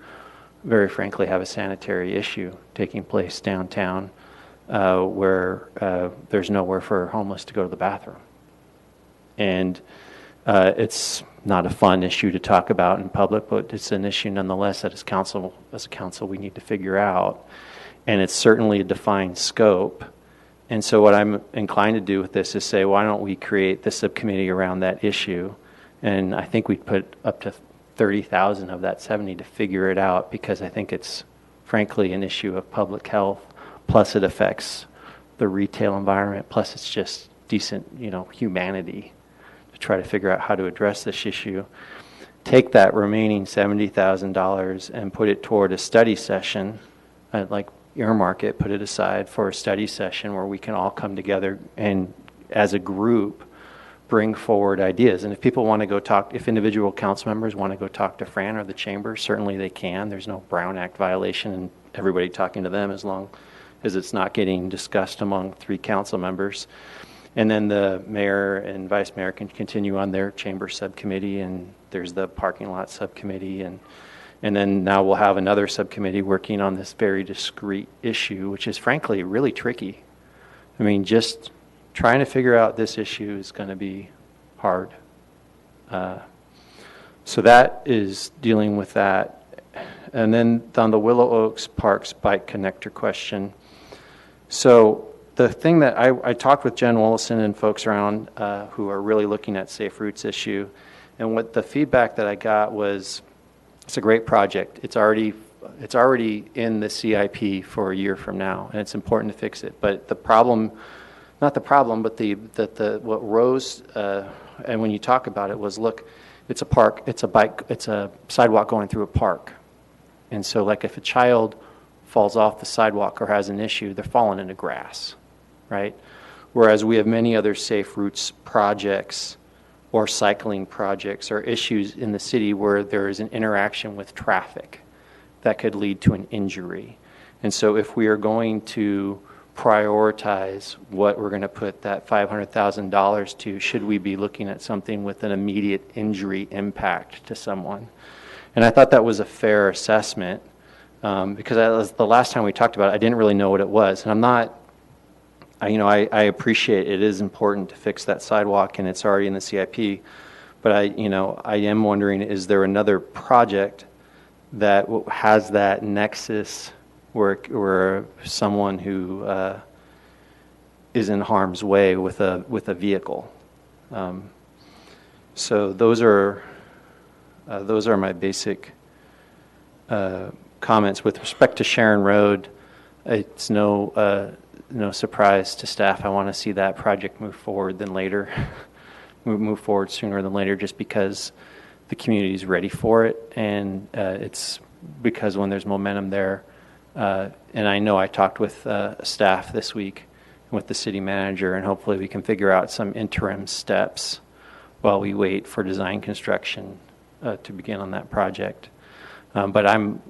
very frankly have a sanitary issue taking place downtown where there's nowhere for homeless to go to the bathroom. And it's not a fun issue to talk about in public, but it's an issue nonetheless that as a council we need to figure out. And it's certainly a defined scope. And so what I'm inclined to do with this is say, why don't we create the subcommittee around that issue? And I think we'd put up to 30,000 of that 70 to figure it out, because I think it's frankly an issue of public health, plus it affects the retail environment, plus it's just decent, humanity to try to figure out how to address this issue. Take that remaining $70,000 and put it toward a study session, like earmark it, put it aside for a study session where we can all come together and as a group bring forward ideas. And if people want to go talk, if individual council members want to go talk to Fran or the chamber, certainly they can. There's no Brown Act violation in everybody talking to them, as long as it's not getting discussed among 3 council members. And then the mayor and vice mayor can continue on their chamber subcommittee, and there's the parking lot subcommittee, and then now we'll have another subcommittee working on this very discrete issue, which is frankly really tricky. I mean, just trying to figure out this issue is going to be hard. So that is dealing with that. And then on the Willow Oaks Parks bike connector question. So the thing that I talked with Jen Willison and folks around who are really looking at Safe Routes issue, and what the feedback that I got was, it's a great project. It's already in the CIP for a year from now, and it's important to fix it. But the problem, not the problem, but what rose, and when you talk about it, was, look, it's a park, it's a bike, it's a sidewalk going through a park. And so like if a child falls off the sidewalk or has an issue, they're falling into grass, right? Whereas we have many other Safe Routes projects or cycling projects or issues in the city where there is an interaction with traffic that could lead to an injury. And so if we are going to prioritize what we're going to put that $500,000 to, should we be looking at something with an immediate injury impact to someone? And I thought that was a fair assessment, because the last time we talked about it, I didn't really know what it was. And I'm not, I appreciate it is important to fix that sidewalk, and it's already in the CIP. But I am wondering, is there another project that has that nexus where someone who is in harm's way with a vehicle? So those are my basic comments with respect to Sharon Road. It's no surprise to staff. I want to see that project move forward sooner than later, just because the community is ready for it, and it's because when there's momentum there. And I know I talked with staff this week with the city manager, and hopefully we can figure out some interim steps while we wait for design construction to begin on that project. But I'm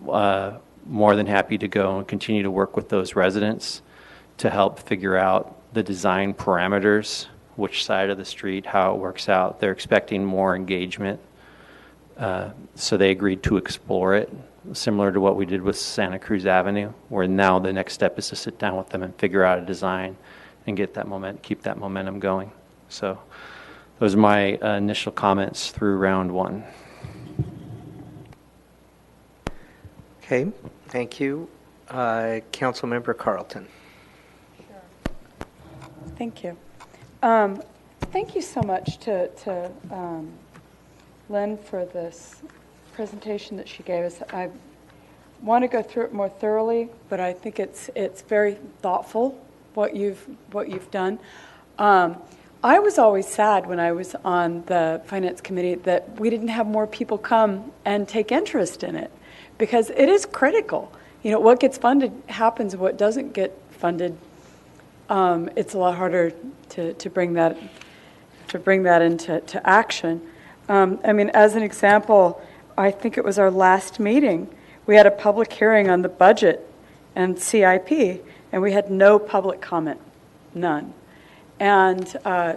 more than happy to go and continue to work with those residents to help figure out the design parameters, which side of the street, how it works out. They're expecting more engagement, so they agreed to explore it, similar to what we did with Santa Cruz Avenue, where now the next step is to sit down with them and figure out a design and get that keep that momentum going. So those are my initial comments through round 1. Okay, thank you. Councilmember Carlton. Thank you. thank you so much to Lynn for this presentation that she gave us. I want to go through it more thoroughly, but I think it's very thoughtful what you've done. I was always sad when I was on the Finance Committee that we didn't have more people come and take interest in it, because it is critical. You know, what gets funded happens, what doesn't get funded, it's a lot harder to bring that into action. I mean, as an example, I think it was our last meeting, we had a public hearing on the budget and CIP, and we had no public comment, none. And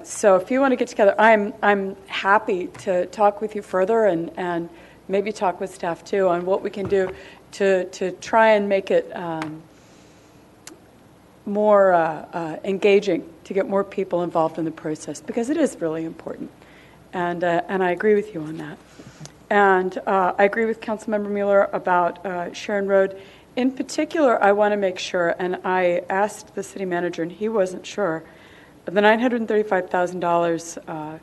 so if you want to get together, I'm happy to talk with you further and maybe talk with staff too on what we can do to try and make it more engaging, to get more people involved in the process, because it is really important. And I agree with you on that. And I agree with Councilmember Mueller about Sharon Road. In particular, I want to make sure, and I asked the city manager, and he wasn't sure, the $935,000,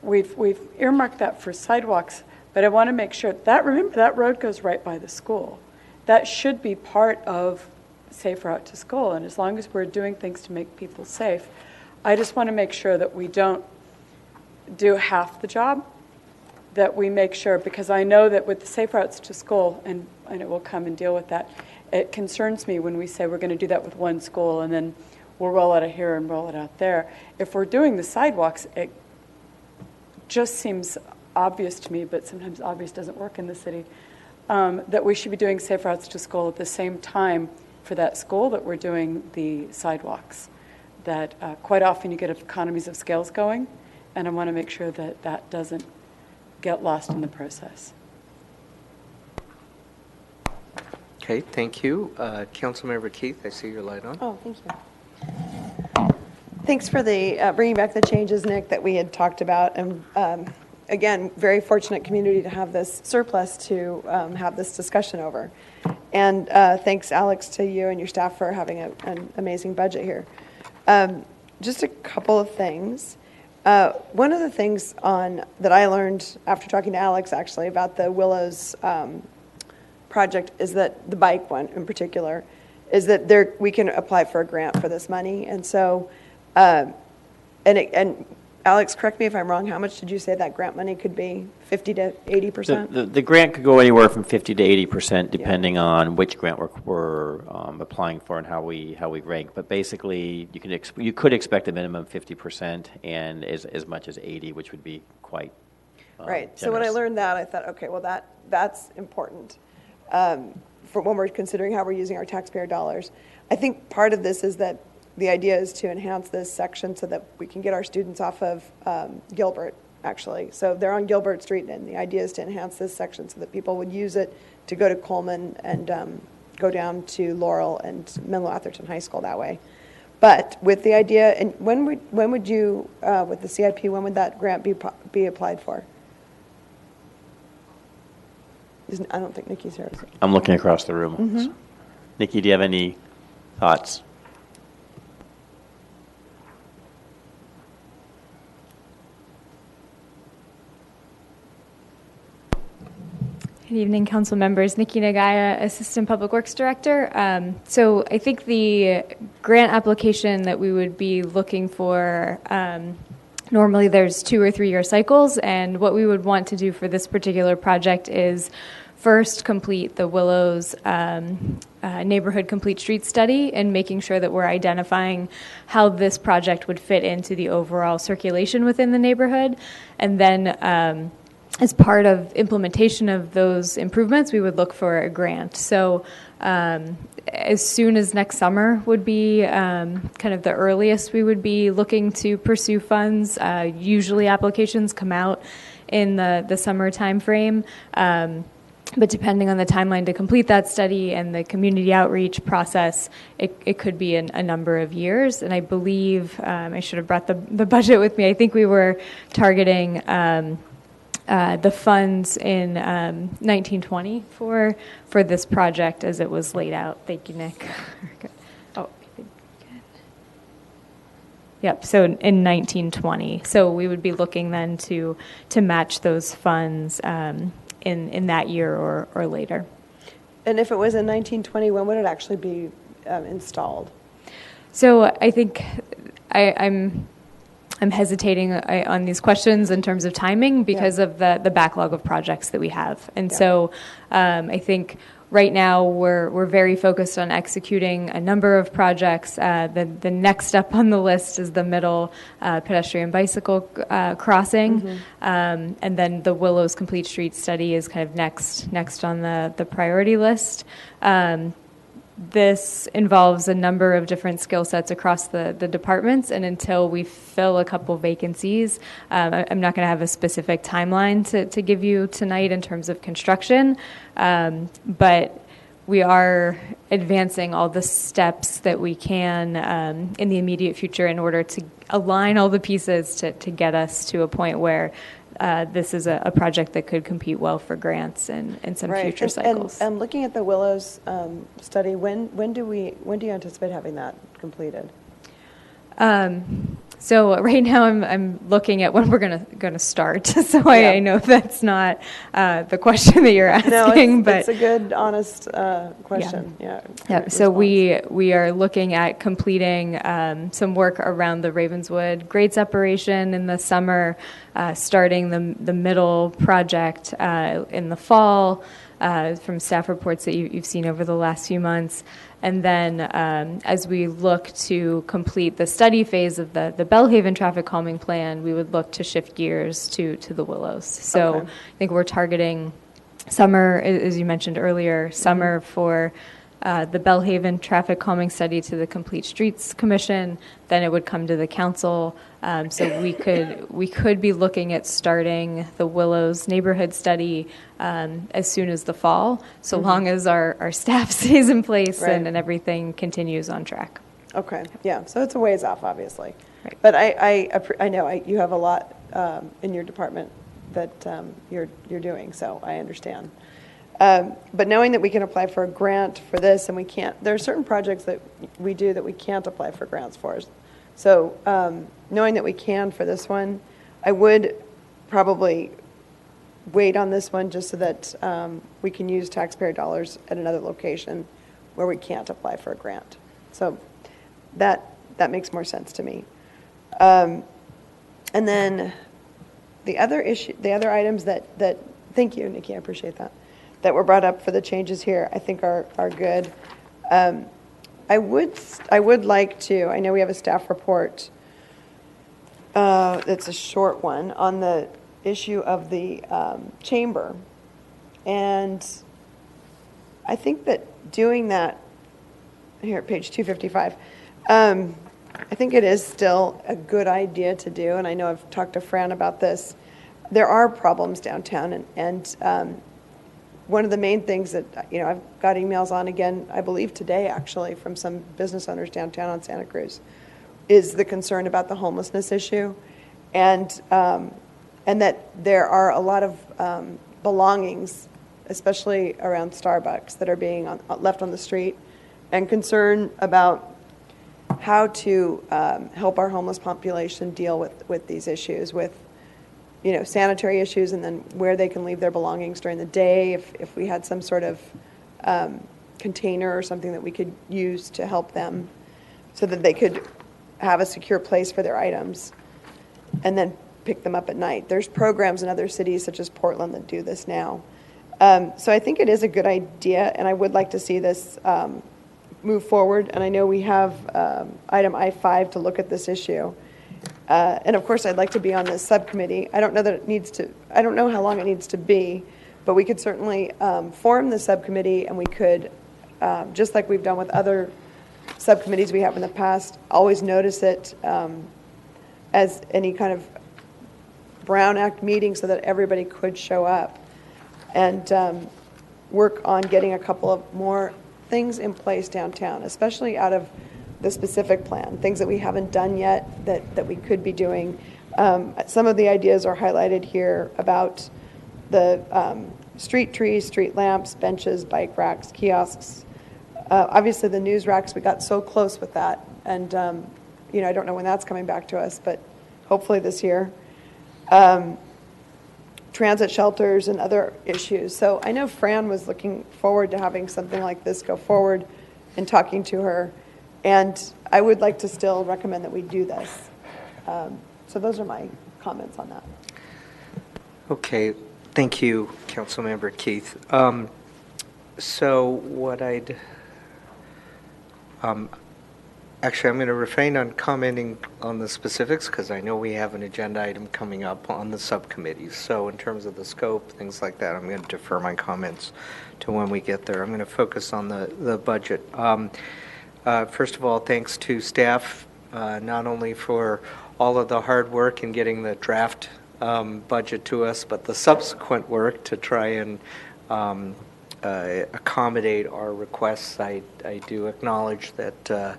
we've earmarked that for sidewalks, but I want to make sure that, remember, that road goes right by the school. That should be part of Safe Route to School, and as long as we're doing things to make people safe, I just want to make sure that we don't do half the job, that we make sure, because I know that with the Safe Routes to School, and it will come and deal with that, it concerns me when we say we're going to do that with one school and then we'll roll it out here and roll it out there. If we're doing the sidewalks, it just seems obvious to me, but sometimes obvious doesn't work in the city, that we should be doing Safe Routes to School at the same time for that school that we're doing the sidewalks. That quite often you get economies of scales going, and I want to make sure that that doesn't get lost in the process. Okay, thank you. Councilmember Keith, I see your light on. Oh, thank you. Thanks for the bringing back the changes, Nick, that we had talked about. And again, very fortunate community to have this surplus to have this discussion over. And thanks, Alex, to you and your staff for having an amazing budget here. Just a couple of things. One of the things that I learned after talking to Alex, actually, about the Willows project is that the bike one in particular is that we can apply for a grant for this money. And so, and Alex, correct me if I'm wrong, how much did you say that grant money could be? 50 to 80%? The grant could go anywhere from 50 to 80%, depending on which grant we're applying for and how we rank. But basically, you could expect a minimum 50% and as much as 80, which would be quite right. generous. So when I learned that, I thought, okay, well that's important for when we're considering how we're using our taxpayer dollars. I think part of this is that the idea is to enhance this section so that we can get our students off of Gilbert, actually. So they're on Gilbert Street, and the idea is to enhance this section so that people would use it to go to Coleman and go down to Laurel and Menlo Atherton High School that way. But with the idea, and when would you, with the CIP, when would that grant be applied for? I don't think Nikki's here. I'm looking across the room. Mm-hmm. So. Nikki, do you have any thoughts? Good evening, council members. Nikki Nagaya, Assistant Public Works Director. So I think the grant application that we would be looking for, normally there's 2 or 3 year cycles, and what we would want to do for this particular project is first complete the Willows neighborhood complete street study and making sure that we're identifying how this project would fit into the overall circulation within the neighborhood. And then as part of implementation of those improvements, we would look for a grant. So as soon as next summer would be kind of the earliest we would be looking to pursue funds. Usually applications come out in the summer time frame. But depending on the timeline to complete that study and the community outreach process, it could be a number of years. And I believe, I should have brought the budget with me, I think we were targeting the funds in 1920 for this project as it was laid out. Thank you, Nick. Oh, I think good. Yep, so in 1920. So we would be looking then to match those funds in that year or later. And if it was in 1920, when would it actually be installed? So I think I'm hesitating on these questions in terms of timing because of the backlog of projects that we have. And so I think right now we're very focused on executing a number of projects. The next step on the list is the middle pedestrian bicycle crossing. And then the Willows Complete Street study is kind of next on the priority list. This involves a number of different skill sets across the departments, and until we fill a couple vacancies, I'm not going to have a specific timeline to give you tonight in terms of construction, but we are advancing all the steps that we can in the immediate future in order to align all the pieces to get us to a point where this is a project that could compete well for grants in some future cycles. And looking at the Willows study, when do you anticipate having that completed? So right now I'm looking at when we're gonna start. So I know that's not the question that you're asking, no, but it's a good, honest question. Yeah. So we are looking at completing some work around the Ravenswood grade separation in the summer, starting the middle project in the fall. From staff reports that you've seen over the last few months. And then as we look to complete the study phase of the Bellhaven traffic calming plan, we would look to shift gears to the Willows. So I think we're targeting summer, as you mentioned earlier, summer for the Bellhaven traffic calming study to the Complete Streets Commission. Then it would come to the council. So we could be looking at starting the Willows neighborhood study as soon as the fall, so long as our staff stays in place and everything continues on track. Okay, yeah, so it's a ways off, obviously. Right. But I know you have a lot in your department that you're doing, so I understand. But knowing that we can apply for a grant for this and we can't, there are certain projects that we do that we can't apply for grants for. So knowing that we can for this one, I would probably wait on this one just so that we can use taxpayer dollars at another location where we can't apply for a grant. So that makes more sense to me. And then the other items that thank you, Nikki, I appreciate that were brought up for the changes here, I think are good. I would like to, I know we have a staff report that's a short one on the issue of the chamber. And I think that doing that, here at page 255, I think it is still a good idea to do, and I know I've talked to Fran about this. There are problems downtown, and one of the main things that, I've got emails on again, I believe today actually, from some business owners downtown on Santa Cruz, is the concern about the homelessness issue, and that there are a lot of belongings, especially around Starbucks, that are being left on the street, and concern about how to help our homeless population deal with these issues, with sanitary issues, and then where they can leave their belongings during the day, if we had some sort of container or something that we could use to help them so that they could have a secure place for their items and then pick them up at night. There's programs in other cities such as Portland that do this now. So I think it is a good idea, and I would like to see this move forward. And I know we have item I-5 to look at this issue. And of course, I'd like to be on this subcommittee. I don't know that I don't know how long it needs to be, but we could certainly form the subcommittee, and we could, just like we've done with other subcommittees we have in the past, always notice it as any kind of Brown Act meeting so that everybody could show up, and work on getting a couple of more things in place downtown, especially out of the specific plan, things that we haven't done yet that we could be doing. Some of the ideas are highlighted here about the street trees, street lamps, benches, bike racks, kiosks. Obviously the news racks, we got so close with that, and I don't know when that's coming back to us, but hopefully this year. Transit shelters and other issues. So I know Fran was looking forward to having something like this go forward and talking to her. And I would like to still recommend that we do this. So those are my comments on that. Okay, thank you, Councilmember Keith. So what actually, I'm going to refrain on commenting on the specifics because I know we have an agenda item coming up on the subcommittees. So in terms of the scope, things like that, I'm going to defer my comments to when we get there. I'm going to focus on the budget. First of all, thanks to staff, not only for all of the hard work in getting the draft budget to us, but the subsequent work to try and accommodate our requests. I do acknowledge that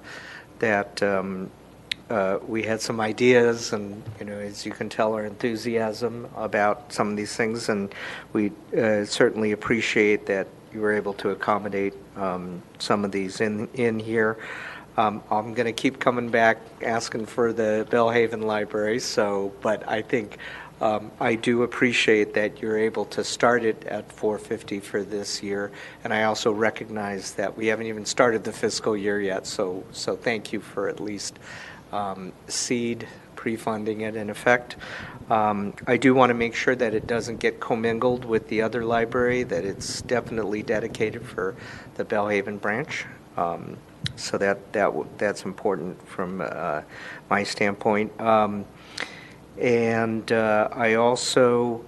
we had some ideas, and as you can tell, our enthusiasm about some of these things, and we certainly appreciate that you were able to accommodate some of these in here. I'm going to keep coming back asking for the Belhaven Library, but I think I do appreciate that you're able to start it at $450 for this year, and I also recognize that we haven't even started the fiscal year yet, so thank you for at least seed pre-funding it in effect. I do want to make sure that it doesn't get commingled with the other library, that it's definitely dedicated for the Belhaven branch. So that's important from my standpoint. And I also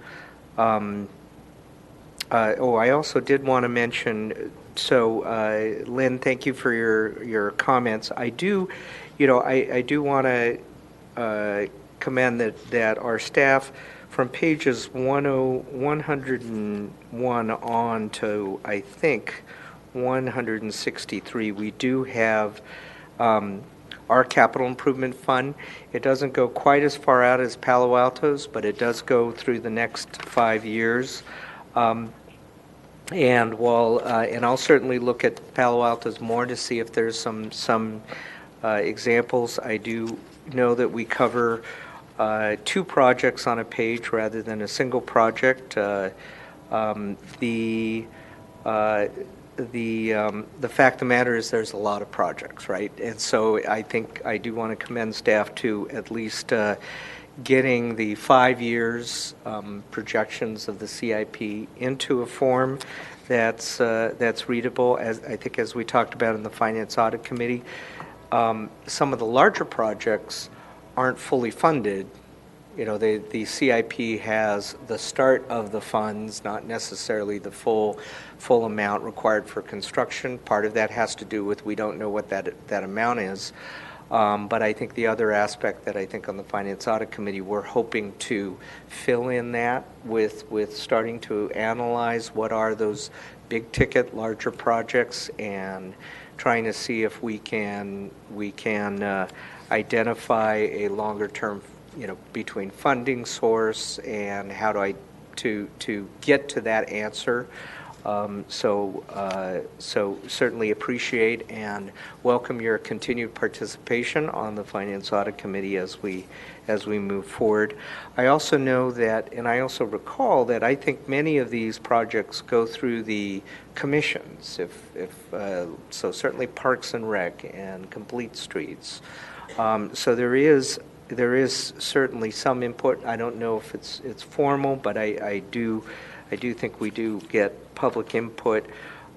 did want to mention. So, Lynn, thank you for your comments. I do want to commend that our staff from pages 101 on to I think 163. We do have our capital improvement fund. It doesn't go quite as far out as Palo Alto's, but it does go through the next 5 years. And I'll certainly look at Palo Alto's more to see if there's some examples. I do know that we cover 2 projects on a page rather than a single project. The fact of the matter is there's a lot of projects, right? And so I think I do want to commend staff to at least getting the 5 years projections of the CIP into a form that's readable. As I think, as we talked about in the Finance Audit Committee, some of the larger projects aren't fully funded. The CIP has the start of the funds, not necessarily the full amount required for construction. Part of that has to do with we don't know what that amount is. But I think the other aspect that I think on the Finance Audit Committee, we're hoping to fill in that with starting to analyze what are those big ticket, larger projects, and trying to see if we can identify a longer term, between funding source and how to get to that answer. So certainly appreciate and welcome your continued participation on the Finance Audit Committee as we move forward. I also know that, and I also recall that I think many of these projects go through the commissions. So certainly Parks and Rec and Complete Streets. So there is certainly some input. I don't know if it's formal, but I do think we do get public input.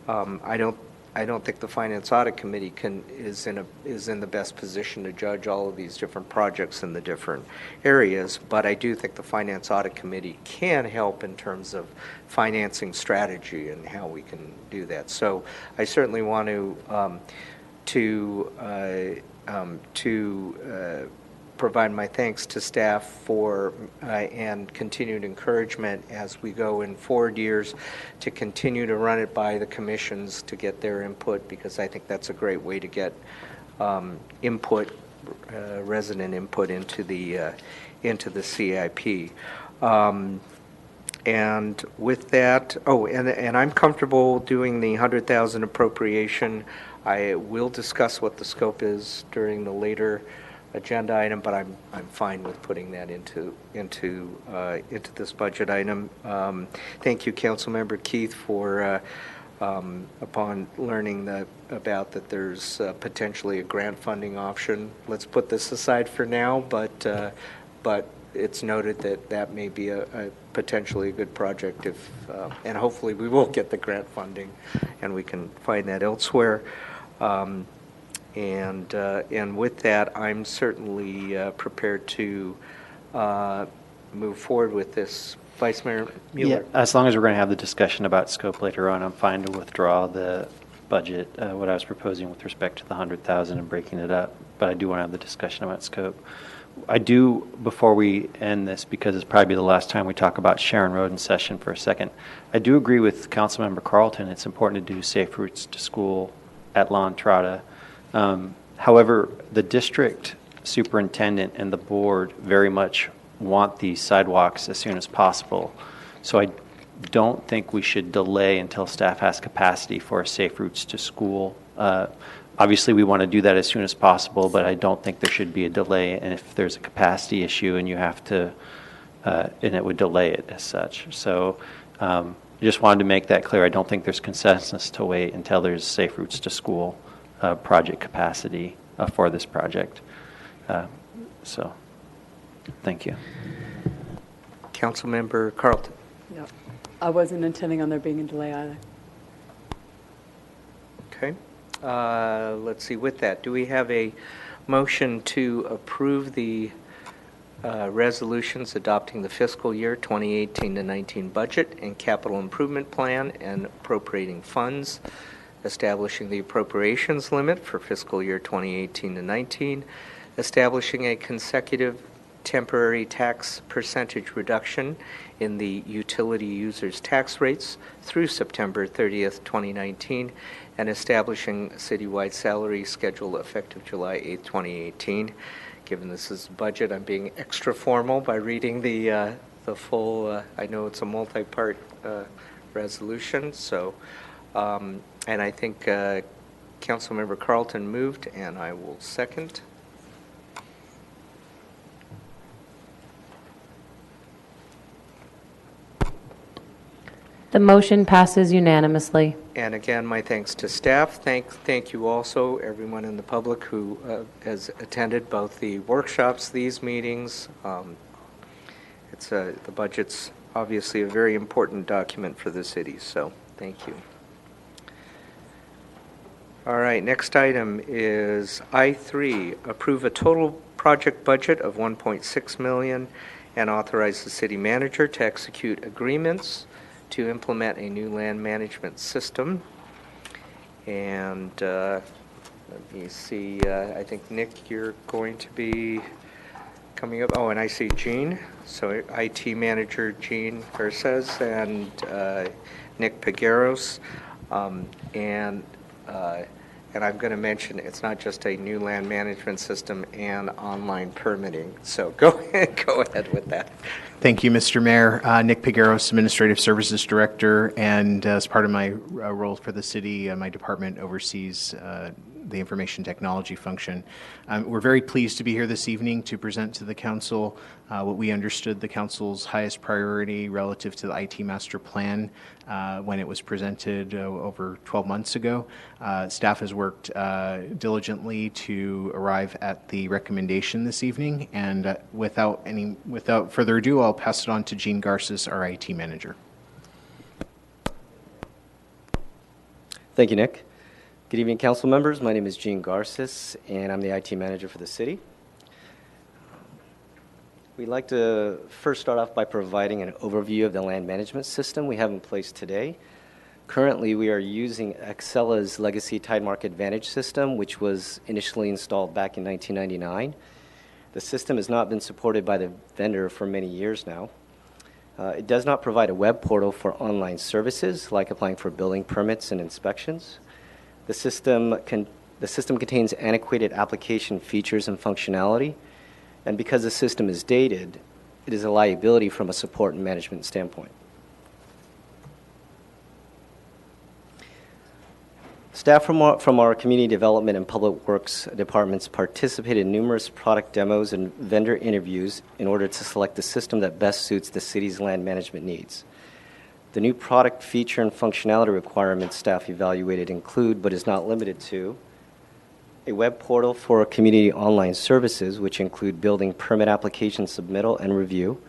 I don't think the Finance Audit Committee is in the best position to judge all of these different projects in the different areas, but I do think the Finance Audit Committee can help in terms of financing strategy and how we can do that. So I certainly want to provide my thanks to staff for and continued encouragement as we go in forward years to continue to run it by the commissions to get their input, because I think that's a great way to get resident input into the CIP. And with that, and I'm comfortable doing the 100,000 appropriation. I will discuss what the scope is during the later agenda item, but I'm fine with putting that into this budget item. Thank you, Councilmember Keith, for upon learning about that there's potentially a grant funding option. Let's put this aside for now, but it's noted that may be a potentially a good project if, and hopefully we will get the grant funding and we can find that elsewhere. And with that, I'm certainly prepared to move forward with this. Vice Mayor Mueller. Yeah, as long as we're going to have the discussion about scope later on, I'm fine to withdraw the budget, what I was proposing with respect to the 100,000 and breaking it up. But I do want to have the discussion about scope. I do, before we end this, because it's probably the last time we talk about Sharon Road in session for a second, I do agree with Councilmember Carlton. It's important to do safe routes to school at La Entrada. However, the district superintendent and the board very much want these sidewalks as soon as possible. So I don't think we should delay until staff has capacity for safe routes to school. Obviously, we want to do that as soon as possible, but I don't think there should be a delay. And if there's a capacity issue and you have to, and it would delay it as such. So I just wanted to make that clear. I don't think there's consensus to wait until there's safe routes to school project capacity for this project. So thank you. Councilmember Carlton. No, I wasn't intending on there being a delay either. Okay. Let's see, with that, do we have a motion to approve the resolutions adopting the fiscal year 2018-19 budget and capital improvement plan and appropriating funds, establishing the appropriations limit for fiscal year 2018-19, establishing a consecutive temporary tax percentage reduction in the utility users' tax rates through September 30th, 2019, and establishing a citywide salary schedule effective July 8th, 2018. Given this is budget, I'm being extra formal by reading the full, I know it's a multi-part resolution, so, and I think Councilmember Carlton moved, and I will second. The motion passes unanimously. And again, my thanks to staff. Thank you also, everyone in the public who has attended both the workshops, these meetings. The budget's obviously a very important document for the city, so thank you. All right, next item is I3, approve a total project budget of $1.6 million and authorize the city manager to execute agreements to implement a new land management system. And let me see, I think, Nick, you're going to be coming up. Oh, and I see Jean. So IT manager Jean Garces and Nick Pegueros. And I'm going to mention it's not just a new land management system and online permitting. So go ahead with that. Thank you, Mr. Mayor. Nick Pegueros, Administrative Services Director, and as part of my role for the city, my department oversees the information technology function. We're very pleased to be here this evening to present to the council what we understood the council's highest priority relative to the IT master plan when it was presented over 12 months ago. Staff has worked diligently to arrive at the recommendation this evening, and without further ado, I'll pass it on to Jean Garces, our IT manager. Thank you, Nick. Good evening, council members. My name is Jean Garces, and I'm the IT manager for the city. We'd like to first start off by providing an overview of the land management system we have in place today. Currently, we are using Accella's legacy Tidemark Advantage system, which was initially installed back in 1999. The system has not been supported by the vendor for many years now. It does not provide a web portal for online services, like applying for building permits and inspections. The system contains antiquated application features and functionality, and because the system is dated, it is a liability from a support and management standpoint. Staff from our Community Development and Public Works departments participated in numerous product demos and vendor interviews in order to select the system that best suits the city's land management needs. The new product feature and functionality requirements staff evaluated include, but is not limited to, a web portal for community online services, which include building permit application submittal and review,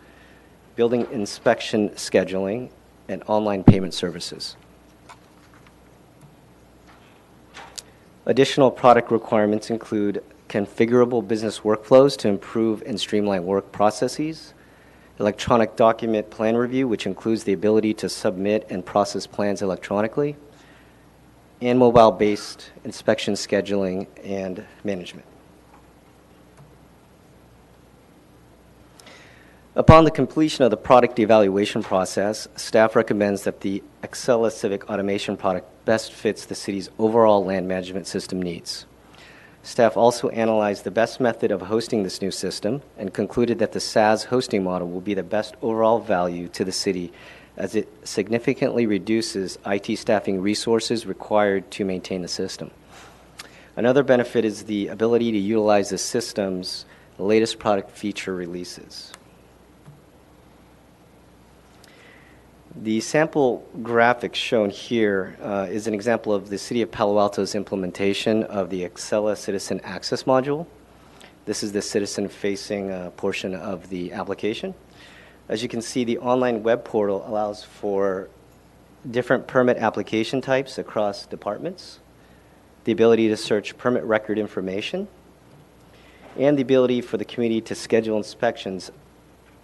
building inspection scheduling, and online payment services. Additional product requirements include configurable business workflows to improve and streamline work processes, electronic document plan review, which includes the ability to submit and process plans electronically, and mobile-based inspection scheduling and management. Upon the completion of the product evaluation process, staff recommends that the Excella Civic Automation product best fits the city's overall land management system needs. Staff also analyzed the best method of hosting this new system and concluded that the SaaS hosting model will be the best overall value to the city, as it significantly reduces IT staffing resources required to maintain the system. Another benefit is the ability to utilize the system's latest product feature releases. The sample graphic shown here is an example of the City of Palo Alto's implementation of the Excella Citizen Access module. This is the citizen-facing portion of the application. As you can see, the online web portal allows for different permit application types across departments, the ability to search permit record information, and the ability for the community to schedule inspections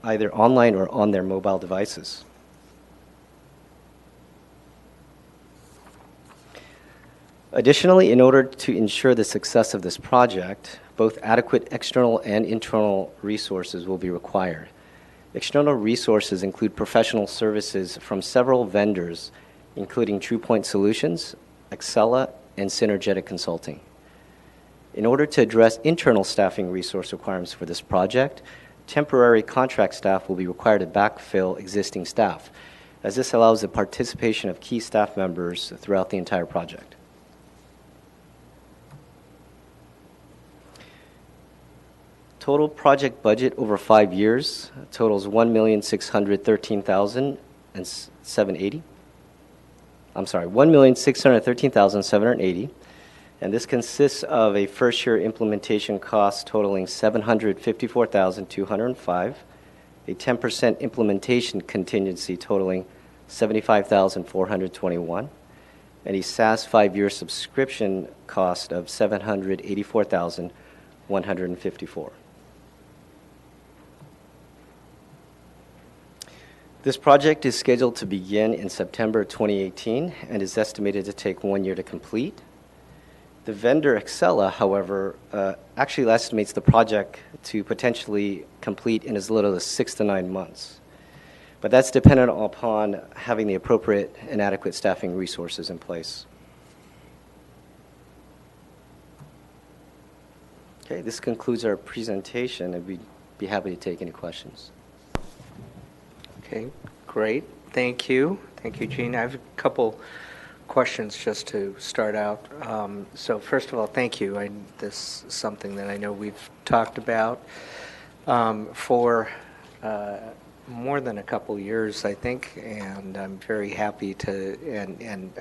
either online or on their mobile devices. Additionally, in order to ensure the success of this project, both adequate external and internal resources will be required. External resources include professional services from several vendors, including TruePoint Solutions, Excella, and Synergetic Consulting. In order to address internal staffing resource requirements for this project, temporary contract staff will be required to backfill existing staff, as this allows the participation of key staff members throughout the entire project. Total project budget over 5 years totals $1,613,780. I'm sorry, $1,613,780, and this consists of a first-year implementation cost totaling $754,205, a 10% implementation contingency totaling $75,421, and a SaaS 5-year subscription cost of $784,154. This project is scheduled to begin in September 2018 and is estimated to take 1 year to complete. The vendor Excella, however, actually estimates the project to potentially complete in as little as 6 to 9 months. But that's dependent upon having the appropriate and adequate staffing resources in place. Okay, this concludes our presentation, and we'd be happy to take any questions. Okay, great. Thank you. Thank you, Gene. I have a couple questions just to start out. So first of all, thank you. This is something that I know we've talked about for more than a couple years, I think, and I'm very happy to, and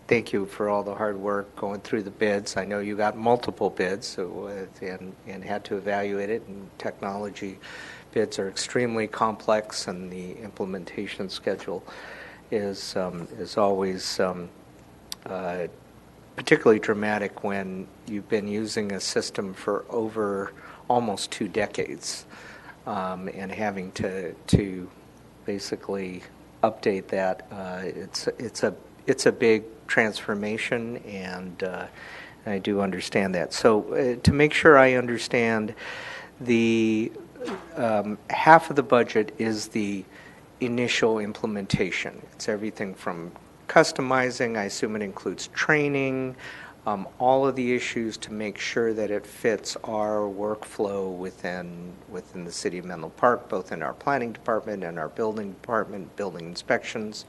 thank you for all the hard work going through the bids. I know you got multiple bids and had to evaluate it, and technology bids are extremely complex, and the implementation schedule is always particularly dramatic when you've been using a system for over almost 2 decades, and having to basically update that. It's a big transformation, and I do understand that. So to make sure I understand, the half of the budget is the initial implementation. It's everything from customizing, I assume it includes training, all of the issues to make sure that it fits our workflow within the city of Menlo Park, both in our planning department and our building department, building inspections,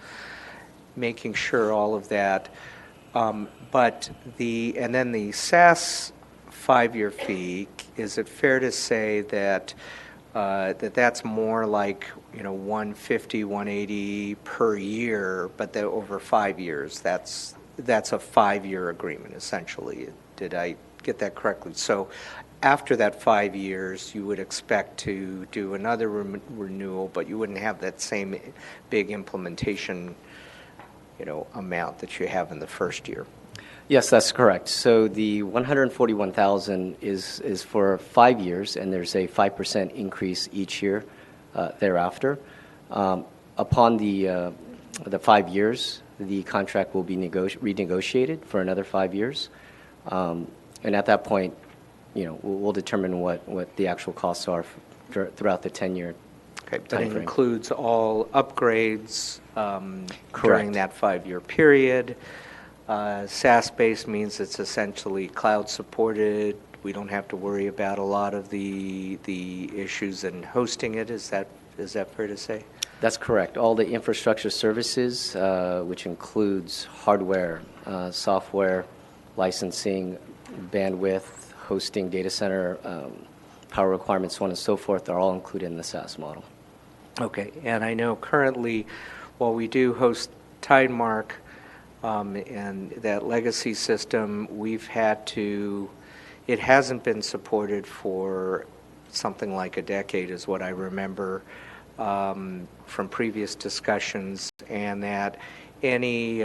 making sure all of that But and then the SAS 5-year fee, is it fair to say that that's more like, $150, $180 per year, but that over 5 years, that's a 5-year agreement, essentially. Did I get that correctly? So after that 5 years, you would expect to do another renewal, but you wouldn't have that same big implementation, amount that you have in the first year. Yes, that's correct. So the $141,000 is for 5 years, and there's a 5% increase each year thereafter. Upon the 5 years, the contract will be renegotiated for another 5 years, and at that point, we'll determine what the actual costs are throughout the 10-year. Okay, that includes all upgrades during that 5-year period. SaaS-based means it's essentially cloud-supported. We don't have to worry about a lot of the issues in hosting it. Is that fair to say? That's correct. All the infrastructure services, which includes hardware, software, licensing, bandwidth, hosting, data center, power requirements, so on and so forth, are all included in the SaaS model. Okay, and I know currently, while we do host Tidemark and that legacy system, it hasn't been supported for something like a decade, is what I remember from previous discussions, and that any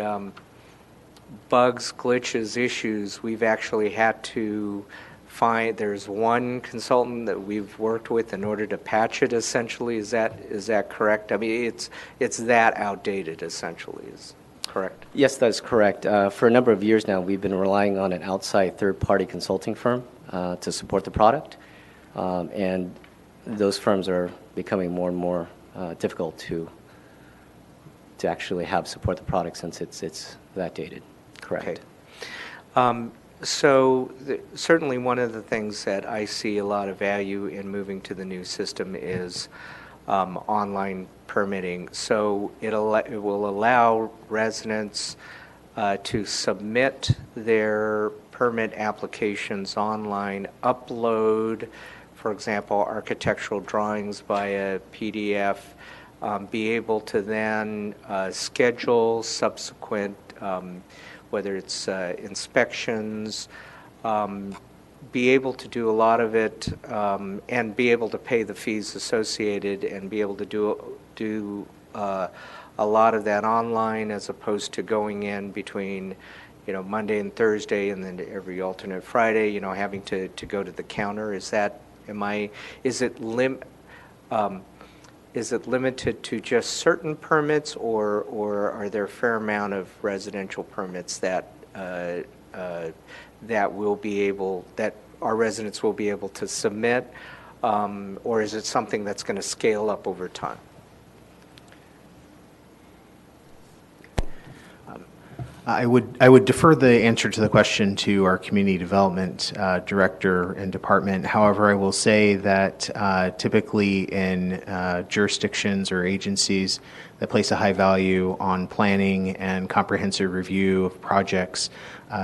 bugs, glitches, issues, we've actually had to there's one consultant that we've worked with in order to patch it, essentially. Is that correct? I mean, it's that outdated, essentially, is correct? Yes, that's correct. For a number of years now, we've been relying on an outside third-party consulting firm to support the product, and those firms are becoming more and more difficult to actually have support the product since it's that dated. Correct. Okay. So certainly one of the things that I see a lot of value in moving to the new system is online permitting. So it will allow residents to submit their permit applications online, upload, for example, architectural drawings via PDF, be able to then schedule subsequent whether it's inspections, be able to do a lot of it, and be able to pay the fees associated, and be able to do a lot of that online, as opposed to going in between, Monday and Thursday, and then every alternate Friday, having to go to the counter. Is it limited to just certain permits, or are there a fair amount of residential permits that our residents will be able to submit, or is it something that's going to scale up over time? I would defer the answer to the question to our community development director and department. However, I will say that typically in jurisdictions or agencies that place a high value on planning and comprehensive review of projects,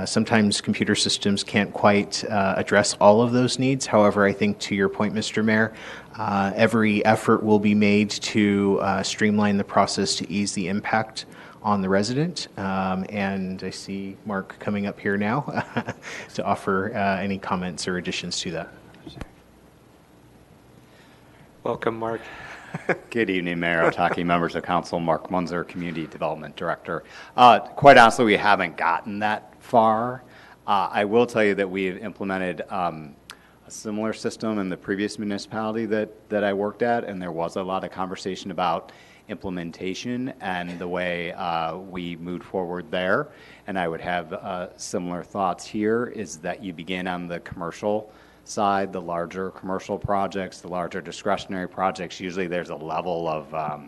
sometimes computer systems can't quite address all of those needs. However, I think to your point, Mr. Mayor, every effort will be made to streamline the process to ease the impact on the resident, and I see Mark coming up here now to offer any comments or additions to that. Welcome, Mark. Good evening, Mayor Otake, members of council. Mark Munzer, Community Development Director. Quite honestly, we haven't gotten that far. I will tell you that we have implemented a similar system in the previous municipality that I worked at, and there was a lot of conversation about implementation and the way we moved forward there. And I would have similar thoughts here, is that you begin on the commercial side, the larger commercial projects, the larger discretionary projects. Usually there's a level of a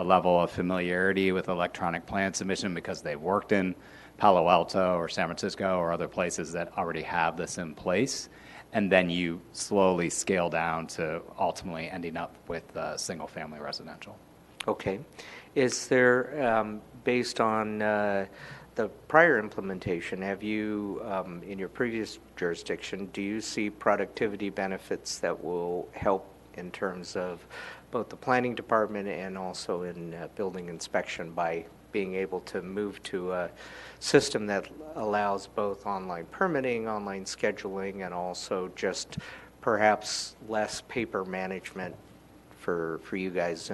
level of familiarity with electronic plan submission because they've worked in Palo Alto or San Francisco or other places that already have this in place. And then you slowly scale down to ultimately ending up with single-family residential. Okay. Is there, based on the prior implementation, have you, in your previous jurisdiction, do you see productivity benefits that will help in terms of both the planning department and also in building inspection by being able to move to a system that allows both online permitting, online scheduling, and also just perhaps less paper management for you guys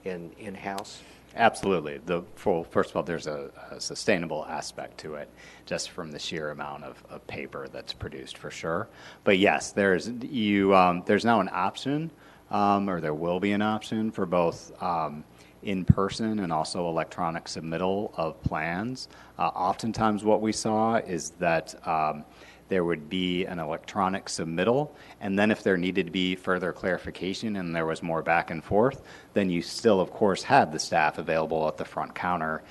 in-house? Absolutely. First of all, there's a sustainable aspect to it, just from the sheer amount of paper that's produced, for sure. But yes, there's now an option, or there will be an option for both in-person and also electronic submittal of plans. Oftentimes, what we saw is that there would be an electronic submittal, and then if there needed to be further clarification and there was more back and forth, then you still, of course, had the staff available at the front counter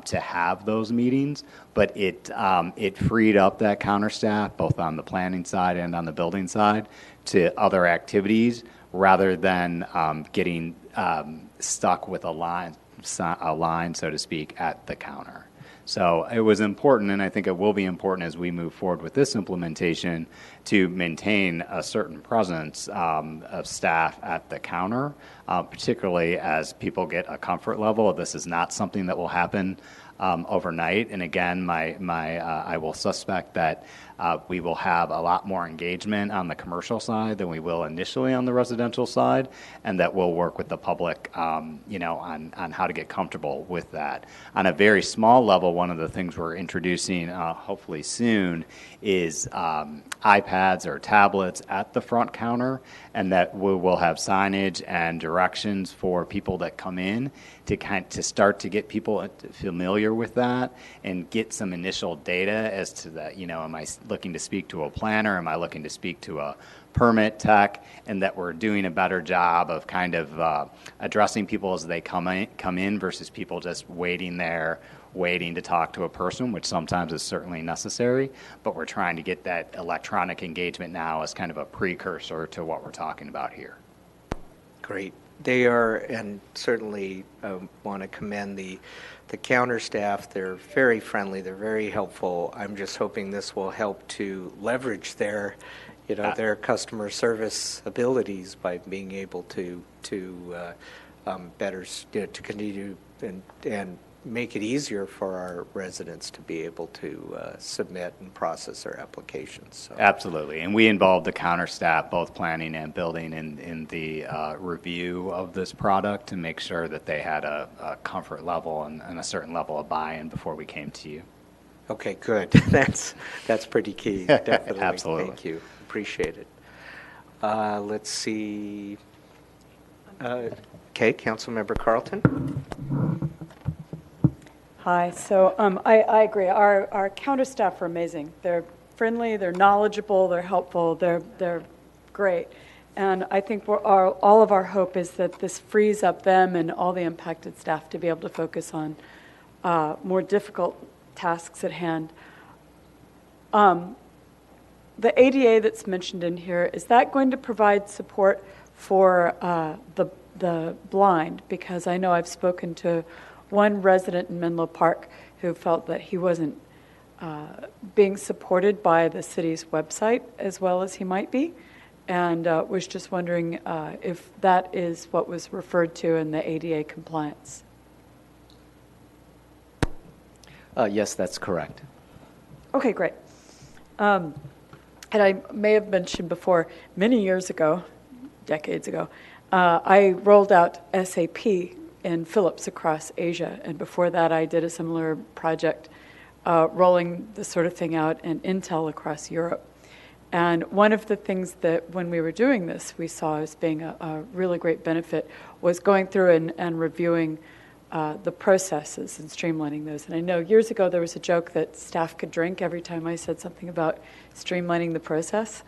to have those meetings. But it freed up that counter staff, both on the planning side and on the building side, to other activities rather than getting stuck with a line, so to speak, at the counter. So it was important, and I think it will be important as we move forward with this implementation, to maintain a certain presence of staff at the counter, particularly as people get a comfort level. This is not something that will happen overnight. And again, I will suspect that we will have a lot more engagement on the commercial side than we will initially on the residential side, and that we'll work with the public, on how to get comfortable with that. On a very small level, one of the things we're introducing, hopefully soon, is iPads or tablets at the front counter, and that we will have signage and directions for people that come in to start to get people familiar with that and get some initial data as to that, am I looking to speak to a planner? Am I looking to speak to a permit tech? And that we're doing a better job of kind of addressing people as they come in versus people just waiting to talk to a person, which sometimes is certainly necessary. But we're trying to get that electronic engagement now as kind of a precursor to what we're talking about here. Great. They are, and certainly want to commend the counter staff. They're very friendly. They're very helpful. I'm just hoping this will help to leverage their customer service abilities by being able to better to continue and make it easier for our residents to be able to submit and process their applications. So. Absolutely. And we involved the counter staff, both planning and building, in the review of this product to make sure that they had a comfort level and a certain level of buy-in before we came to you. Okay, good. That's pretty key. Definitely. Absolutely. Thank you. Appreciate it. Let's see. Okay, Councilmember Carlton. Hi. So I agree. Our counter staff are amazing. They're friendly. They're knowledgeable. They're helpful. They're great. And I think all of our hope is that this frees up them and all the impacted staff to be able to focus on more difficult tasks at hand. The ADA that's mentioned in here, is that going to provide support for the blind? Because I know I've spoken to one resident in Menlo Park who felt that he wasn't being supported by the city's website as well as he might be, and was just wondering if that is what was referred to in the ADA compliance. Yes, that's correct. Okay, great. And I may have mentioned before, many years ago, decades ago, I rolled out SAP in Philips across Asia, and before that I did a similar project rolling this sort of thing out in Intel across Europe. And one of the things that when we were doing this we saw as being a really great benefit was going through and reviewing the processes and streamlining those. And I know years ago there was a joke that staff could drink every time I said something about streamlining the process.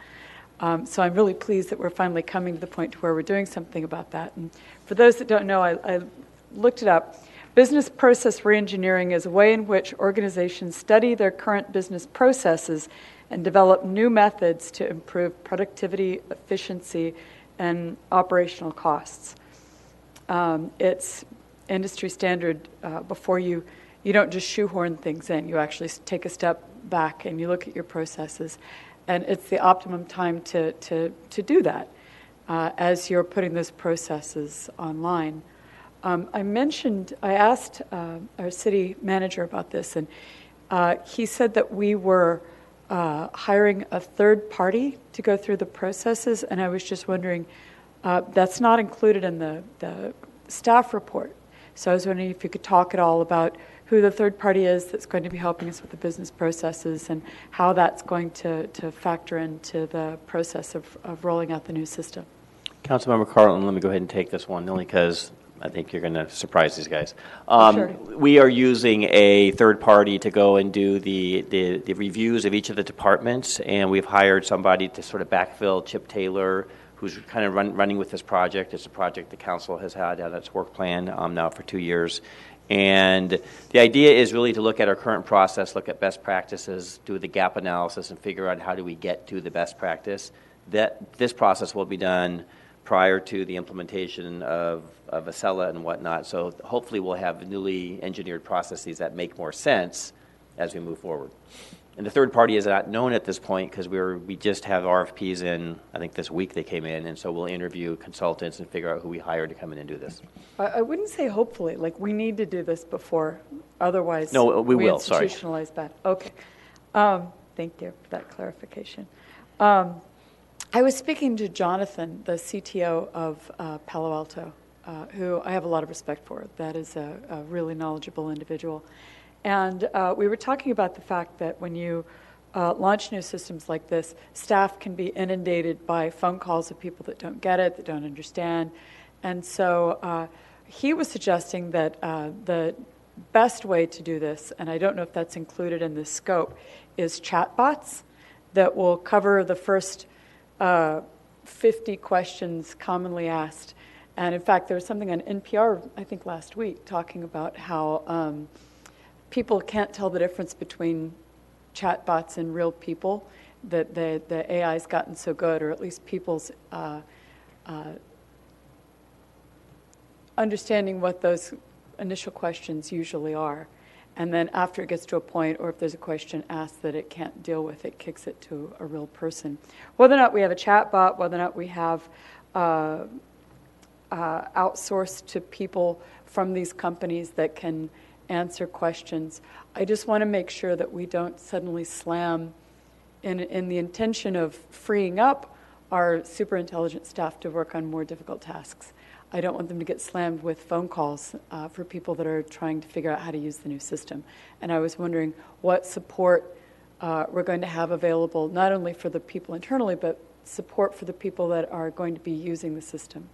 So I'm really pleased that we're finally coming to the point to where we're doing something about that. And for those that don't know, I looked it up. Business process reengineering is a way in which organizations study their current business processes and develop new methods to improve productivity, efficiency, and operational costs. It's industry standard before you you don't just shoehorn things in. You actually take a step back and you look at your processes. And it's the optimum time to do that as you're putting those processes online. I asked our city manager about this, and he said that we were hiring a third party to go through the processes, and I was just wondering, that's not included in the staff report. So I was wondering if you could talk at all about who the third party is that's going to be helping us with the business processes and how that's going to factor into the process of rolling out the new system. Councilmember Carlton, let me go ahead and take this one, only because I think you're going to surprise these guys. Sure. We are using a third party to go and do the reviews of each of the departments, and we've hired somebody to sort of backfill Chip Taylor, who's kind of running with this project. It's a project the council has had on its work plan now for 2 years. And the idea is really to look at our current process, look at best practices, do the gap analysis, and figure out how do we get to the best practice. This process will be done prior to the implementation of Acela and whatnot. So hopefully we'll have newly engineered processes that make more sense as we move forward. And the third party is not known at this point because we just have RFPs in, I think this week they came in, and so we'll interview consultants and figure out who we hire to come in and do this. I wouldn't say hopefully, like we need to do this before, otherwise No, we will, sorry. institutionalize that. Okay. Thank you for that clarification. I was speaking to Jonathan, the CTO of Palo Alto, who I have a lot of respect for. That is a really knowledgeable individual. And we were talking about the fact that when you launch new systems like this, staff can be inundated by phone calls of people that don't get it, that don't understand. And so he was suggesting that the best way to do this, and I don't know if that's included in this scope, is chatbots that will cover the first 50 questions commonly asked. And in fact, there was something on NPR, I think last week, talking about how people can't tell the difference between chatbots and real people, that the AI's gotten so good, or at least people's understanding what those initial questions usually are. And then after it gets to a point, or if there's a question asked that it can't deal with, it kicks it to a real person. Whether or not we have a chatbot, whether or not we have outsourced to people from these companies that can answer questions, I just want to make sure that we don't suddenly slam in the intention of freeing up our super intelligent staff to work on more difficult tasks. I don't want them to get slammed with phone calls for people that are trying to figure out how to use the new system. And I was wondering what support we're going to have available, not only for the people internally, but support for the people that are going to be using the system.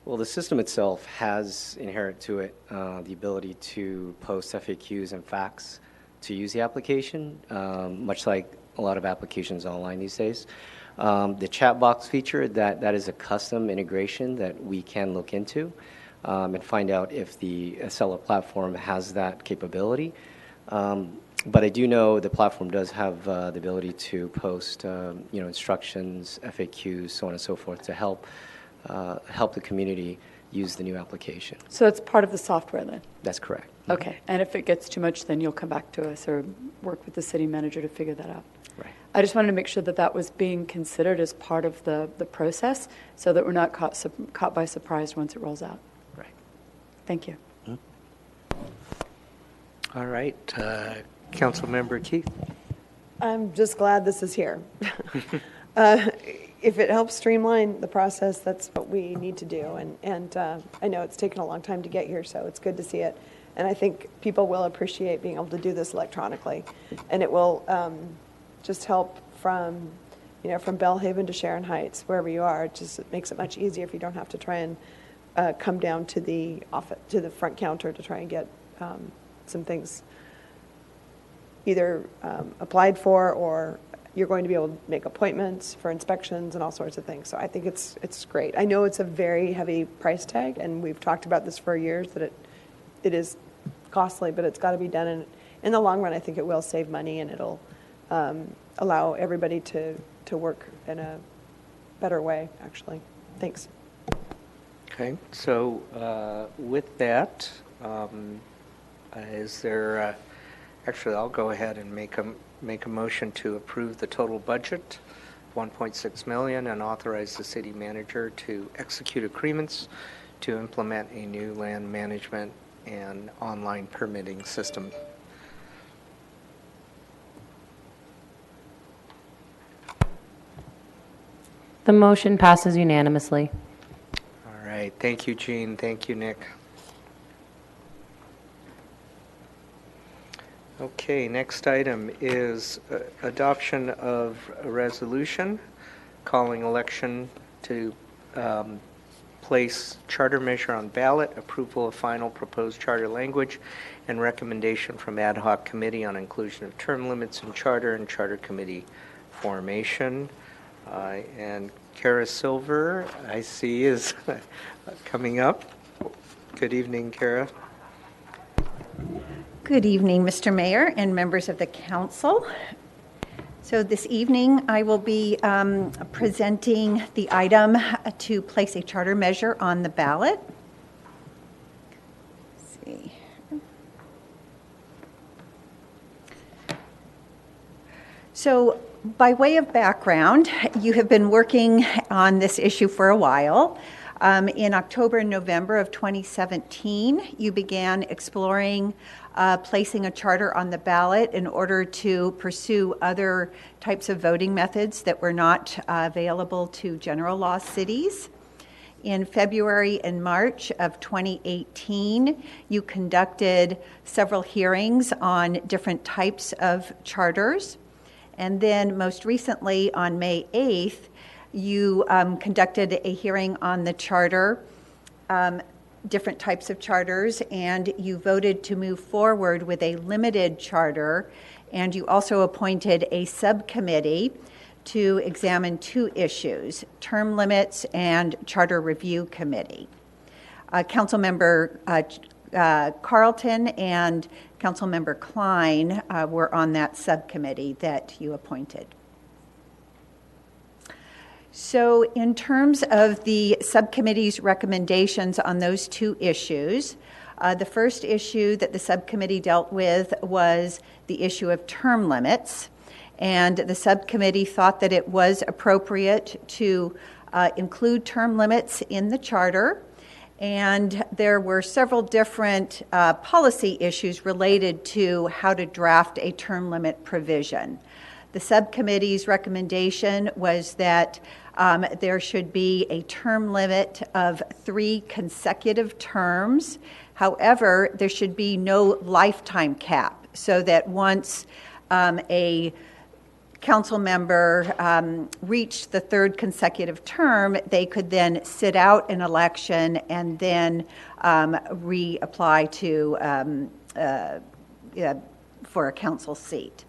Well, the system itself has inherent to it the ability to post FAQs and facts to use the application, much like a lot of applications online these days. The chat box feature, that is a custom integration that we can look into and find out if the Acela platform has that capability. But I do know the platform does have the ability to post instructions, FAQs, so on and so forth, to help the community use the new application. So it's part of the software then? That's correct. Okay. And if it gets too much, then you'll come back to us or work with the city manager to figure that out. Right. I just wanted to make sure that that was being considered as part of the process so that we're not caught by surprise once it rolls out. Right. Thank you. All right. Councilmember Keith. I'm just glad this is here. If it helps streamline the process, that's what we need to do. And I know it's taken a long time to get here, so it's good to see it. And I think people will appreciate being able to do this electronically. And it will just help from Bellhaven to Sharon Heights, wherever you are. It makes it much easier if you don't have to try and come down to the front counter to try and get some things either applied for, or you're going to be able to make appointments for inspections and all sorts of things. So I think it's great. I know it's a very heavy price tag, and we've talked about this for years, that it is costly, but it's got to be done. And in the long run, I think it will save money, and it'll allow everybody to work in a better way, actually. Thanks. Okay, so with that, is there, actually, I'll go ahead and make a motion to approve the total budget, $1.6 million, and authorize the city manager to execute agreements to implement a new land management and online permitting system. The motion passes unanimously. All right, thank you, Jean. Thank you, Nick. Okay, next item is adoption of a resolution calling election to place charter measure on ballot, approval of final proposed charter language, and recommendation from ad hoc committee on inclusion of term limits in charter and charter committee formation. And Kara Silver, I see, is coming up. Good evening, Kara. Good evening, Mr. Mayor and members of the council. So this evening, I will be presenting the item to place a charter measure on the ballot. Let's see. So by way of background, you have been working on this issue for a while. In October and November of 2017, you began exploring placing a charter on the ballot in order to pursue other types of voting methods that were not available to general law cities. In February and March of 2018, you conducted several hearings on different types of charters. And then most recently, on May 8th, you conducted a hearing on the charter, different types of charters, and you voted to move forward with a limited charter, and you also appointed a subcommittee to examine two issues, term limits and charter review committee. Councilmember Carlton and Councilmember Klein were on that subcommittee that you appointed. So in terms of the subcommittee's recommendations on those two issues, the first issue that the subcommittee dealt with was the issue of term limits. And the subcommittee thought that it was appropriate to include term limits in the charter. And there were several different policy issues related to how to draft a term limit provision. The subcommittee's recommendation was that there should be a term limit of 3 consecutive terms. However, there should be no lifetime cap, so that once a council member reached the 3rd consecutive term, they could then sit out an election and then reapply for a council seat.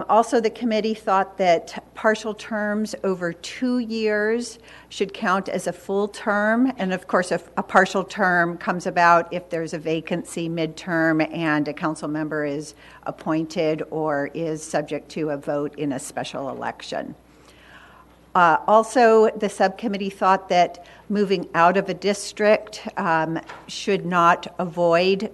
Also, the committee thought that partial terms over 2 years should count as a full term. And of course, a partial term comes about if there's a vacancy midterm and a council member is appointed or is subject to a vote in a special election. Also, the subcommittee thought that moving out of a district should not avoid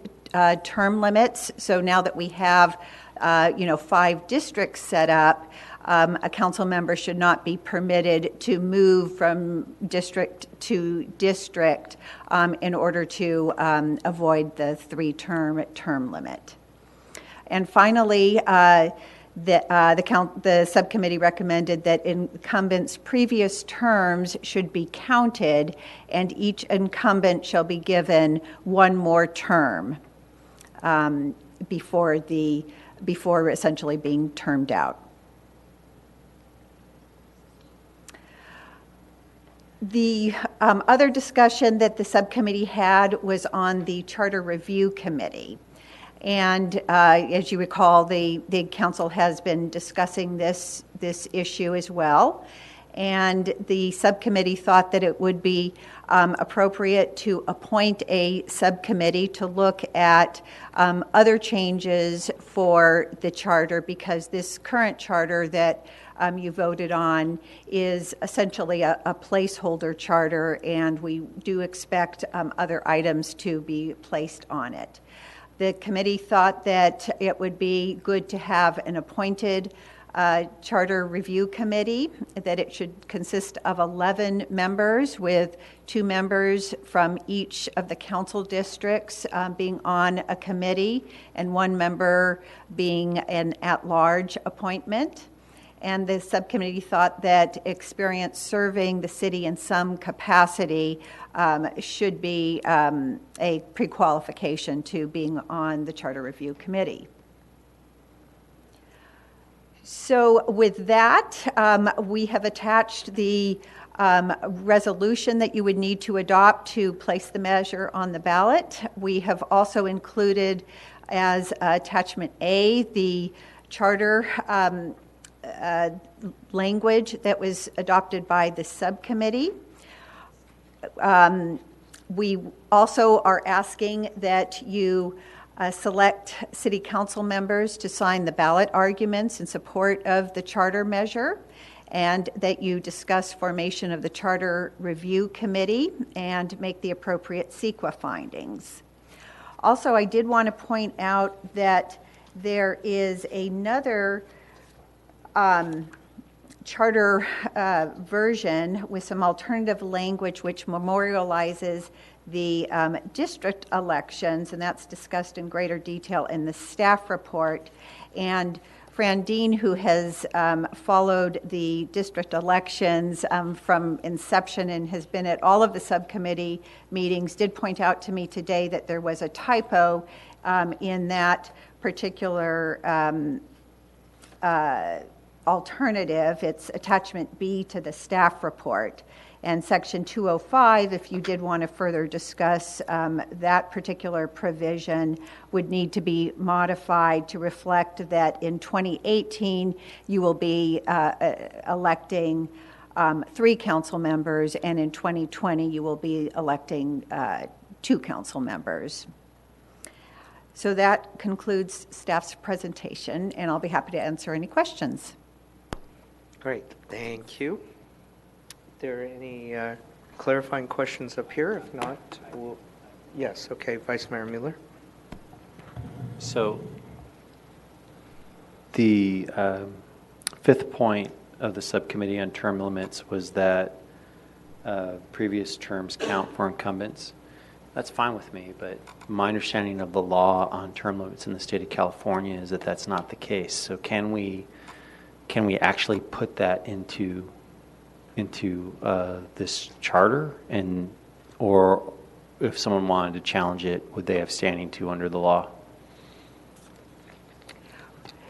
term limits. So now that we have 5 districts set up, a council member should not be permitted to move from district to district in order to avoid the 3-term limit. And finally, the subcommittee recommended that incumbents' previous terms should be counted, and each incumbent shall be given 1 more term before essentially being termed out. The other discussion that the subcommittee had was on the Charter Review Committee. And as you recall, the council has been discussing this issue as well. And the subcommittee thought that it would be appropriate to appoint a subcommittee to look at other changes for the charter, because this current charter that you voted on is essentially a placeholder charter, and we do expect other items to be placed on it. The committee thought that it would be good to have an appointed charter review committee, that it should consist of 11 members, with 2 members from each of the council districts being on a committee, and 1 member being an at-large appointment. And the subcommittee thought that experience serving the city in some capacity should be a pre-qualification to being on the charter review committee. So with that, we have attached the resolution that you would need to adopt to place the measure on the ballot. We have also included as attachment A the charter language that was adopted by the subcommittee. We also are asking that you select city council members to sign the ballot arguments in support of the charter measure, and that you discuss formation of the charter review committee and make the appropriate CEQA findings. Also, I did want to point out that there is another charter version with some alternative language which memorializes the district elections, and that's discussed in greater detail in the staff report. And Fran Dean, who has followed the district elections from inception and has been at all of the subcommittee meetings, did point out to me today that there was a typo in that particular alternative. It's attachment B to the staff report. And section 205, if you did want to further discuss that particular provision, would need to be modified to reflect that in 2018 you will be electing 3 council members, and in 2020 you will be electing 2 council members. So that concludes staff's presentation, and I'll be happy to answer any questions. Great, thank you. Are there any clarifying questions up here? If not, we'll... Yes, okay, Vice Mayor Mueller. So the 5th point of the subcommittee on term limits was that previous terms count for incumbents. That's fine with me, but my understanding of the law on term limits in the state of California is that that's not the case. So can we actually put that into this charter, and or if someone wanted to challenge it, would they have standing to under the law?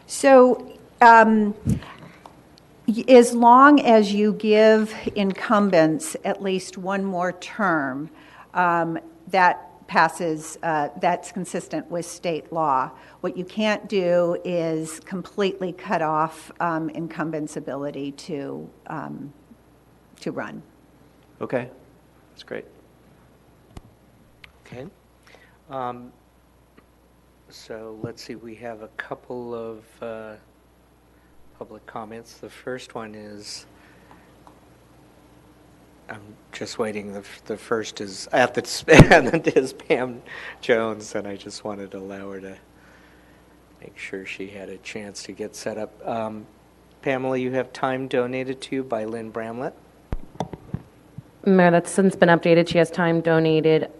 So as long as you give incumbents at least one more term, that passes, that's consistent with state law. What you can't do is completely cut off incumbents' ability to run. Okay, that's great. Okay. So let's see, we have a couple of public comments. The first one is, I'm just waiting, the first is at the is Pam Jones, and I just wanted to allow her to make sure she had a chance to get set up. Pamela, you have time donated to you by Lynn Bramlett. Mayor, that's since been updated. She has time donated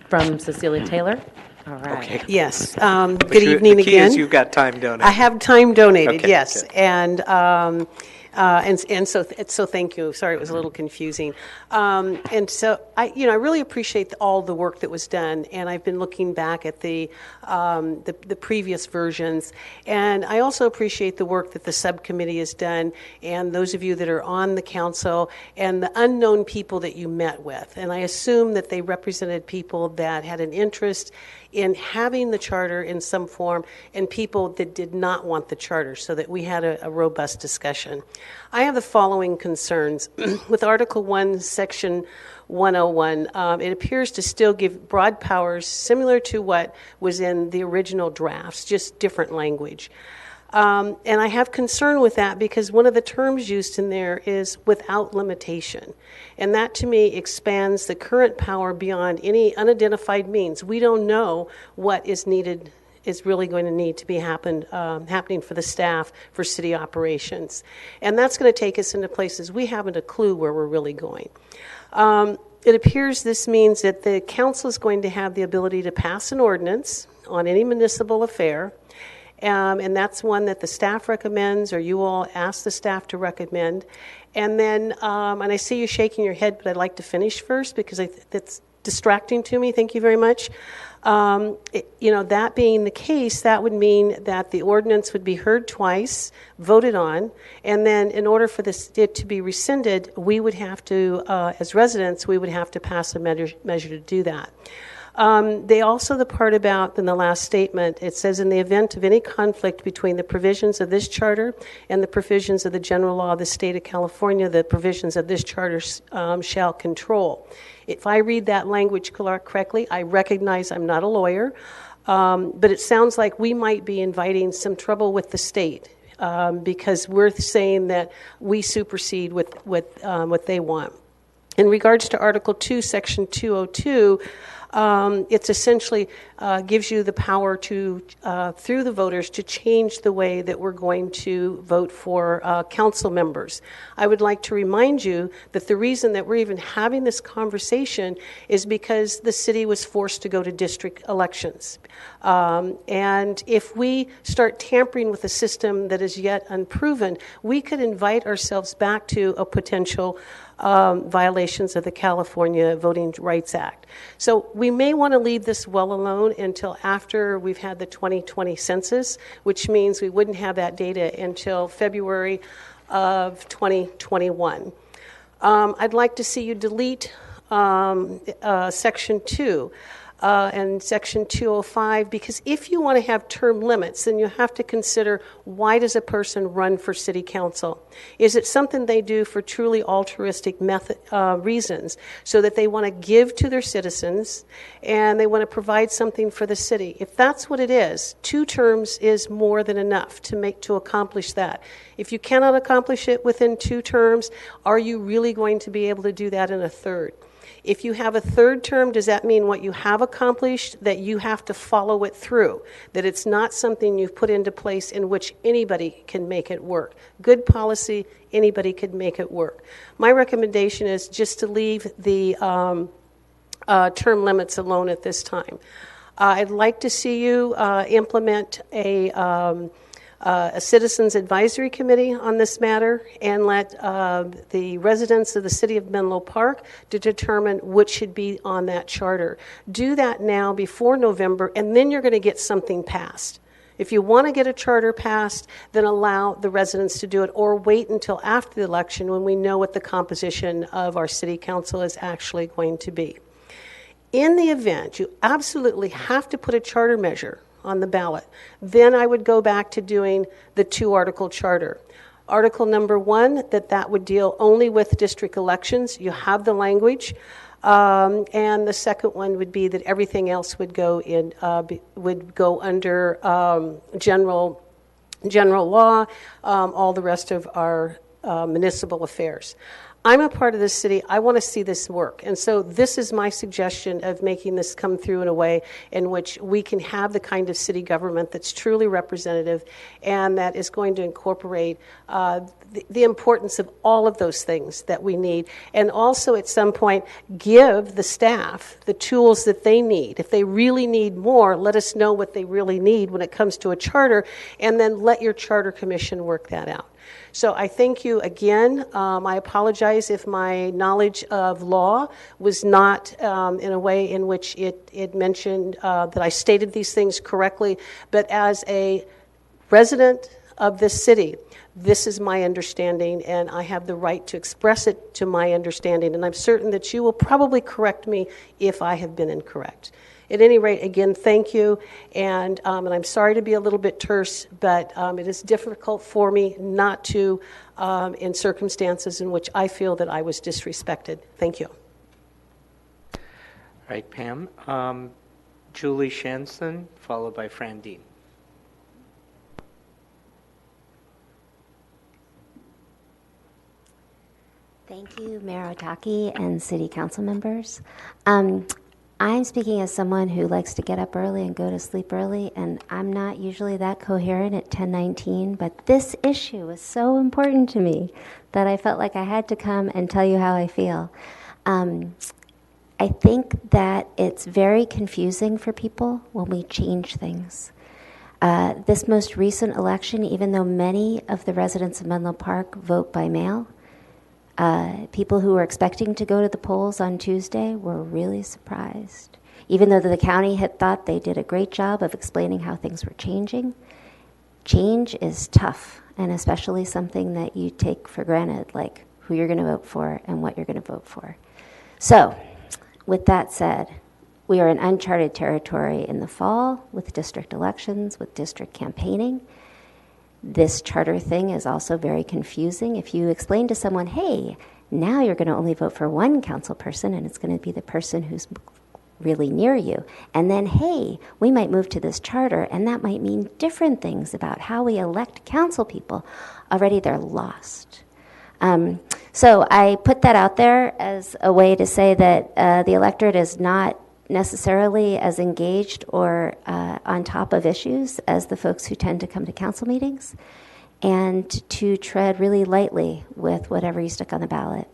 from Cecilia Taylor. All right. Okay. Yes. Good evening the key again. Is you've got time donated. I have time donated, Okay, yes. good. And so thank you. Sorry, it was a little confusing. And so I really appreciate all the work that was done. And I've been looking back at the previous versions. And I also appreciate the work that the subcommittee has done, and those of you that are on the council, and the unknown people that you met with. And I assume that they represented people that had an interest in having the charter in some form, and people that did not want the charter, so that we had a robust discussion. I have the following concerns. With Article 1, Section 101, it appears to still give broad powers similar to what was in the original drafts, just different language. And I have concern with that because one of the terms used in there is without limitation. And that to me expands the current power beyond any unidentified means. We don't know what is needed, is really going to need to be happening for the staff for city operations. And that's going to take us into places we haven't a clue where we're really going. It appears this means that the council is going to have the ability to pass an ordinance on any municipal affair, and that's one that the staff recommends, or you all ask the staff to recommend. And then, and I see you shaking your head, but I'd like to finish first because that's distracting to me. Thank you very much. That being the case, that would mean that the ordinance would be heard twice, voted on, and then in order for it to be rescinded, we would have to, as residents, we would have to pass a measure to do that. They also, the part about in the last statement, it says in the event of any conflict between the provisions of this charter and the provisions of the general law of the state of California, the provisions of this charter shall control. If I read that language correctly, I recognize I'm not a lawyer, but it sounds like we might be inviting some trouble with the state because we're saying that we supersede what they want. In regards to Article 2, Section 202, it's essentially gives you the power to, through the voters, to change the way that we're going to vote for council members. I would like to remind you that the reason that we're even having this conversation is because the city was forced to go to district elections. And if we start tampering with a system that is yet unproven, we could invite ourselves back to a potential violations of the California Voting Rights Act. So we may want to leave this well alone until after we've had the 2020 census, which means we wouldn't have that data until February of 2021. I'd like to see you delete Section 2. And Section 205, because if you want to have term limits, then you have to consider, why does a person run for city council? Is it something they do for truly altruistic reasons, so that they want to give to their citizens and they want to provide something for the city? If that's what it is, 2 terms is more than enough to accomplish that. If you cannot accomplish it within 2 terms, are you really going to be able to do that in a third? If you have a 3rd term, does that mean what you have accomplished, that you have to follow it through, that it's not something you've put into place in which anybody can make it work? Good policy, anybody could make it work. My recommendation is just to leave the term limits alone at this time. I'd like to see you implement a citizens advisory committee on this matter and let the residents of the city of Menlo Park to determine what should be on that charter. Do that now before November, and then you're going to get something passed. If you want to get a charter passed, then allow the residents to do it, or wait until after the election when we know what the composition of our city council is actually going to be. In the event you absolutely have to put a charter measure on the ballot, then I would go back to doing the 2-article charter. Article number 1, that would deal only with district elections. You have the language. And the second one would be that everything else would go under general law, all the rest of our municipal affairs. I'm a part of this city. I want to see this work. And so this is my suggestion of making this come through in a way in which we can have the kind of city government that's truly representative and that is going to incorporate the importance of all of those things that we need. And also at some point, give the staff the tools that they need. If they really need more, let us know what they really need when it comes to a charter, and then let your charter commission work that out. So I thank you again. I apologize if my knowledge of law was not in a way in which it mentioned that I stated these things correctly, but as a resident of this city, this is my understanding, and I have the right to express it to my understanding, and I'm certain that you will probably correct me if I have been incorrect. At any rate, again, thank you, and I'm sorry to be a little bit terse, but it is difficult for me not to, in circumstances in which I feel that I was disrespected. Thank you. All right, Pam. Julie Shanson, followed by Fran Dean. Thank you, Mayor Otake and City Council members. I'm speaking as someone who likes to get up early and go to sleep early, and I'm not usually that coherent at 10:19, but this issue is so important to me that I felt like I had to come and tell you how I feel. I think that it's very confusing for people when we change things. This most recent election, even though many of the residents of Menlo Park vote by mail, people who were expecting to go to the polls on Tuesday were really surprised. Even though the county had thought they did a great job of explaining how things were changing, change is tough, and especially something that you take for granted, like who you're going to vote for and what you're going to vote for. So, with that said, we are in uncharted territory in the fall with district elections, with district campaigning. This charter thing is also very confusing. If you explain to someone, hey, now you're going to only vote for one council person and it's going to be the person who's really near you. And then, hey, we might move to this charter and that might mean different things about how we elect council people. Already they're lost. So I put that out there as a way to say that the electorate is not necessarily as engaged or on top of issues as the folks who tend to come to council meetings, and to tread really lightly with whatever you stick on the ballot,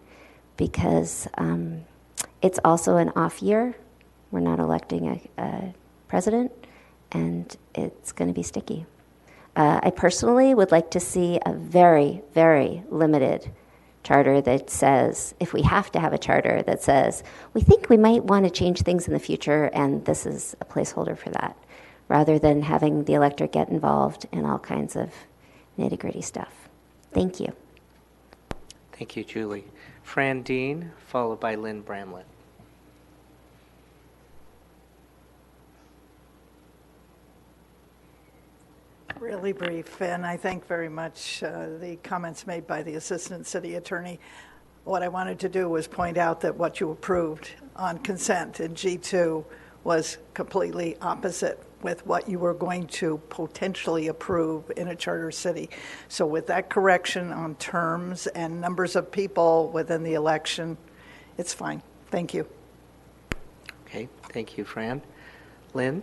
because it's also an off year. We're not electing a president, and it's going to be sticky. I personally would like to see a very, very limited charter that says, if we have to have a charter that says, we think we might want to change things in the future and this is a placeholder for that, rather than having the electorate get involved in all kinds of nitty-gritty stuff. Thank you. Thank you, Julie. Fran Dean, followed by Lynn Bramlett. Really brief, and I thank very much the comments made by the Assistant City Attorney. What I wanted to do was point out that what you approved on consent in G2 was completely opposite with what you were going to potentially approve in a charter city. So with that correction on terms and numbers of people within the election, it's fine. Thank you. Okay, thank you, Fran. Lynn?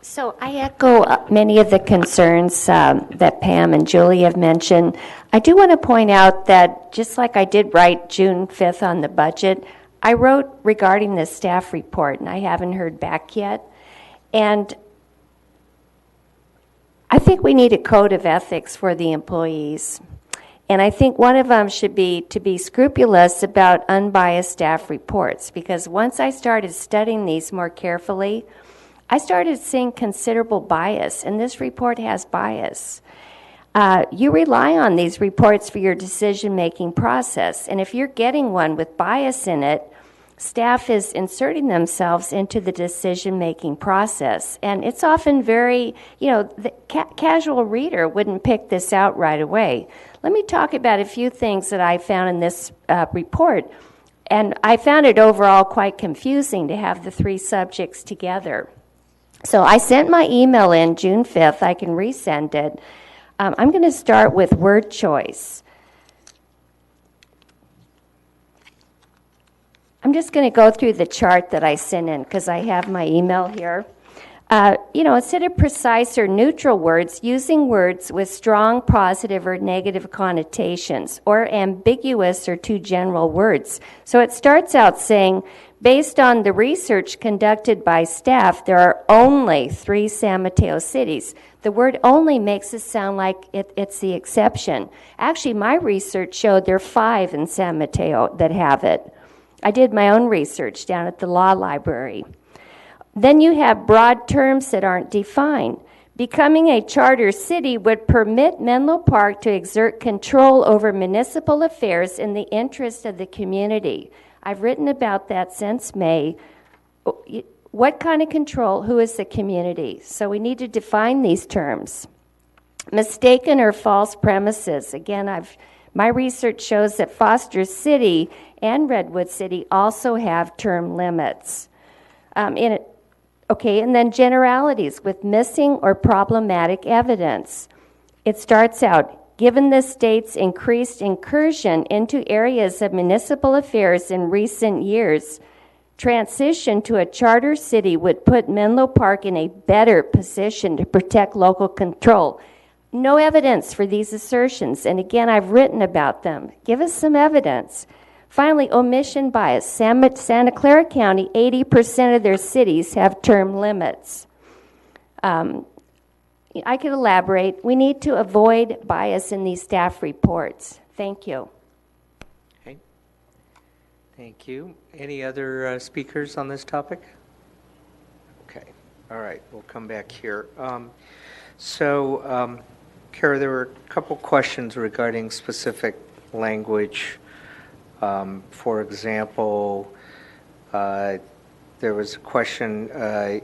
So I echo many of the concerns that Pam and Julie have mentioned. I do want to point out that just like I did write June 5th on the budget, I wrote regarding the staff report, and I haven't heard back yet. And I think we need a code of ethics for the employees. And I think one of them should be to be scrupulous about unbiased staff reports, because once I started studying these more carefully, I started seeing considerable bias, and this report has bias. You rely on these reports for your decision-making process, and if you're getting one with bias in it, staff is inserting themselves into the decision-making process, and it's often very, the casual reader wouldn't pick this out right away. Let me talk about a few things that I found in this report, and I found it overall quite confusing to have the three subjects together. So I sent my email in June 5th. I can resend it. I'm going to start with word choice. I'm just going to go through the chart that I sent in because I have my email here. Instead of precise or neutral words, using words with strong positive or negative connotations, or ambiguous or too general words. So it starts out saying, based on the research conducted by staff, there are only 3 San Mateo cities. The word only makes it sound like it's the exception. Actually, my research showed there are 5 in San Mateo that have it. I did my own research down at the law library. Then you have broad terms that aren't defined. Becoming a charter city would permit Menlo Park to exert control over municipal affairs in the interest of the community. I've written about that since May. What kind of control? Who is the community? So we need to define these terms. Mistaken or false premises. Again, my research shows that Foster City and Redwood City also have term limits. And then generalities with missing or problematic evidence. It starts out, given the state's increased incursion into areas of municipal affairs in recent years. Transition to a charter city would put Menlo Park in a better position to protect local control. No evidence for these assertions, and again, I've written about them. Give us some evidence. Finally, omission bias. Santa Clara County, 80% of their cities have term limits. I could elaborate. We need to avoid bias in these staff reports. Thank you. Okay. Thank you. Any other speakers on this topic? Okay. All right. We'll come back here. Kara, there were a couple questions regarding specific language. For example, there was a question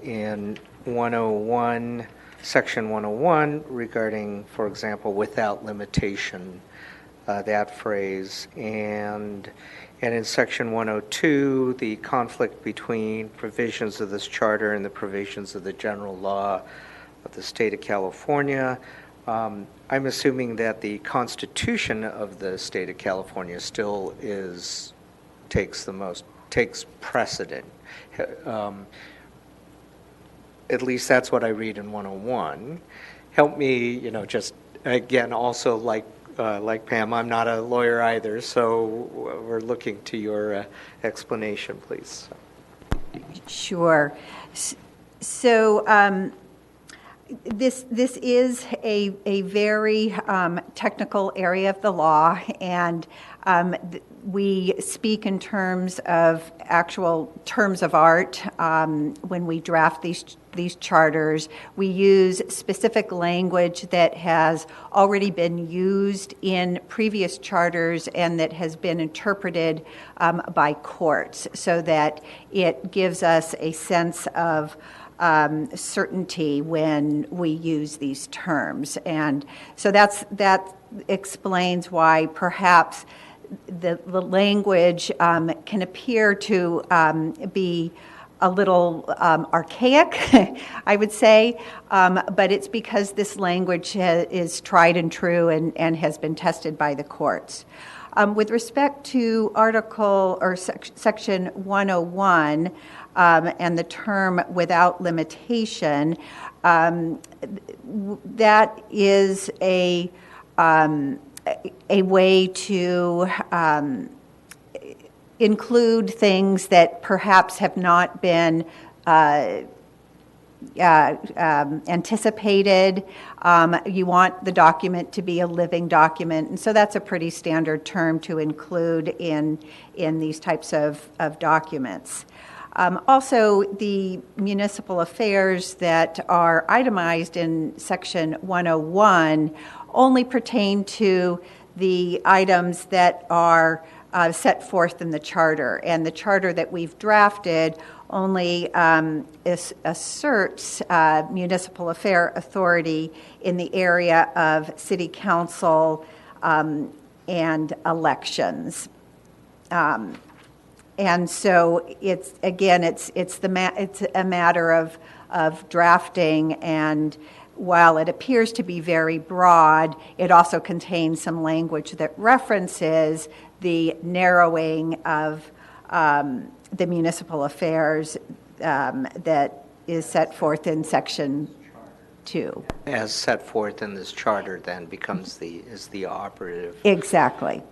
in 101, Section 101, regarding, for example, without limitation, that phrase. And in Section 102, the conflict between provisions of this charter and the provisions of the general law of the state of California. I'm assuming that the Constitution of the state of California still takes precedent. At least that's what I read in 101. Help me, just again, also like Pam, I'm not a lawyer either, so we're looking to your explanation, please. Sure. So this is a very technical area of the law, and we speak in terms of actual terms of art when we draft these charters. We use specific language that has already been used in previous charters and that has been interpreted by courts, so that it gives us a sense of certainty when we use these terms. And so that explains why perhaps the language can appear to be a little archaic, I would say, but it's because this language is tried and true and has been tested by the courts. With respect to Section 101 and the term without limitation, that is a way to include things that perhaps have not been anticipated. You want the document to be a living document, and so that's a pretty standard term to include in these types of documents. Also, the municipal affairs that are itemized in Section 101 only pertain to the items that are set forth in the charter, and the charter that we've drafted only asserts municipal affair authority in the area of city council and elections. And so it's a matter of drafting, and while it appears to be very broad, it also contains some language that references the narrowing of the municipal affairs that is set forth in Section 2. As set forth in this charter, then becomes the operative. Exactly.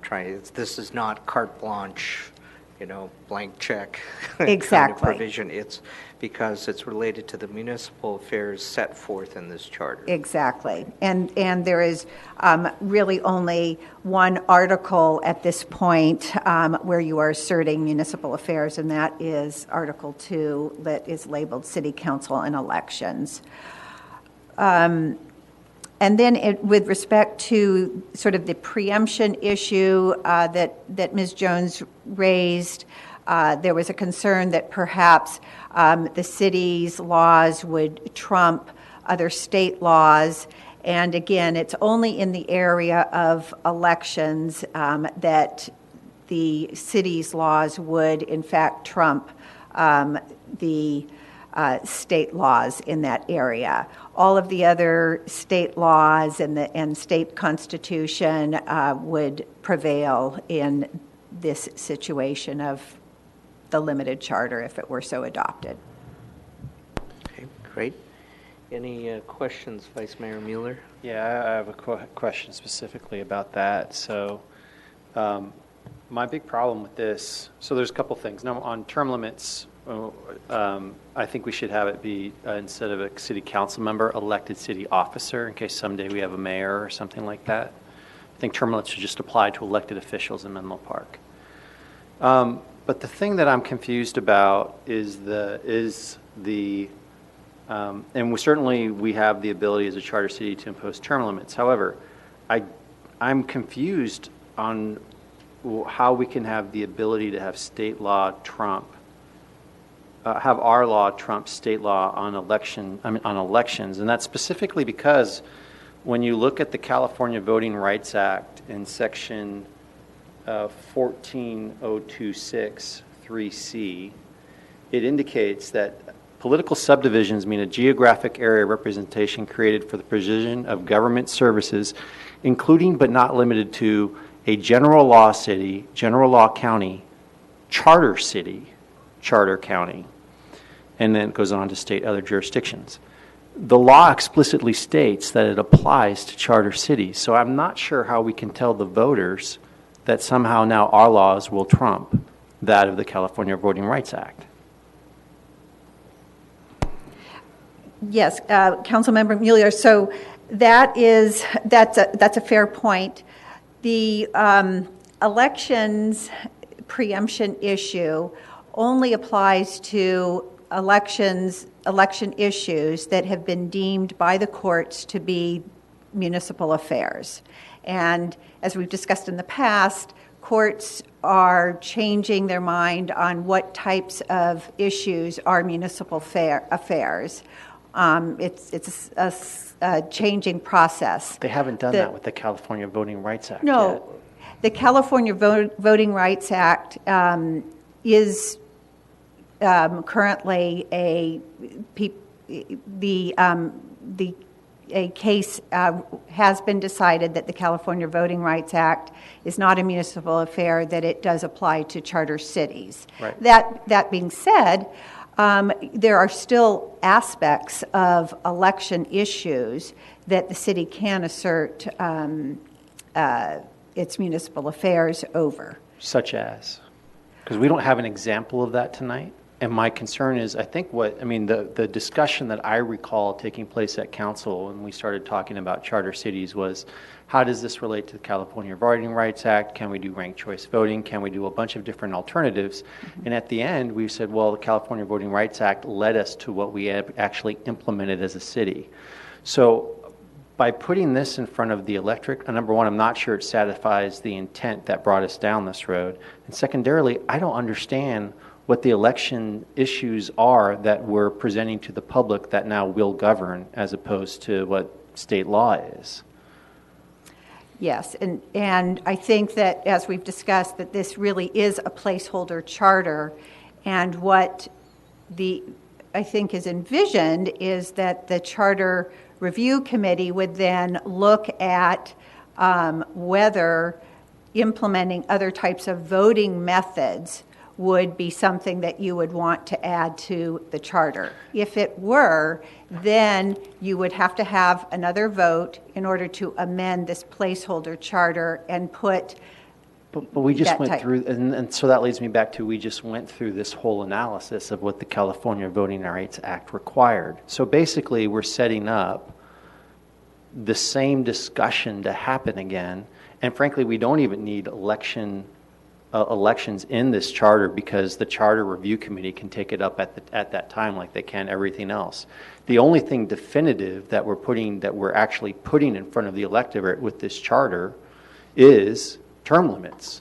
This is not carte blanche, blank check. Exactly. Kind of provision. It's because it's related to the municipal affairs set forth in this charter. Exactly. And there is really only one article at this point where you are asserting municipal affairs, and that is Article 2, that is labeled City Council and Elections. And then with respect to sort of the preemption issue that Ms. Jones raised, there was a concern that perhaps the city's laws would trump other state laws. And again, it's only in the area of elections that the city's laws would, in fact, trump the state laws in that area. all of the other state laws and state constitution would prevail in this situation of the limited charter if it were so adopted. Okay, great. Any questions, Vice Mayor Mueller? Yeah, I have a question specifically about that. So my big problem with this, so there's a couple things. Now, on term limits, I think we should have it be, instead of a city council member, elected city officer, in case someday we have a mayor or something like that. I think term limits should just apply to elected officials in Menlo Park. But the thing that I'm confused about is and we have the ability as a charter city to impose term limits. However, I'm confused on how we can have the ability to have state law trump, have our law trump state law on elections, and that's specifically because when you look at the California Voting Rights Act in section 14026 3C, it indicates that political subdivisions mean a geographic area representation created for the provision of government services, including but not limited to a general law city, general law county, charter city, charter county, and then it goes on to state other jurisdictions. The law explicitly states that it applies to charter cities, so I'm not sure how we can tell the voters that somehow now our laws will trump that of the California Voting Rights Act. Yes, Councilmember Mueller. So that's a fair point. The elections preemption issue only applies to election issues that have been deemed by the courts to be municipal affairs. And as we've discussed in the past, courts are changing their mind on what types of issues are municipal affairs. It's a changing process. They haven't done that with the California Voting Rights Act No, yet. the California Voting Rights Act is currently a case has been decided that the California Voting Rights Act is not a municipal affair, that it does apply to charter cities. Right. That being said, there are still aspects of election issues that the city can assert its municipal affairs over. Such as? Because we don't have an example of that tonight. And my concern is, the discussion that I recall taking place at council when we started talking about charter cities was, how does this relate to the California Voting Rights Act? Can we do ranked choice voting? Can we do a bunch of different alternatives? Mm-hmm. And at the end, we said, well, the California Voting Rights Act led us to what we have actually implemented as a city. So by putting this in front of the electorate, number one, I'm not sure it satisfies the intent that brought us down this road. And secondarily, I don't understand what the election issues are that we're presenting to the public that now will govern, as opposed to what state law is. Yes, and I think that, as we've discussed, that this really is a placeholder charter, and what I think is envisioned is that the Charter Review Committee would then look at whether implementing other types of voting methods would be something that you would want to add to the charter. If it were, then you would have to have another vote in order to amend this placeholder charter and put But we just went through, and so that leads me back to, we just went through this whole analysis of what the California Voting Rights Act required. So basically, we're setting up the same discussion to happen again, and frankly, we don't even need elections in this charter, because the Charter Review Committee can take it up at that time like they can everything else. The only thing definitive that we're actually putting in front of the electorate with this charter is term limits.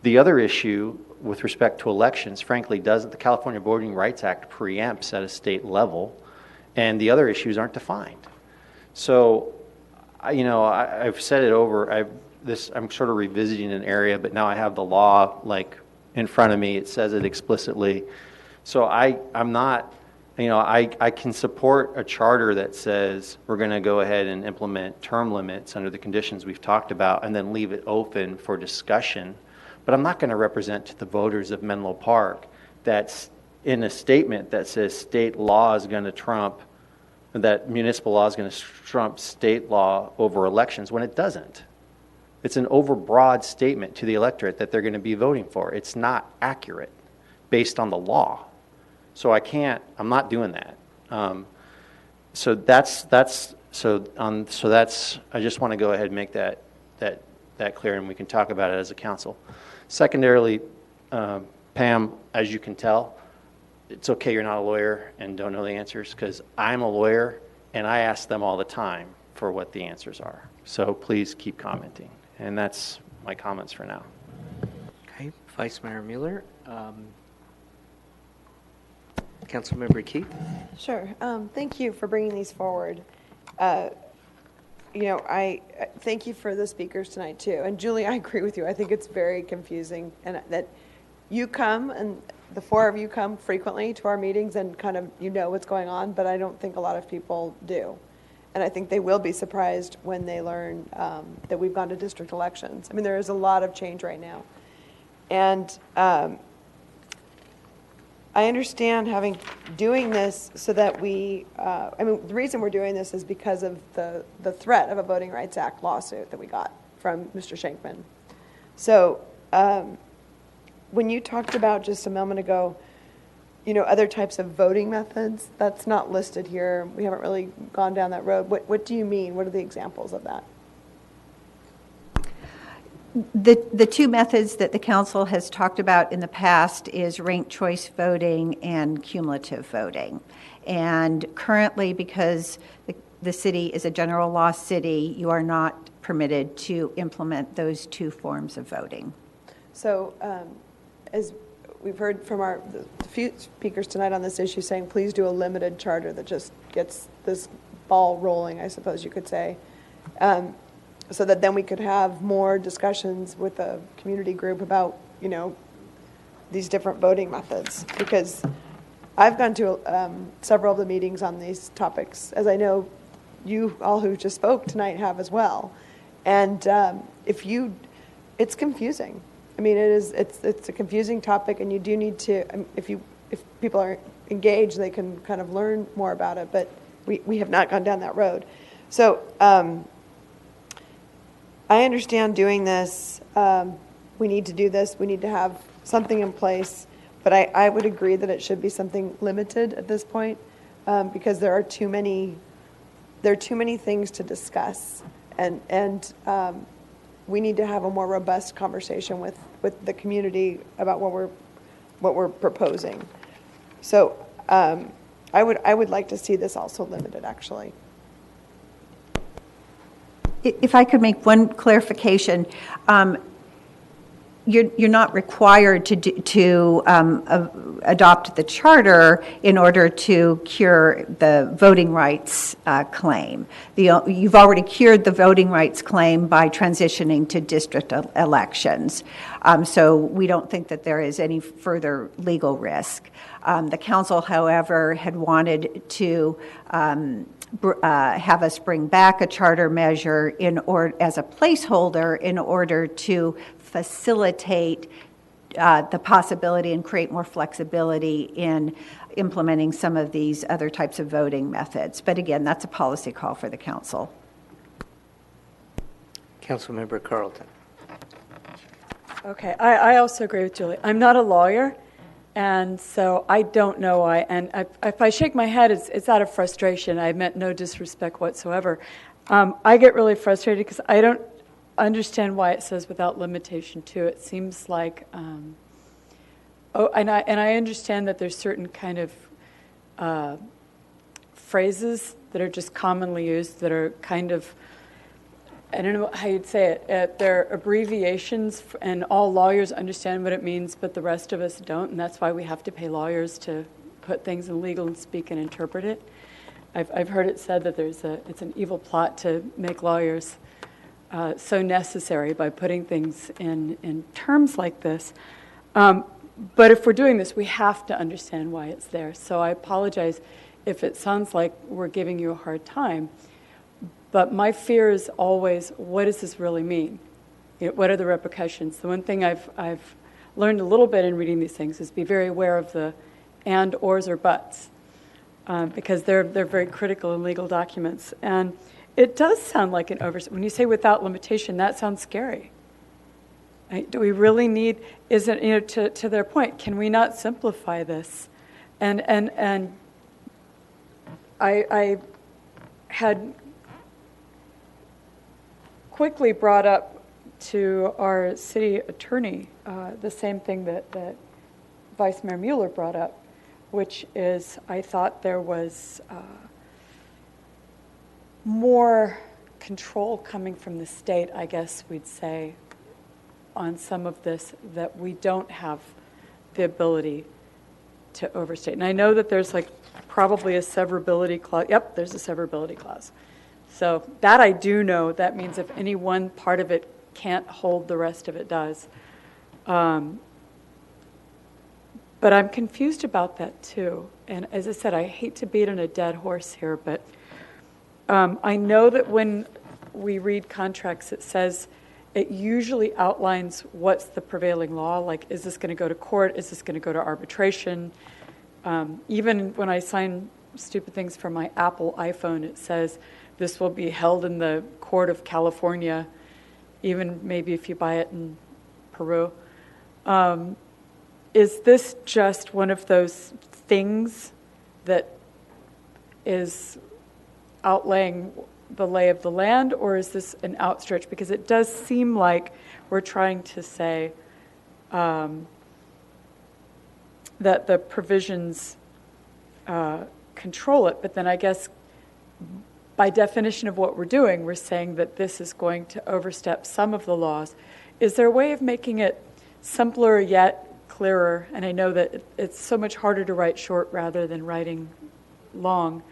The other issue with respect to elections, frankly, the California Voting Rights Act preempts at a state level, and the other issues aren't defined. So, I've said it over. I'm sort of revisiting an area, but now I have the law in front of me. It says it explicitly. So I'm not I can support a charter that says we're going to go ahead and implement term limits under the conditions we've talked about and then leave it open for discussion. But I'm not going to represent to the voters of Menlo Park that's in a statement that says state law is going to trump, that municipal law is going to trump state law over elections when it doesn't. It's an overbroad statement to the electorate that they're going to be voting for. It's not accurate based on the law. So I not doing that. So that's, I just want to go ahead and make that clear, and we can talk about it as a council. Secondarily, Pam, as you can tell, it's okay you're not a lawyer and don't know the answers, because I'm a lawyer and I ask them all the time for what the answers are. So please keep commenting. And that's my comments for now. Okay, Vice Mayor Mueller. Councilmember Keith? Sure. Thank you for bringing these forward. I thank you for the speakers tonight too. And Julie, I agree with you. I think it's very confusing, and that you come, and the four of you come frequently to our meetings and kind of what's going on, but I don't think a lot of people do. And I think they will be surprised when they learn that we've gone to district elections. I mean, there is a lot of change right now. And I understand doing this so that the reason we're doing this is because of the threat of a Voting Rights Act lawsuit that we got from Mr. Shankman. So when you talked about just a moment ago, other types of voting methods, that's not listed here. We haven't really gone down that road. What do you mean? What are the examples of that? The two methods that the council has talked about in the past is ranked choice voting and cumulative voting. And currently, because the city is a general law city, you are not permitted to implement those two forms of voting. So as we've heard from the few speakers tonight on this issue saying, please do a limited charter that just gets this ball rolling, I suppose you could say. So that then we could have more discussions with the community group about, these different voting methods. Because I've gone to several of the meetings on these topics, as I know you all who just spoke tonight have as well. And it's confusing. I mean, it's a confusing topic, and you do need to, if people are engaged, they can kind of learn more about it. But we have not gone down that road. So. I understand doing this. We need to do this. We need to have something in place. But I would agree that it should be something limited at this point, because there are too many things to discuss, and we need to have a more robust conversation with the community about what we're proposing. So I would like to see this also limited, actually. If I could make one clarification, you're not required to adopt the charter in order to cure the voting rights claim. You've already cured the voting rights claim by transitioning to district elections. So we don't think that there is any further legal risk. The council, however, had wanted to have us bring back a charter measure as a placeholder in order to facilitate the possibility and create more flexibility in implementing some of these other types of voting methods. But again, that's a policy call for the council. Councilmember Carlton. Okay, I also agree with Julie. I'm not a lawyer, and so I don't know why. And if I shake my head, it's out of frustration. I meant no disrespect whatsoever. I get really frustrated because I don't understand why it says without limitation to. It seems like, and I understand that there's certain kind of phrases that are just commonly used that are kind of, I don't know how you'd say it. They're abbreviations, and all lawyers understand what it means, but the rest of us don't, and that's why we have to pay lawyers to put things in legal and speak and interpret it. I've heard it said that it's an evil plot to make lawyers so necessary by putting things in terms like this. But if we're doing this, we have to understand why it's there. So I apologize if it sounds like we're giving you a hard time. But my fear is always, what does this really mean? What are the repercussions? The one thing I've learned a little bit in reading these things is be very aware of the and, ors, or buts, because they're very critical in legal documents. And it does sound like an oversight. When you say without limitation, that sounds scary. Right? Do we really need, to their point, can we not simplify this? And I had quickly brought up to our city attorney the same thing that Vice Mayor Mueller brought up, which is I thought there was more control coming from the state, I guess we'd say, on some of this, that we don't have the ability to overstate. And I know that there's probably a severability clause. Yep, there's a severability clause. So that I do know. That means if any one part of it can't hold, the rest of it does. But I'm confused about that too. And as I said, I hate to beat on a dead horse here, but I know that when we read contracts, it says it usually outlines what's the prevailing law. Like, is this going to go to court? Is this going to go to arbitration? Even when I sign stupid things for my Apple iPhone, it says this will be held in the court of California, even maybe if you buy it in Peru. Is this just one of those things that is outlaying the lay of the land, or is this an outstretch? Because it does seem like we're trying to say that the provisions control it, but then I guess by definition of what we're doing, we're saying that this is going to overstep some of the laws. Is there a way of making it simpler yet clearer? And I know that it's so much harder to write short rather than writing long.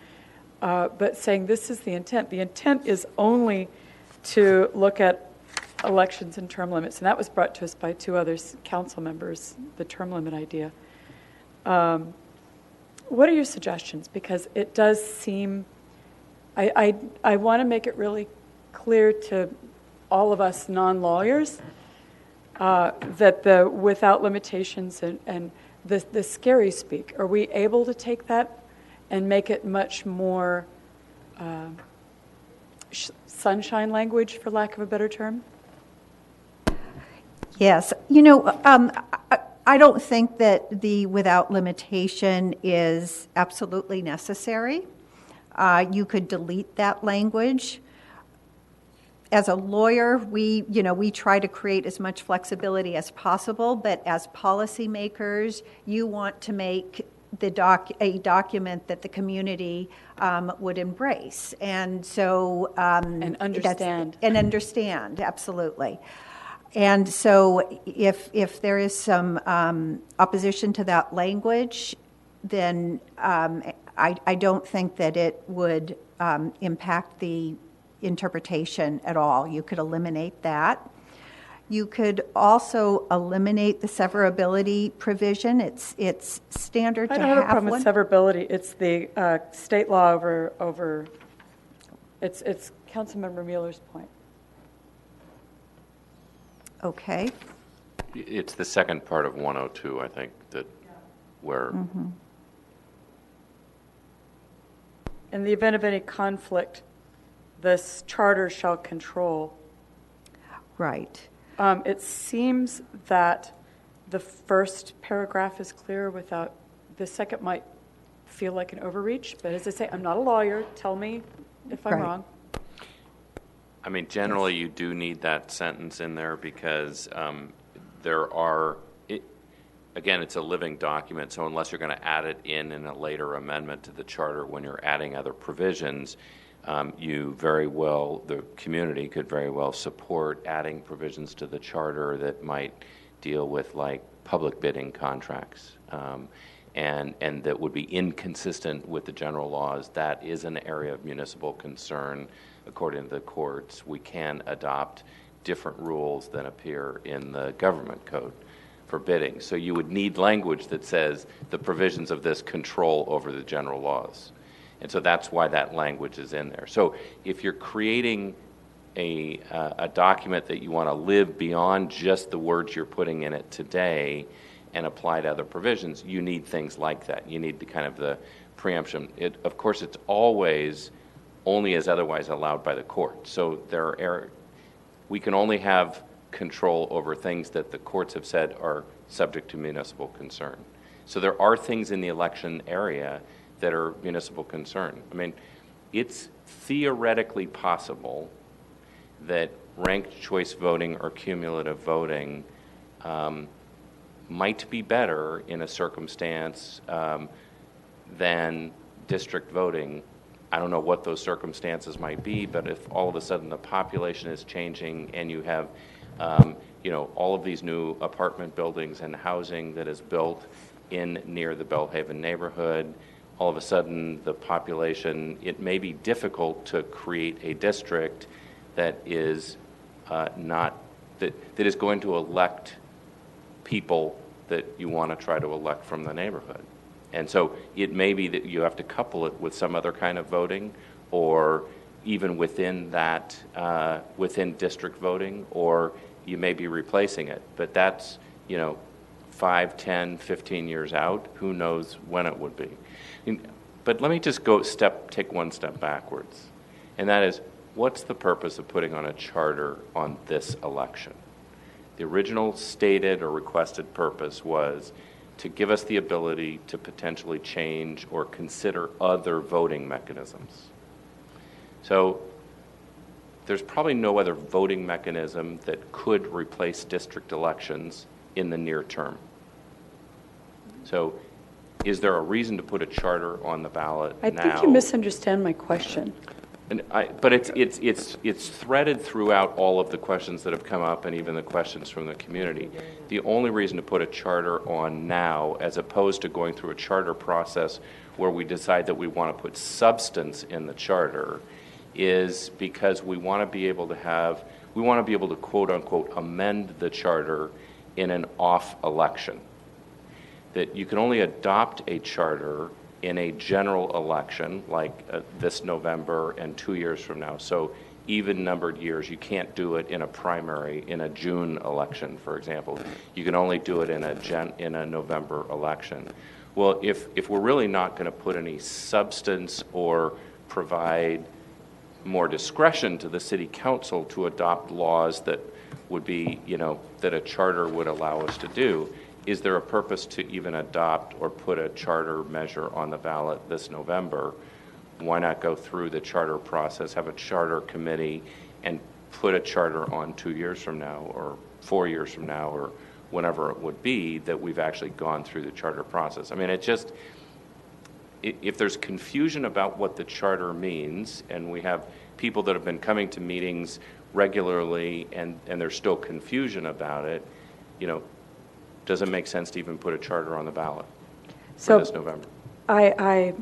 But saying this is the intent. The intent is only to look at elections and term limits. And that was brought to us by two other council members, the term limit idea. What are your suggestions? Because it does seem, I want to make it really clear to all of us non-lawyers that the without limitations and the scary speak, are we able to take that and make it much more sunshine language, for lack of a better term? Yes. I don't think that the without limitation is absolutely necessary. You could delete that language. As a lawyer, we try to create as much flexibility as possible, but as policymakers, you want to make a document that the community would embrace, and so and understand. And understand, absolutely. And so, if there is some opposition to that language, then I don't think that it would impact the interpretation at all. You could eliminate that. You could also eliminate the severability provision. It's standard to have one. I don't have a problem with severability. It's the state law over. It's Councilmember Mueller's point. Okay. It's the second part of 102, I think, that where. Mm-hmm. In the event of any conflict, this charter shall control. Right. It seems that the first paragraph is clear without, the second might feel like an overreach, but as I say, I'm not a lawyer. Tell me if I'm wrong. I mean, generally, you do need that sentence in there because there are, again, it's a living document, so unless you're going to add it in a later amendment to the charter when you're adding other provisions, the community could very well support adding provisions to the charter that might deal with like public bidding contracts, and that would be inconsistent with the general laws. That is an area of municipal concern. According to the courts, we can adopt different rules than appear in the government code. for bidding. So you would need language that says the provisions of this control over the general laws. And so that's why that language is in there. So if you're creating a document that you want to live beyond just the words you're putting in it today and apply to other provisions, you need things like that. You need the kind of the preemption. Of course, it's always only as otherwise allowed by the court. So we can only have control over things that the courts have said are subject to municipal concern. So there are things in the election area that are municipal concern. I mean, it's theoretically possible that ranked choice voting or cumulative voting might be better in a circumstance than district voting. I don't know what those circumstances might be, but if all of a sudden the population is changing and you have all of these new apartment buildings and housing that is built in near the Bellhaven neighborhood, all of a sudden the population, it may be difficult to create a district that is that is going to elect people that you want to try to elect from the neighborhood. And so it may be that you have to couple it with some other kind of voting, or even within that, within district voting, or you may be replacing it. But that's, 5, 10, 15 years out. Who knows when it would be. But let me just take one step backwards. And that is, what's the purpose of putting on a charter on this election? The original stated or requested purpose was to give us the ability to potentially change or consider other voting mechanisms. So there's probably no other voting mechanism that could replace district elections in the near term. So is there a reason to put a charter on the ballot now? I think you misunderstand my question. But it's threaded throughout all of the questions that have come up and even the questions from the community. The only reason to put a charter on now, as opposed to going through a charter process where we decide that we want to put substance in the charter, is because we want to be able to quote unquote amend the charter in an off election. That you can only adopt a charter in a general election like this November and 2 years from now. So even numbered years, you can't do it in a primary in a June election, for example. You can only do it in a November election. Well, if we're really not going to put any substance or provide more discretion to the city council to adopt laws that would be, that a charter would allow us to do, is there a purpose to even adopt or put a charter measure on the ballot this November? Why not go through the charter process, have a charter committee, and put a charter on 2 years from now or 4 years from now or whenever it would be that we've actually gone through the charter process? I mean, if there's confusion about what the charter means, and we have people that have been coming to meetings regularly and there's still confusion about it, does it make sense to even put a charter on the ballot for this November? I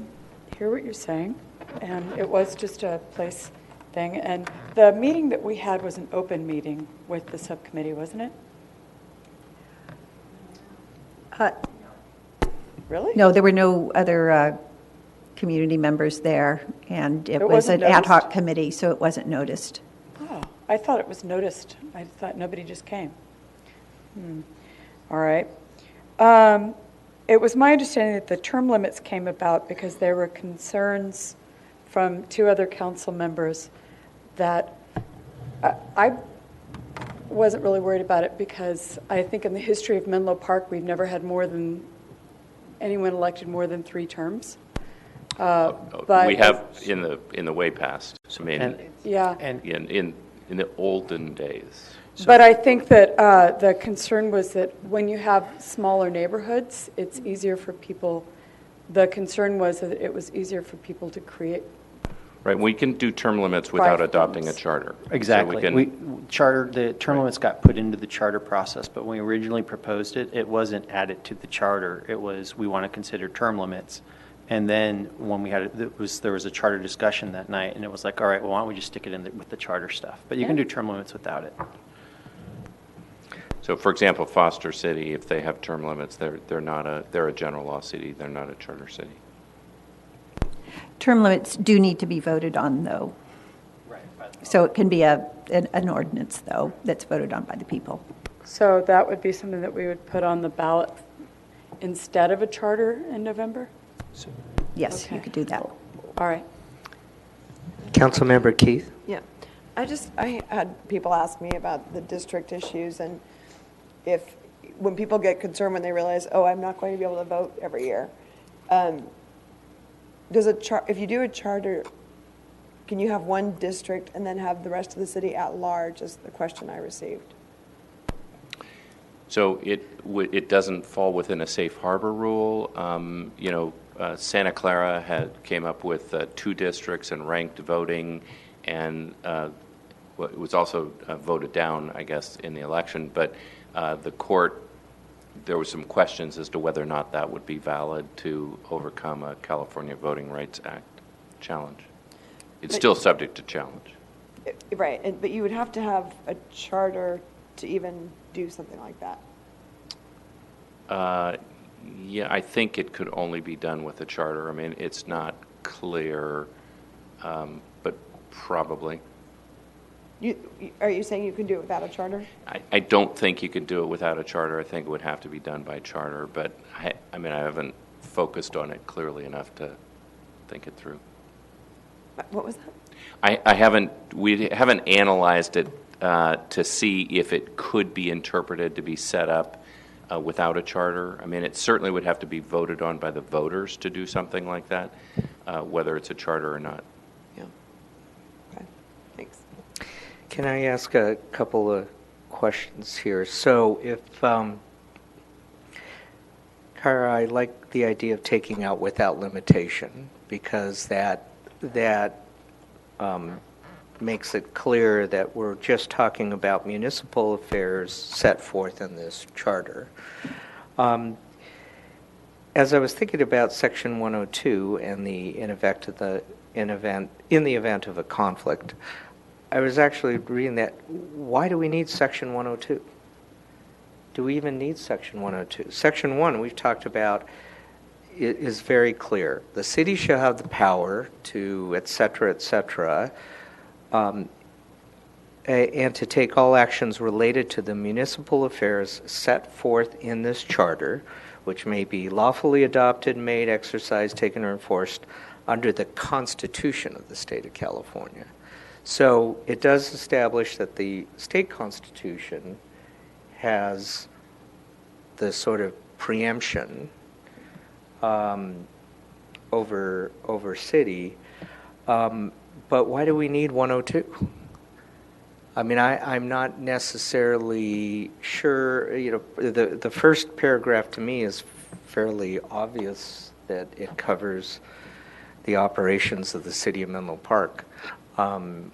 hear what you're saying, and it was just a place thing. And the meeting that we had was an open meeting with the subcommittee, wasn't it? Really? No, there were no other community members there, and it was an ad hoc committee, so it wasn't noticed. Oh, I thought it was noticed. I thought nobody just came. All right. It was my understanding that the term limits came about because there were concerns from 2 other council members that I wasn't really worried about it, because I think in the history of Menlo Park, we've never had anyone elected more than 3 terms. But we have in the way past. I mean, in the olden days. But I think that the concern was that when you have smaller neighborhoods, it's easier for people. The concern was that it was easier for people to create. Right, we can do term limits without adopting a charter. Exactly. So the term limits got put into the charter process, but when we originally proposed it, it wasn't added to the charter. It was, we want to consider term limits. And then when we had there was a charter discussion that night, and it was like, all right, well, why don't we just stick it in with the charter stuff? But you can do term limits without it. So, for example, Foster City, if they have term limits, they're a general law city. They're not a charter city. Term limits do need to be voted on, though. Right. So it can be an ordinance, though, that's voted on by the people. So that would be something that we would put on the ballot instead of a charter in November? Yes, Okay. you could do that. All right. Councilmember Keith? Yeah, I had people ask me about the district issues, and when people get concerned when they realize, oh, I'm not going to be able to vote every year. If you do a charter, can you have one district and then have the rest of the city at large, is the question I received. So it doesn't fall within a safe harbor rule. Santa Clara came up with 2 districts and ranked voting, and it was also voted down, I guess, in the election. But the court, there were some questions as to whether or not that would be valid to overcome a California Voting Rights Act challenge. It's still subject to challenge. Right, but you would have to have a charter to even do something like that. Yeah, I think it could only be done with a charter. I mean, it's not clear, but probably. Are you saying you can do it without a charter? I don't think you could do it without a charter. I think it would have to be done by charter, but I haven't focused on it clearly enough to think it through. What was that? We haven't analyzed it to see if it could be interpreted to be set up without a charter. I mean, it certainly would have to be voted on by the voters to do something like that, whether it's a charter or not. Yeah. Okay. Thanks. Can I ask a couple of questions here? So if, Kara, I like the idea of taking out without limitation, because that makes it clear that we're just talking about municipal affairs set forth in this charter. As I was thinking about Section 102 and in the event of a conflict, I was actually reading that. Why do we need Section 102? Do we even need Section 102? Section 1, we've talked about, is very clear. The city shall have the power to, et cetera, and to take all actions related to the municipal affairs set forth in this charter, which may be lawfully adopted, made, exercised, taken, or enforced under the Constitution of the state of California. So it does establish that the state constitution has the sort of preemption over city. But why do we need 102? I mean, I'm not necessarily sure. The first paragraph to me is fairly obvious that it covers the operations of the city of Menlo Park. I'm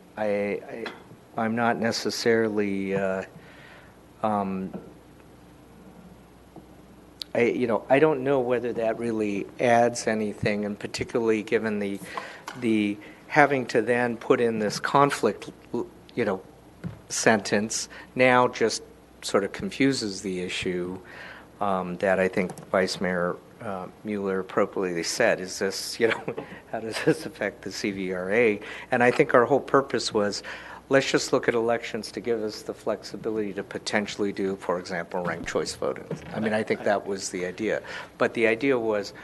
not necessarily. I don't know whether that really adds anything, and particularly given the having to then put in this conflict, sentence now just sort of confuses the issue that I think Vice Mayor Mueller appropriately said. Is this, how does this affect the CVRA? And I think our whole purpose was, let's just look at elections to give us the flexibility to potentially do, for example, ranked choice voting. I mean, I think that was the idea. But the idea was,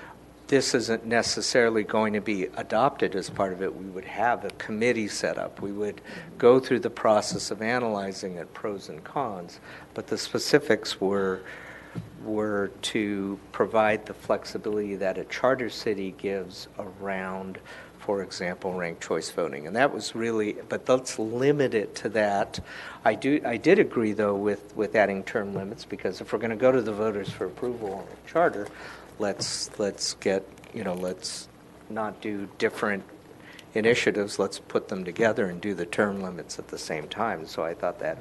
this isn't necessarily going to be adopted as part of it. We would have a committee set up. We would go through the process of analyzing it, pros and cons. But the specifics were to provide the flexibility that a charter city gives around, for example, ranked choice voting. And that was really, but let's limit it to that. I did agree, though, with adding term limits, because if we're going to go to the voters for approval on a charter, let's not do different initiatives. Let's put them together and do the term limits at the same time. So I thought that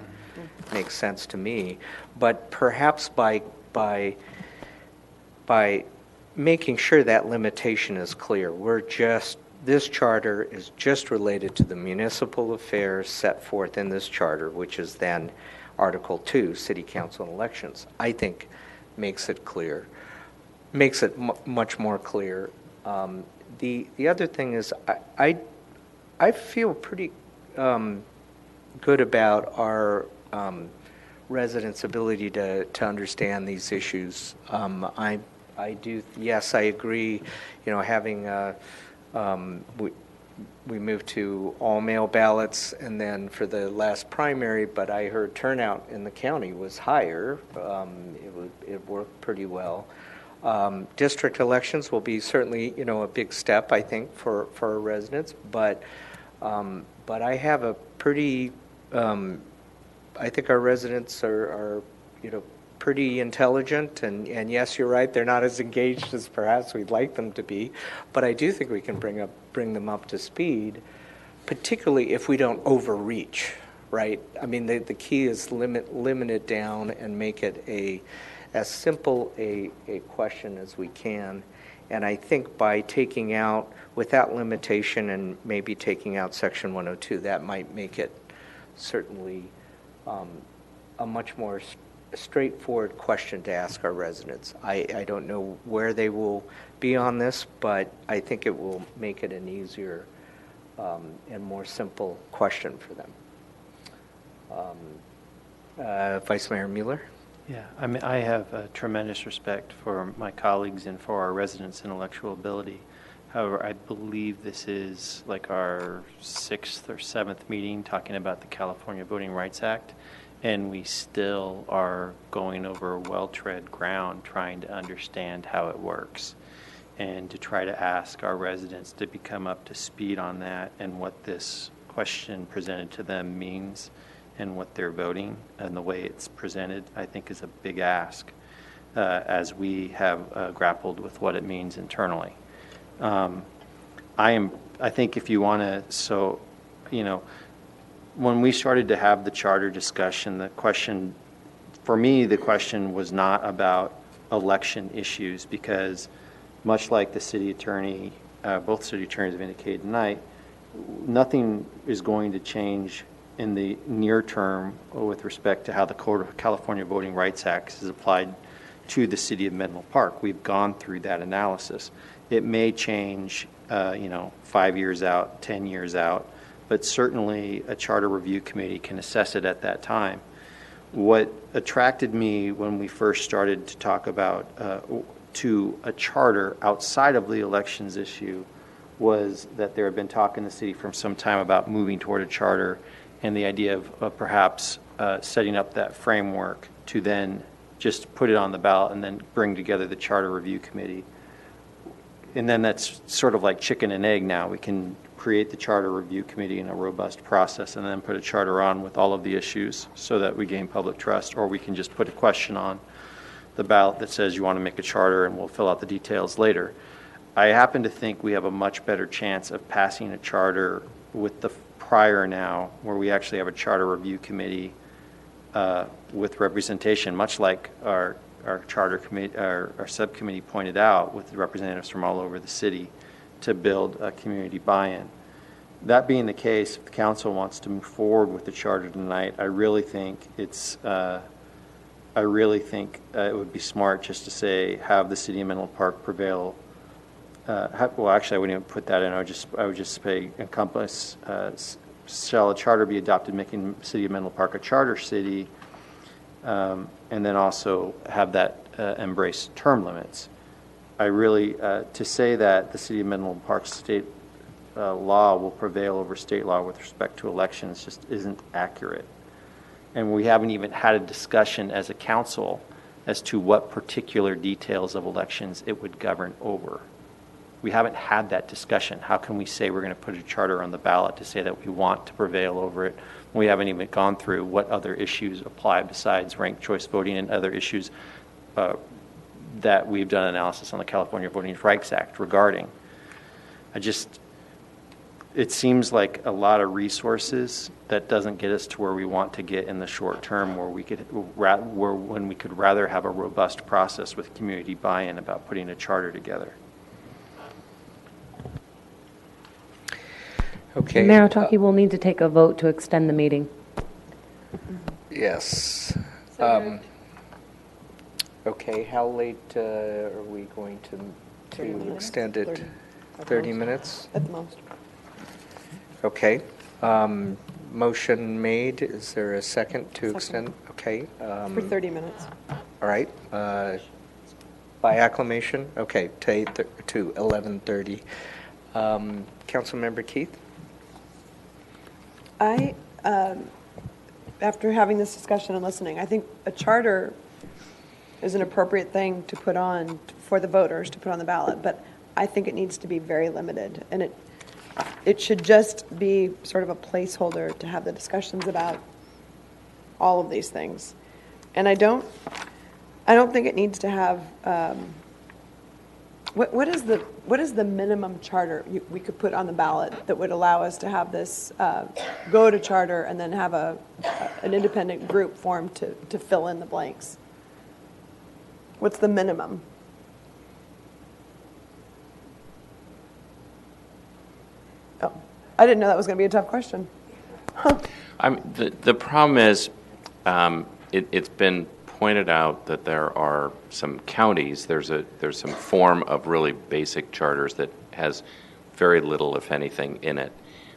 makes sense to me. But perhaps by making sure that limitation is clear, this charter is just related to the municipal affairs set forth in this charter, which is then Article 2, City Council and Elections, I think makes it clear, makes it much more clear. The other thing is I feel pretty good about our residents' ability to understand these issues. I do, yes, I agree, having we moved to all mail ballots and then for the last primary, but I heard turnout in the county was higher. It worked pretty well. District elections will be certainly, a big step, I think, for our residents, but I have a pretty, I think our residents are pretty intelligent, and yes, you're right, they're not as engaged as perhaps we'd like them to be, but I do think we can bring them up to speed, particularly if we don't overreach, right? I mean, the key is limit it down and make it as simple a question as we can. And I think by taking out, without limitation and maybe taking out Section 102, that might make it certainly a much more straightforward question to ask our residents. I don't know where they will be on this, but I think it will make it an easier and more simple question for them. Vice Mayor Mueller? Yeah, I mean, I have a tremendous respect for my colleagues and for our residents' intellectual ability. However, I believe this is like our 6th or 7th meeting talking about the California Voting Rights Act, and we still are going over well-tread ground trying to understand how it works and to try to ask our residents to become up to speed on that and what this question presented to them means and what they're voting and the way it's presented, I think is a big ask as we have grappled with what it means internally. I think if you want to, when we started to have the charter discussion, the question was not about election issues, because much like the city attorney, both city attorneys have indicated tonight, nothing is going to change in the near term with respect to how the California Voting Rights Act is applied to the city of Menlo Park. We've gone through that analysis. It may change, 5 years out, 10 years out, but certainly a charter review committee can assess it at that time. What attracted me when we first started to talk about to a charter outside of the elections issue was that there had been talk in the city for some time about moving toward a charter and the idea of perhaps setting up that framework to then just put it on the ballot and then bring together the charter review committee. And then that's sort of like chicken and egg now. We can create the charter review committee in a robust process and then put a charter on with all of the issues so that we gain public trust, or we can just put a question on the ballot that says you want to make a charter and we'll fill out the details later. I happen to think we have a much better chance of passing a charter with the prior now, where we actually have a charter review committee with representation, much like our charter committee, our subcommittee pointed out, with representatives from all over the city to build a community buy-in. That being the case, if the council wants to move forward with the charter tonight, I really think it would be smart just to say have the city of Menlo Park prevail. Well, actually, I wouldn't even put that in. I would just say encompass. Shall a charter be adopted, making the city of Menlo Park a charter city, and then also have that embrace term limits. I really, to say that the city of Menlo Park state law will prevail over state law with respect to elections just isn't accurate. And we haven't even had a discussion as a council as to what particular details of elections it would govern over. We haven't had that discussion. How can we say we're going to put a charter on the ballot to say that we want to prevail over it? We haven't even gone through what other issues apply besides ranked choice voting and other issues that we've done analysis on the California Voting Rights Act regarding. It seems like a lot of resources that doesn't get us to where we want to get in the short term, when we could rather have a robust process with community buy-in about putting a charter together. Okay. Mayor Otake will need to take a vote to extend the meeting. Yes. Okay, how late are we going to extend it? 30 minutes? At the most. Okay. Motion made. Is there a second to extend? Okay. For 30 minutes. All right. By acclamation? Okay, to 11:30. Councilmember Keith? After having this discussion and listening, I think a charter is an appropriate thing to put on for the voters to put on the ballot, but I think it needs to be very limited, and it should just be sort of a placeholder to have the discussions about all of these things. And I don't think it needs to have what is the minimum charter we could put on the ballot that would allow us to have this go to charter and then have an independent group formed to fill in the blanks? What's the minimum? Oh, I didn't know that was going to be a tough question. The problem is, it's been pointed out that there are some counties, there's some form of really basic charters that has very little, if anything, in it.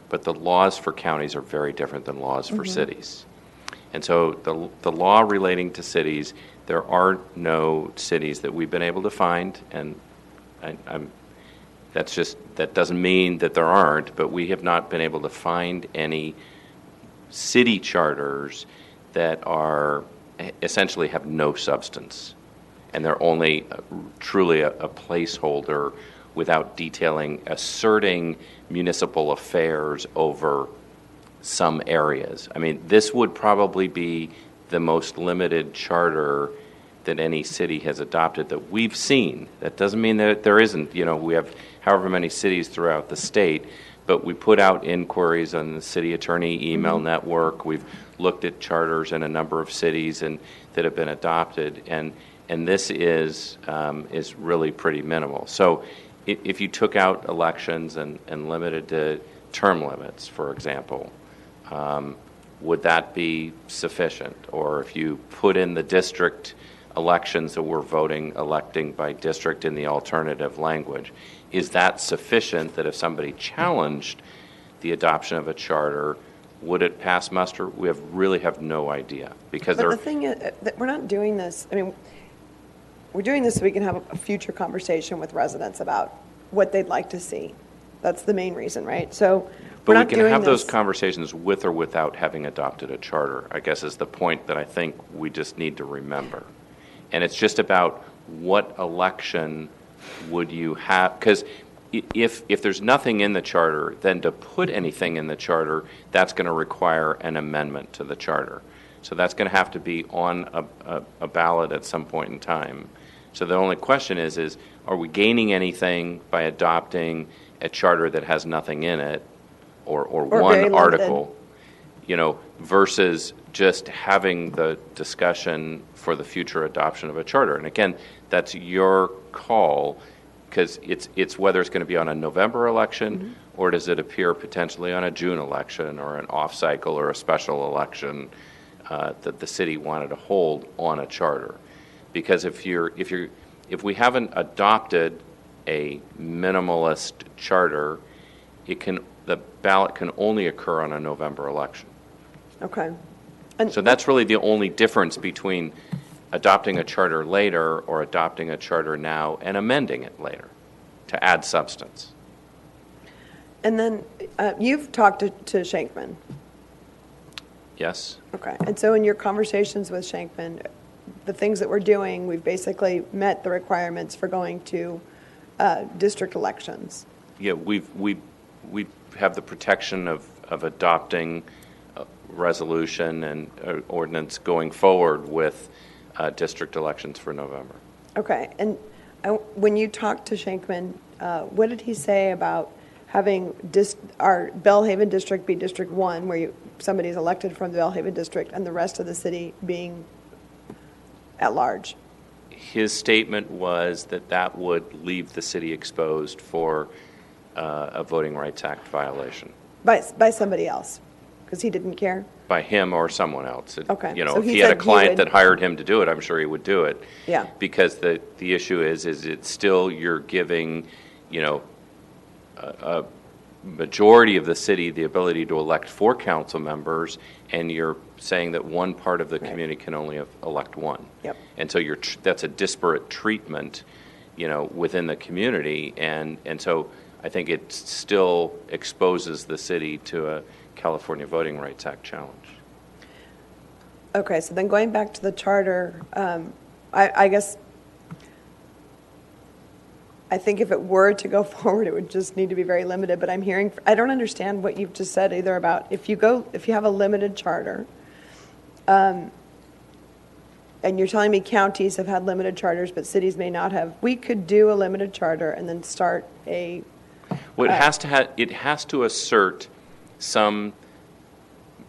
But the laws for counties are very different than laws for cities. And so the law relating to cities, there are no cities that we've been able to find, and that doesn't mean that there aren't, but we have not been able to find any city charters that are essentially have no substance, and they're only truly a placeholder without asserting municipal affairs over some areas. I mean, this would probably be the most limited charter that any city has adopted that we've seen. That doesn't mean that there isn't. We have however many cities throughout the state, but we put out inquiries on the city attorney email network. We've looked at charters in a number of cities that have been adopted, and this is really pretty minimal. So if you took out elections and limited to term limits, for example, would that be sufficient? Or if you put in the district elections that we're electing by district in the alternative language, is that sufficient that if somebody challenged the adoption of a charter, would it pass muster? We really have no idea. But the thing is that we're not doing this, we're doing this so we can have a future conversation with residents about what they'd like to see. That's the main reason, right? So but we can have those conversations with or without having adopted a charter, I guess is the point that I think we just need to remember. And it's just about what election would you have, because if there's nothing in the charter, then to put anything in the charter, that's going to require an amendment to the charter. So that's going to have to be on a ballot at some point in time. So the only question is are we gaining anything by adopting a charter that has nothing in it, or one article, versus just having the discussion for the future adoption of a charter? And again, that's your call, because it's whether it's going to be on a November election or does it appear potentially on a June election or an off cycle or a special election that the city wanted to hold on a charter. Because if we haven't adopted a minimalist charter, the ballot can only occur on a November election. Okay. So that's really the only difference between adopting a charter later or adopting a charter now and amending it later to add substance. And then you've talked to Shankman. Yes. Okay. And so in your conversations with Shankman, the things that we're doing, we've basically met the requirements for going to district elections. Yeah, we have the protection of adopting a resolution and ordinance going forward with district elections for November. Okay. And when you talked to Shankman, what did he say about having our Belhaven district be District 1, where somebody's elected from the Belhaven district, and the rest of the city being at large? His statement was that would leave the city exposed for a Voting Rights Act violation. By somebody else. because he didn't care? By him or someone else. Okay, You know, so if he he had a said he client would- that hired him to do it, I'm sure he would do it. Yeah. Because the issue is it's still, you're giving, you know, a majority of the city the ability to elect 4 council members, and you're saying that one part of the community can only elect 1. Yep. And so that's a disparate treatment, you know, within the community, and so I think it still exposes the city to a California Voting Rights Act challenge. Okay, so then going back to the charter, I guess, I think if it were to go forward, it would just need to be very limited, but I don't understand what you've just said either about if you have a limited charter, and you're telling me counties have had limited charters, but cities may not have. We could do a limited charter and then start a... Well, it has to assert some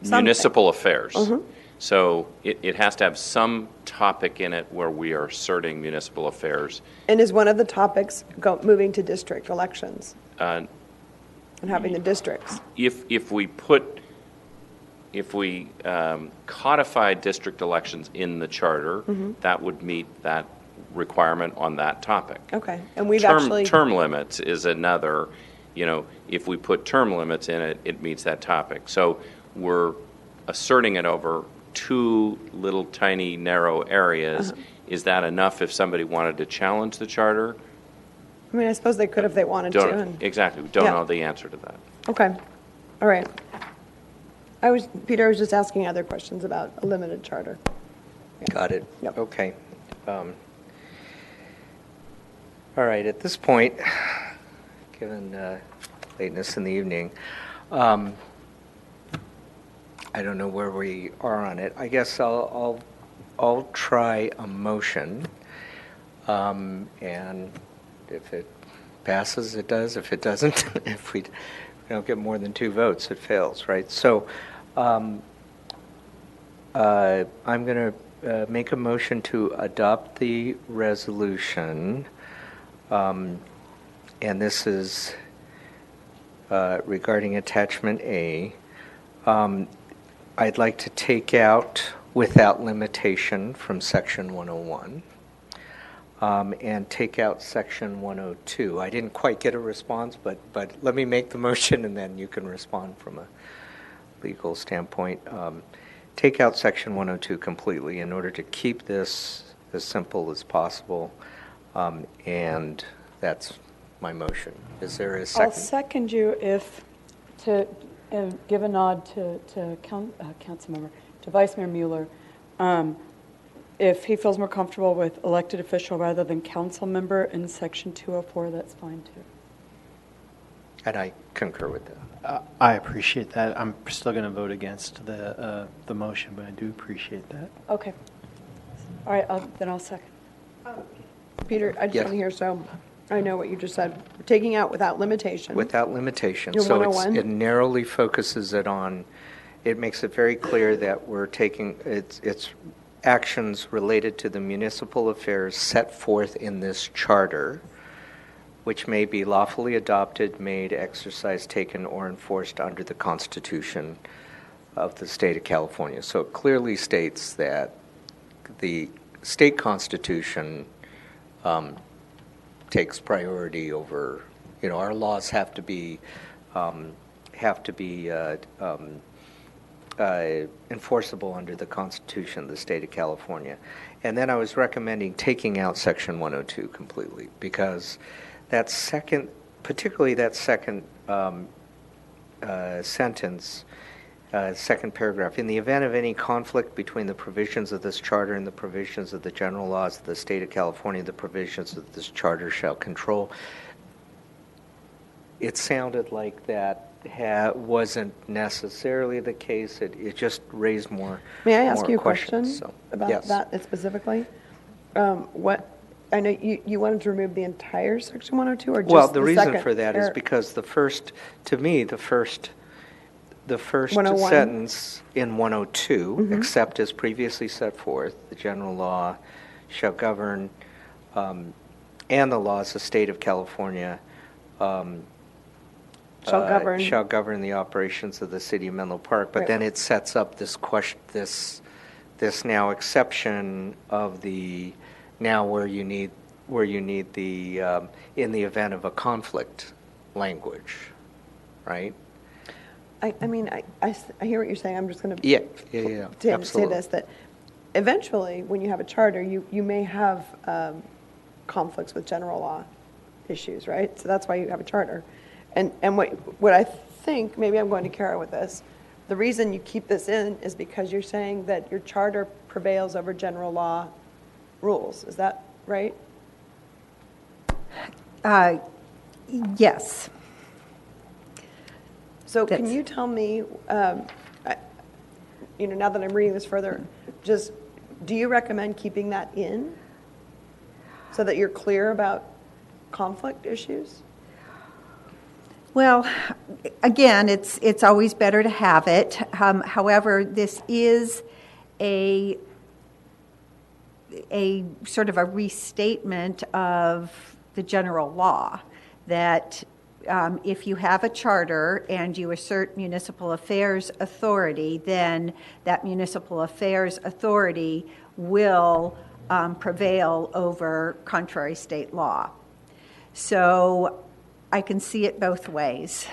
municipal affairs. So it has to have some topic in it where we are asserting municipal affairs. And is one of the topics moving to district elections And having the districts? if we codify district elections in the charter, that would meet that requirement on that topic. Okay, and we've Term limits is another, you know, if we put term limits in it, it meets that topic. So we're asserting it over 2 little tiny narrow areas. Is that enough if somebody wanted to challenge the charter? I mean, I suppose they could if they wanted to. Exactly. We don't Yeah. know the answer to that. Okay, all right. Peter, I was just asking other questions about a limited charter. Got it. Yep. Okay. All right, at this point, given lateness in the evening, I don't know where we are on it. I guess I'll try a motion, and if it passes, it does. If it doesn't, if we don't get more than 2 votes, it fails, right? So I'm going to make a motion to adopt the resolution, and this is regarding attachment A. I'd like to take out without limitation from section 101 and take out section 102. I didn't quite get a response, but let me make the motion and then you can respond from a legal standpoint. Take out section 102 completely in order to keep this as simple as possible, and that's my motion. Is there a second? I'll second you to give a nod to Councilmember, to Vice Mayor Mueller. If he feels more comfortable with elected official rather than council member in section 204, that's fine too. And I concur with that. I appreciate that. I'm still going to vote against the motion, but I do appreciate that. Okay. All right, then I'll second. Peter, I just Yes. want to hear, so I know what you just said. We're taking out without limitation. Without limitation. Your So 101? it narrowly focuses it on, it makes it very clear that we're taking, it's actions related to the municipal affairs set forth in this charter, which may be lawfully adopted, made, exercised, taken, or enforced under the Constitution of the state of California. So it clearly states that the state constitution takes priority over, you know, our laws have to be enforceable under the Constitution of the state of California. And then I was recommending taking out section 102 completely, because that second, particularly that second sentence, second paragraph, in the event of any conflict between the provisions of this charter and the provisions of the general laws of the state of California, the provisions of this charter shall control. It sounded like that wasn't necessarily the case. It just raised more May I ask you a questions. question So, about yes. that specifically? I know you wanted to remove the entire section 102, or just Well, the reason second for that is par- because the first 101. sentence in 102, Mhm. except as previously set forth, the general law shall govern, and the laws of the state of California shall govern the operations of the city of Menlo Park. But Right. then it sets up this question, this now exception of the now where you need the in the event of a conflict language, right? I mean, I hear what you're saying. I'm just going to Yeah, say absolutely. this, that eventually, when you have a charter, you may have conflicts with general law issues, right? So that's why you have a charter. And what I think, maybe I'm going to Kara with this, the reason you keep this in is because you're saying that your charter prevails over general law rules. Is that right? Yes. So can you tell me, now that I'm reading this further, just do you recommend keeping that in so that you're clear about conflict issues? Well, again, it's always better to have it. However, this is a sort of a restatement of the general law that if you have a charter and you assert municipal affairs authority, then that municipal affairs authority will prevail over contrary state law. So I can see it both ways.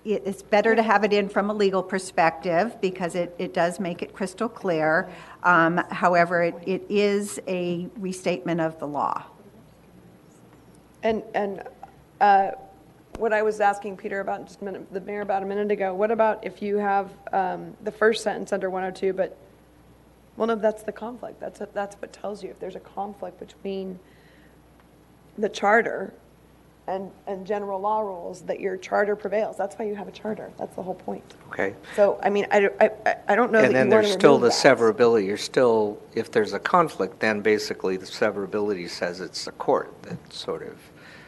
It's better to have it in from a legal perspective because it does make it crystal clear. However, it is a restatement of the law. And what I was asking Peter about just the mayor about a minute ago, what about if you have the first sentence under 102, but, well, no, that's the conflict. That's what tells you if there's a conflict between the charter and general law rules, that your charter prevails. That's why you have a charter. That's the whole point. Okay. So, I mean, I don't know that you want to And then there's still the remove that. severability. You're still, if there's a conflict, then basically the severability says it's the court that sort of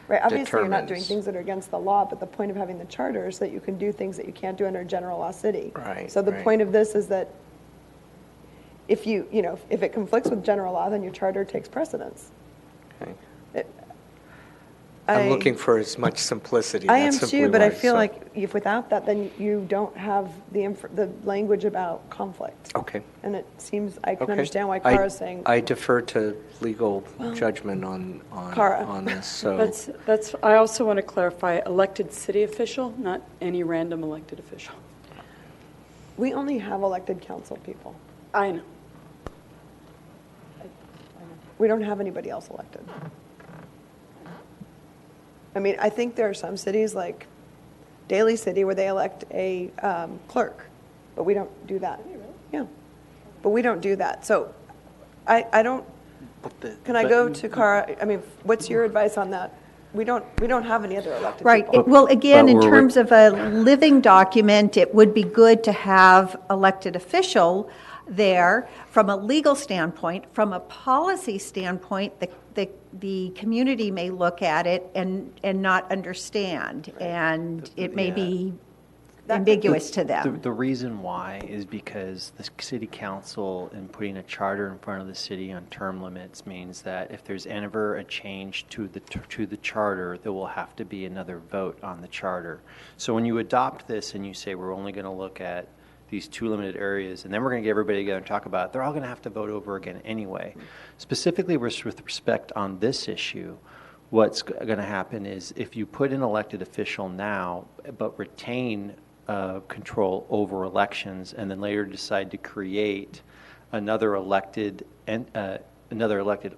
Right, obviously you're not doing determines. things that are against the law, but the point of having the charter is that you can do things that you can't do under a general law city. Right, So the right. point of this is that if if it conflicts with general law, then your charter takes precedence. Okay. I- I'm looking for as much simplicity. I am That's simply too, but I why, feel so- like if without that, then you don't have the language about conflict. Okay. And it seems, I can Okay. understand why I- Kara's saying. I defer to legal Well, judgment on Kara. this, so. That's, I also want to clarify, elected city official, not any random elected official. We only have elected council people. I know. We don't have anybody else elected. I mean, I think there are some cities like Daly City where they elect a clerk, but we don't do that. Yeah, but we don't do that. So I don't, can I go to Kara? I mean, what's your advice on that? We don't have any other elected Right. people. Well, again, in terms of a living document, it would be good to have elected official there from a legal standpoint. From a policy standpoint, the community may look at it and not understand, and it may be ambiguous to them. The reason why is because the city council, in putting a charter in front of the city on term limits, means that if there's ever a change to the charter, there will have to be another vote on the charter. So when you adopt this and you say we're only going to look at these two limited areas, and then we're going to get everybody together and talk about it, they're all going to have to vote over again anyway. Specifically with respect on this issue, what's going to happen is if you put an elected official now, but retain control over elections, and then later decide to create another elected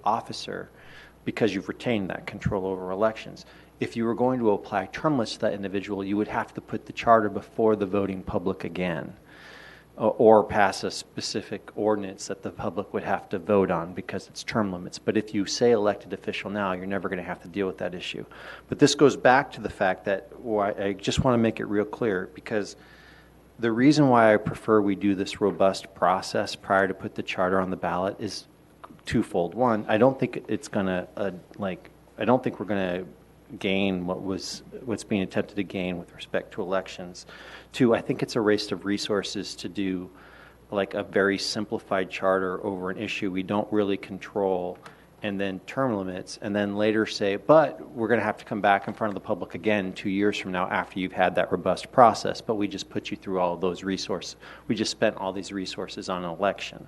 officer because you've retained that control over elections. If you were going to apply term limits to that individual, you would have to put the charter before the voting public again, or pass a specific ordinance that the public would have to vote on because it's term limits. But if you say elected official now, you're never going to have to deal with that issue. But this goes back to the fact that I just want to make it real clear, because the reason why I prefer we do this robust process prior to put the charter on the ballot is twofold. One, I don't think it's going to I don't think we're going to gain what's being attempted to gain with respect to elections. Two, I think it's a waste of resources to do like a very simplified charter over an issue we don't really control, and then term limits, and then later say, but we're going to have to come back in front of the public again 2 years from now after you've had that robust process, but we just put you through all of those resources. We just spent all these resources on an election.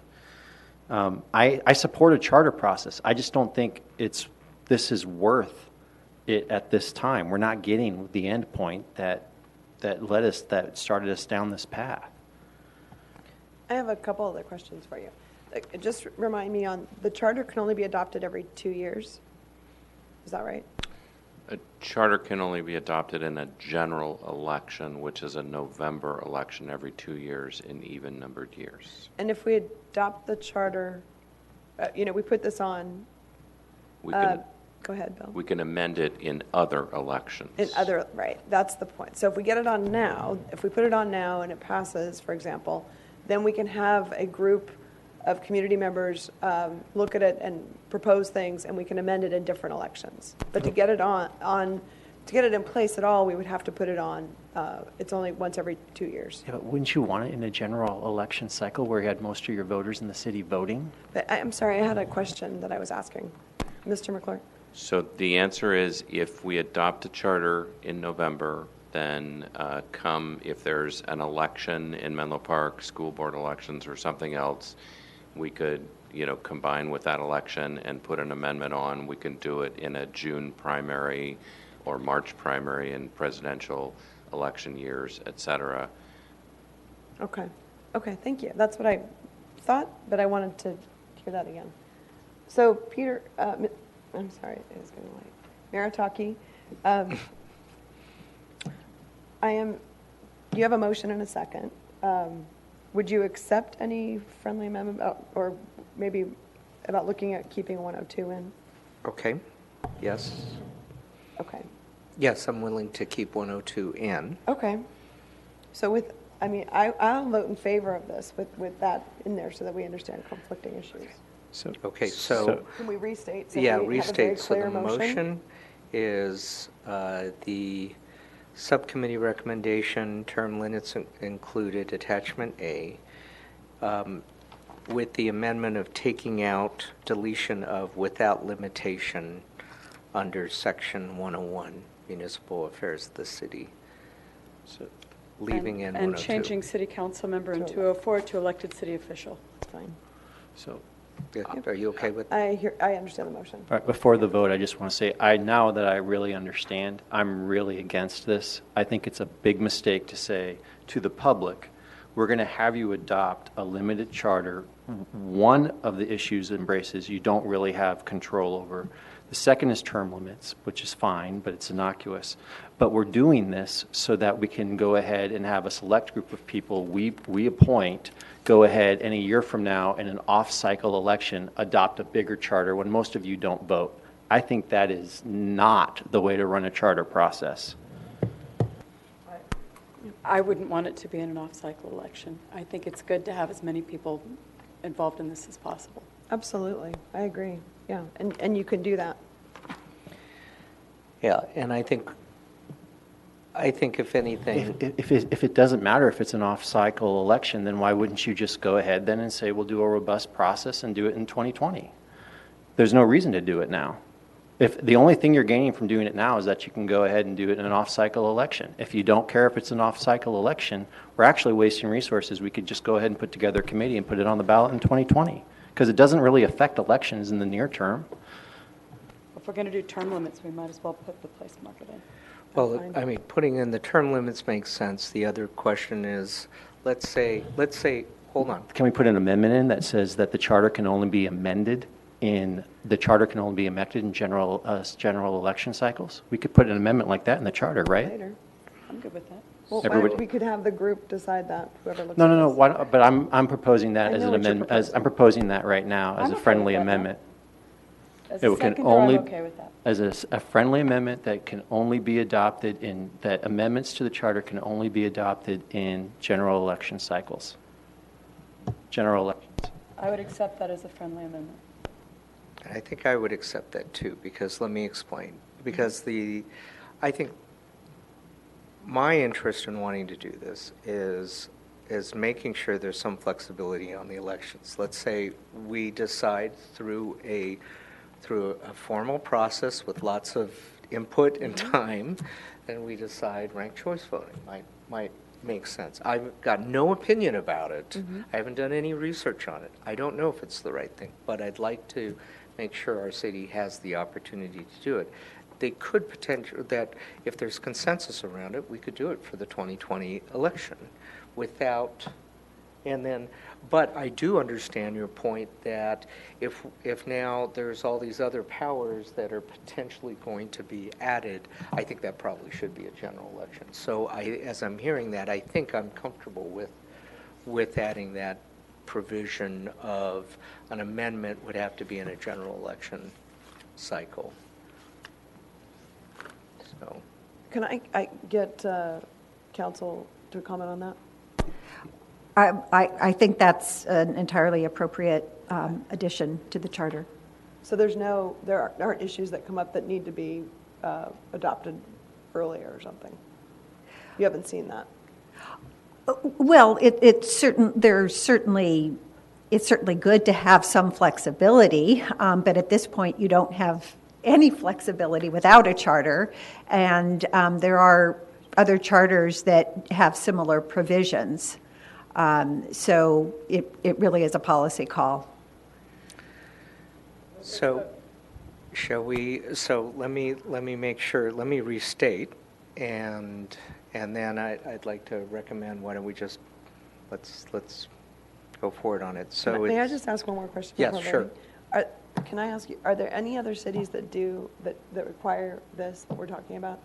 I support a charter process. I just don't think this is worth it at this time. We're not getting the end point that started us down this path. I have a couple other questions for you. Just remind me on, the charter can only be adopted every 2 years? Is that right? A charter can only be adopted in a general election, which is a November election every 2 years in even-numbered years. And if we adopt the charter, we put this on, We can, go ahead, Bill. we can amend it in other elections. Right, that's the point. So if we get it on now, if we put it on now and it passes, for example, then we can have a group of community members look at it and propose things, and we can amend it in different elections. But to get it to get it in place at all, we would have to put it on, it's only once every 2 years. Yeah, but wouldn't you want it in a general election cycle where you had most of your voters in the city voting? But I'm sorry, I had a question that I was asking. Mr. McClure? So the answer is, if we adopt a charter in November, then if there's an election in Menlo Park, school board elections or something else, we could, combine with that election and put an amendment on. We can do it in a June primary or March primary in presidential election years, et cetera. Okay, thank you. That's what I thought, but I wanted to hear that again. So Peter, I'm sorry, it is getting late. Maritaki, you have a motion and a second. Would you accept any friendly amendment or maybe about looking at keeping 102 in? Okay, yes. Okay. Yes, I'm willing to keep 102 in. Okay. So I'll vote in favor of this with that in there so that we understand conflicting issues. Okay, Can we restate? So yeah, we have a very restate. So the clear motion is the subcommittee recommendation, term limits included, attachment A, with the amendment of taking out deletion of without limitation under section 101, municipal affairs of the city. So leaving in 102. And changing city council member in 204 to elected city official. Fine. So, are you okay with that? I understand the motion. All right, before the vote, I just want to say, now that I really understand, I'm really against this. I think it's a big mistake to say to the public, we're going to have you adopt a limited charter. One of the issues embraces you don't really have control over. The second is term limits, which is fine, but it's innocuous. But we're doing this so that we can go ahead and have a select group of people we appoint go ahead and a year from now in an off-cycle election adopt a bigger charter when most of you don't vote. I think that is not the way to run a charter process. I wouldn't want it to be in an off-cycle election. I think it's good to have as many people involved in this as possible. Absolutely. I agree. Yeah. And you can do that. Yeah, and I think if anything... If it doesn't matter if it's an off-cycle election, then why wouldn't you just go ahead then and say we'll do a robust process and do it in 2020? There's no reason to do it now. If the only thing you're gaining from doing it now is that you can go ahead and do it in an off-cycle election. If you don't care if it's an off-cycle election, we're actually wasting resources. We could just go ahead and put together a committee and put it on the ballot in 2020 because it doesn't really affect elections in the near term. If we're going to do term limits, we might as well put the place market in. Well, I mean, putting in the term limits makes sense. The other question is, let's say, hold on. Can we put an amendment in that says that the charter can only be amended in general election cycles? We could put an amendment like that in the charter, right? Later. I'm good with that. Well, we could have the group decide that. Whoever looks. No. But I'm proposing that as an amendment. I'm proposing that right now as I'm a okay friendly with that. amendment. As a seconder, I'm okay with that. As a friendly amendment that can only be adopted that amendments to the charter can only be adopted in general election cycles. General elections. I would accept that as a friendly amendment. I think I would accept that too, because let me explain. Because I think my interest in wanting to do this is making sure there's some flexibility on the elections. Let's say we decide through a through a formal process with lots of input and time, and we decide ranked choice voting might make sense. I've got no opinion about it. I haven't done any research on it. I don't know if it's the right thing, but I'd like to make sure our city has the opportunity to do it. They could potentially, that if there's consensus around it, we could do it for the 2020 election without, and then, but I do understand your point that if now there's all these other powers that are potentially going to be added, I think that probably should be a general election. So as I'm hearing that, I think I'm comfortable with adding that provision of an amendment would have to be in a general election cycle. So, Can I get council to comment on that? I think that's an entirely appropriate addition to the charter. So there aren't issues that come up that need to be adopted earlier or something? You haven't seen that? Well, it's certainly good to have some flexibility, but at this point you don't have any flexibility without a charter, and there are other charters that have similar provisions. So it really is a policy call. So shall we, so let me make sure, let me restate, and then I'd like to recommend, why don't we just, let's go forward on it. So May I just ask one more question? Yes, sure. Can I ask you, are there any other cities that that require this, what we're talking about?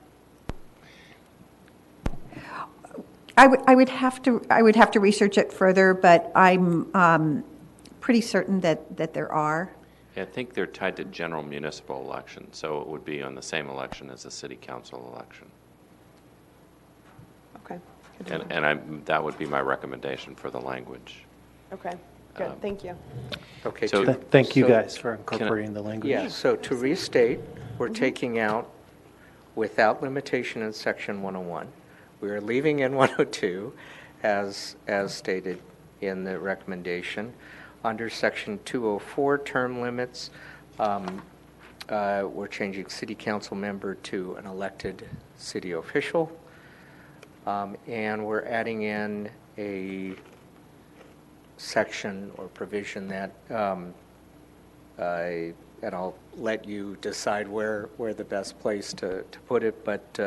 I would have to research it further, but I'm pretty certain that there are. Yeah, I think they're tied to general municipal elections, so it would be on the same election as the city council election. Okay. And that would be my recommendation for the language. Okay, good, thank you. Okay. So, thank you guys for incorporating the language. Yeah, so to restate, we're taking out without limitation in section 101. We are leaving in 102 as stated in the recommendation. Under section 204, term limits, we're changing city council member to an elected city official. And we're adding in a section or provision that, and I'll let you decide where the best place to put it, but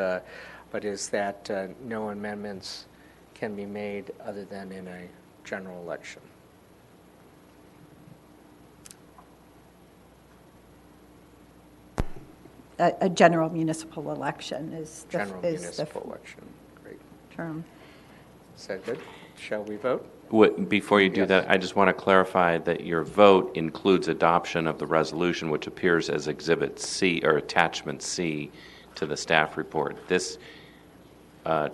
is that no amendments can be made other than in a general election. A general municipal election is the Municipal election, great. Term. Is that good? Shall we vote? Before you do that, I just want to clarify that your vote includes adoption of the resolution, which appears as Exhibit C or Attachment C to the staff report. This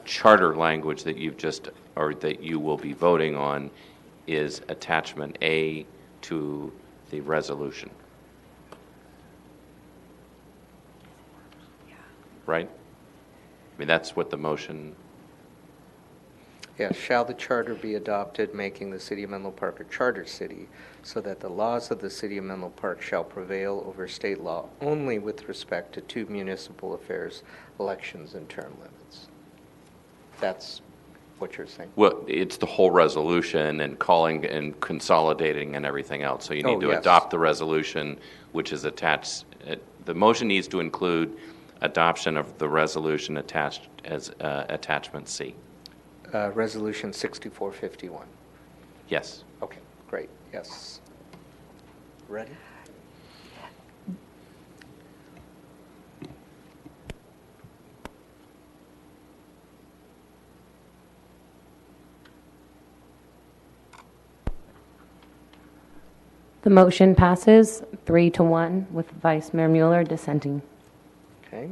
charter language that that you will be voting on is Attachment A to the resolution. Right? I mean, that's what the motion. Yes, shall the charter be adopted, making the city of Menlo Park a charter city, so that the laws of the city of Menlo Park shall prevail over state law only with respect to two municipal affairs, elections, and term limits. That's what you're saying? Well, it's the whole resolution and calling and consolidating and everything else. So you need to yes. adopt the resolution, which is attached. The motion needs to include adoption of the resolution attached as Attachment C. Resolution 6451. Yes. Okay, great. Yes. Ready? The motion passes 3-1 with Vice Mayor Mueller dissenting. Okay.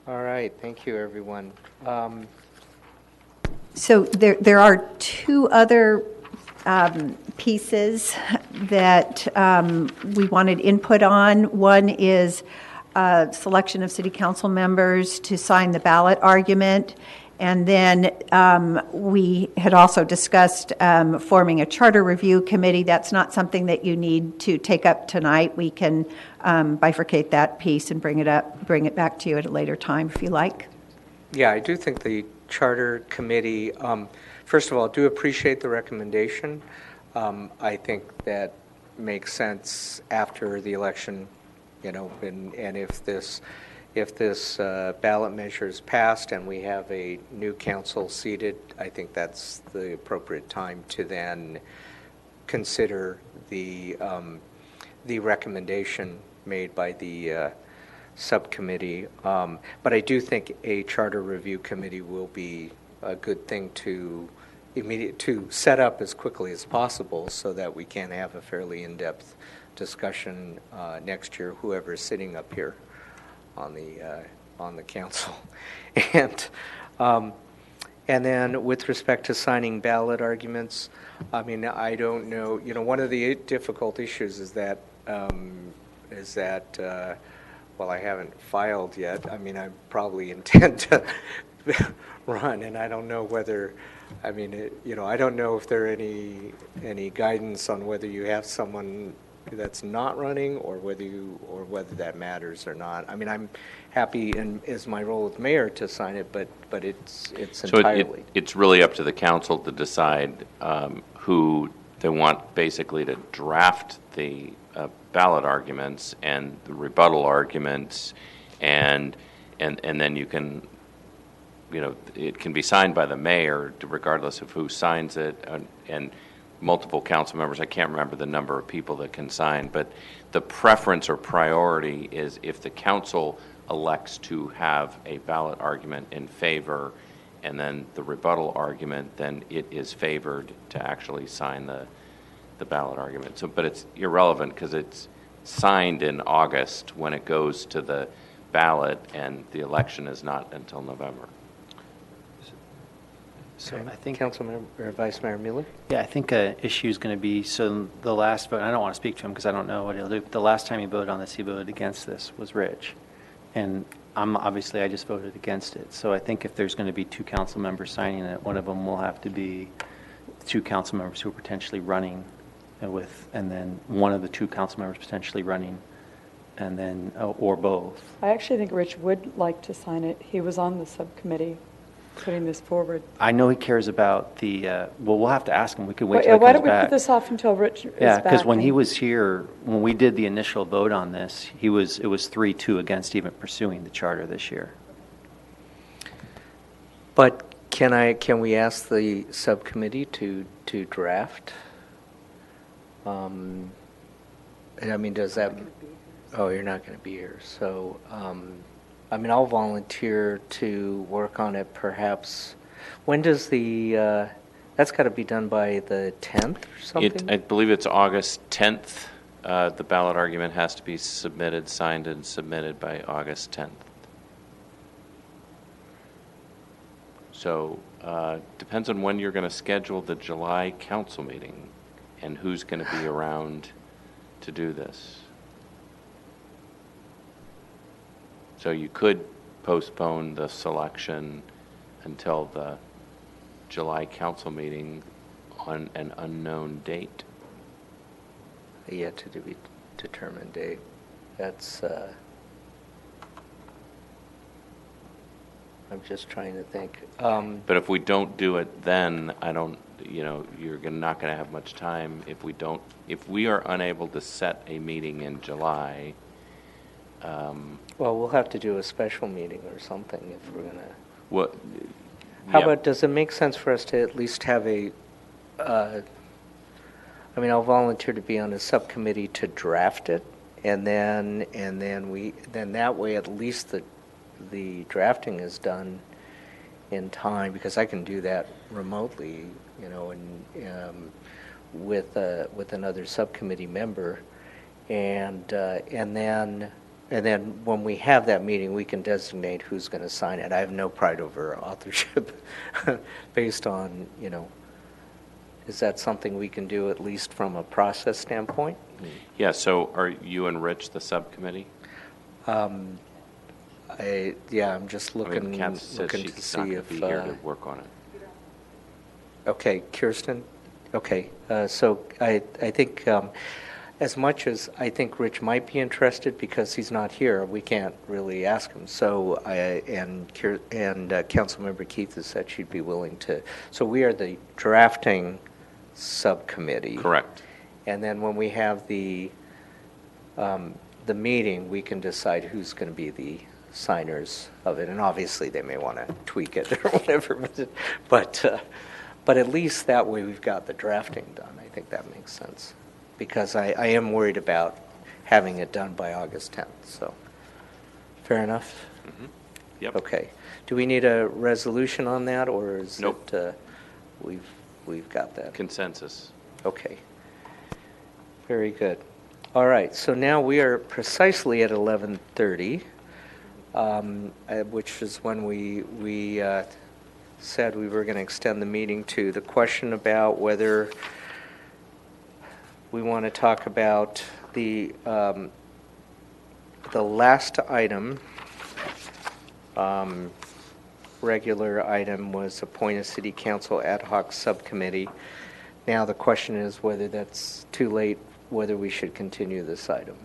All right. Thank you, everyone. So there are two other pieces that we wanted input on. One is selection of city council members to sign the ballot argument, And then we had also discussed forming a charter review committee. That's not something that you need to take up tonight. We can bifurcate that piece and bring it back to you at a later time if you like. Yeah, I do think the charter committee, first of all, do appreciate the recommendation. I think that makes sense after the election, and if this ballot measure is passed and we have a new council seated, I think that's the appropriate time to then consider the recommendation made by the subcommittee. But I do think a charter review committee will be a good thing to set up as quickly as possible so that we can have a fairly in-depth discussion next year, whoever is sitting up here on the council. And then with respect to signing ballot arguments, I mean, I don't know, one of the difficult issues is that well, I haven't filed yet. I mean, I probably intend to run, and I don't know whether, I mean, I don't know if there are any guidance on whether you have someone that's not running or whether that matters or not. I mean, I'm happy as my role as mayor to sign it, but it's entirely. It's really up to the council to decide who they want basically to draft the ballot arguments and the rebuttal arguments, and then you can, it can be signed by the mayor regardless of who signs it, and multiple council members. I can't remember the number of people that can sign, but the preference or priority is if the council elects to have a ballot argument in favor and then the rebuttal argument, then it is favored to actually sign the ballot argument. So, but it's irrelevant because it's signed in August when it goes to the ballot, and the election is not until November. So I think Councilmember or Vice Mayor Mueller? Yeah, I think an issue is going to be, so the last vote, I don't want to speak to him because I don't know what he'll do, but the last time he voted on this, he voted against this, was Rich. And I just voted against it. So I think if there's going to be two council members signing it, one of them will have to be two council members who are potentially running and then one of the two council members potentially running, and then, or both. I actually think Rich would like to sign it. He was on the subcommittee putting this forward. I know he cares about the, well, we'll have to ask him. We could wait till he comes back. Why don't we put this off until Rich is back? Yeah, because when he was here, when we did the initial vote on this, it was 3-2 against even pursuing the charter this year. But can we ask the subcommittee to draft? I mean, does that? Oh, you're not going to be here. So, I mean, I'll volunteer to work on it. Perhaps. When does the? That's got to be done by the 10th or something. I believe it's August 10th. The ballot argument has to be signed and submitted by August 10th. So, depends on when you're going to schedule the July council meeting and who's going to be around to do this. So you could postpone the selection until the July council meeting on an unknown date. A yet to be determined date. That's. I'm just trying to think. But if we don't do it then, you're not going to have much time. If we are unable to set a meeting in July. Well, we'll have to do a special meeting or something if we're going to. What? How about, does it make sense for us to at least have I'll volunteer to be on a subcommittee to draft it, and then that way at least the drafting is done in time, because I can do that remotely, and with another subcommittee member, and then when we have that meeting, we can designate who's going to sign it. I have no pride over authorship based on, is that something we can do at least from a process standpoint? Yeah, so are you and Rich the subcommittee? I'm just looking, Kath says looking to she's not see going if. to be here to work on it. Okay, Kirsten? Okay, so I think, as much as I think Rich might be interested, because he's not here, we can't really ask him. So, Councilmember Keith has said she'd be willing to, so we are the drafting subcommittee. Correct. And then when we have the meeting, we can decide who's going to be the signers of it. And obviously, they may want to tweak it or whatever, but at least that way we've got the drafting done. I think that makes sense. Because I am worried about having it done by August 10th, so. Fair enough? Mm-hmm. Yep. Okay. Do we need a resolution on that, or is Nope. it, we've got that? Consensus. Okay. Very good. All right, so now we are precisely at 11:30, which is when we said we were going to extend the meeting to the question about whether we want to talk about the last item, regular item, was appoint a city council ad hoc subcommittee. Now the question is whether that's too late, whether we should continue this item.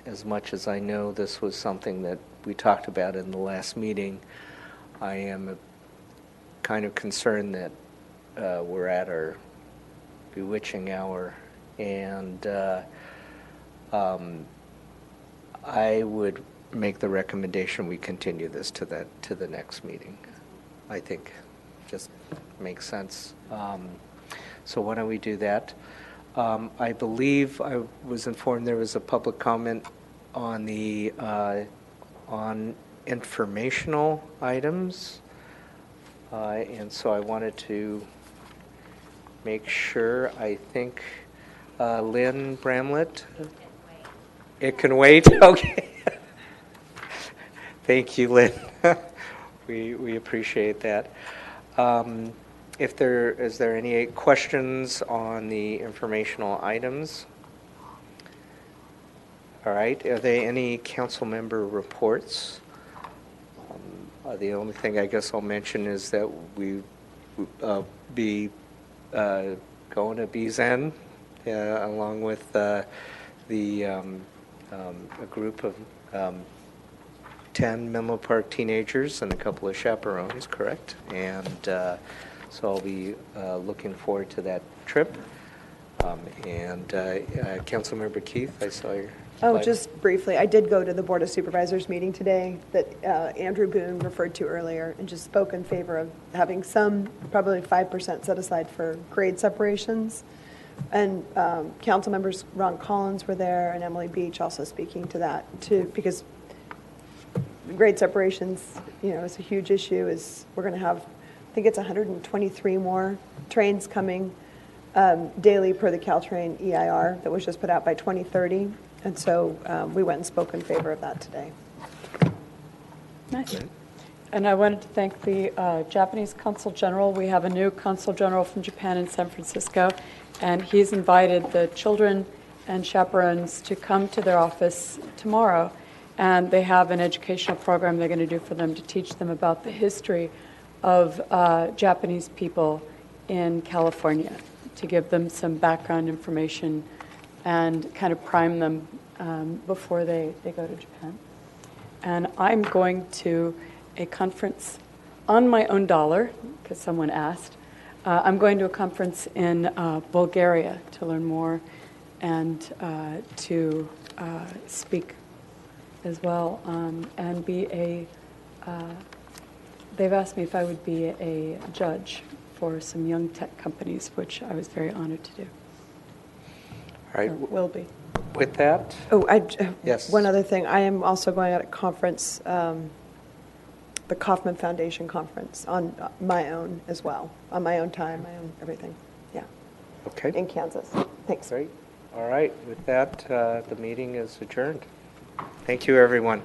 As much as I know this was something that we talked about in the last meeting, I am kind of concerned that we're at our bewitching hour, and I would make the recommendation we continue this to the next meeting. I think just makes sense. So why don't we do that? I believe I was informed there was a public comment on the on informational items, and so I wanted to make sure. I think Lynn Bramlett. It can wait. Okay. Thank you, Lynn. We appreciate that. Is there any questions on the informational items? All right. Are there any council member reports? The only thing I guess I'll mention is that we be going to BZEN along with a group of 10 Menlo Park teenagers and a couple of chaperones, correct? And so I'll be looking forward to that trip. Councilmember Keith, I saw your Oh, slide. just briefly, I did go to the Board of Supervisors meeting today that Andrew Boone referred to earlier, and just spoke in favor of having some, probably 5% set aside for grade separations. And council members Ron Collins were there, and Emily Beach also speaking to that too, because grade separations, is a huge issue. We're going to have, I think it's 123 more trains coming daily per the Caltrain EIR that was just put out by 2030. And so we went and spoke in favor of that today. Nice. And I wanted to thank the Japanese Consul General. We have a new Consul General from Japan in San Francisco, and he's invited the children and chaperones to come to their office tomorrow. And they have an educational program they're going to do for them to teach them about the history of Japanese people in California, to give them some background information and kind of prime them before they go to Japan. And I'm going to a conference on my own dollar, because someone asked. I'm going to a conference in Bulgaria to learn more and to speak as well, and be they've asked me if I would be a judge for some young tech companies, which I was very honored to do. All right. Or will be. With that? Oh, yes. One other thing. I am also going at a conference, the Kauffman Foundation conference, on my own as well, on my own time, my own everything. Yeah. Okay. In Kansas. Thanks. Great. All right. With that, the meeting is adjourned. Thank you, everyone.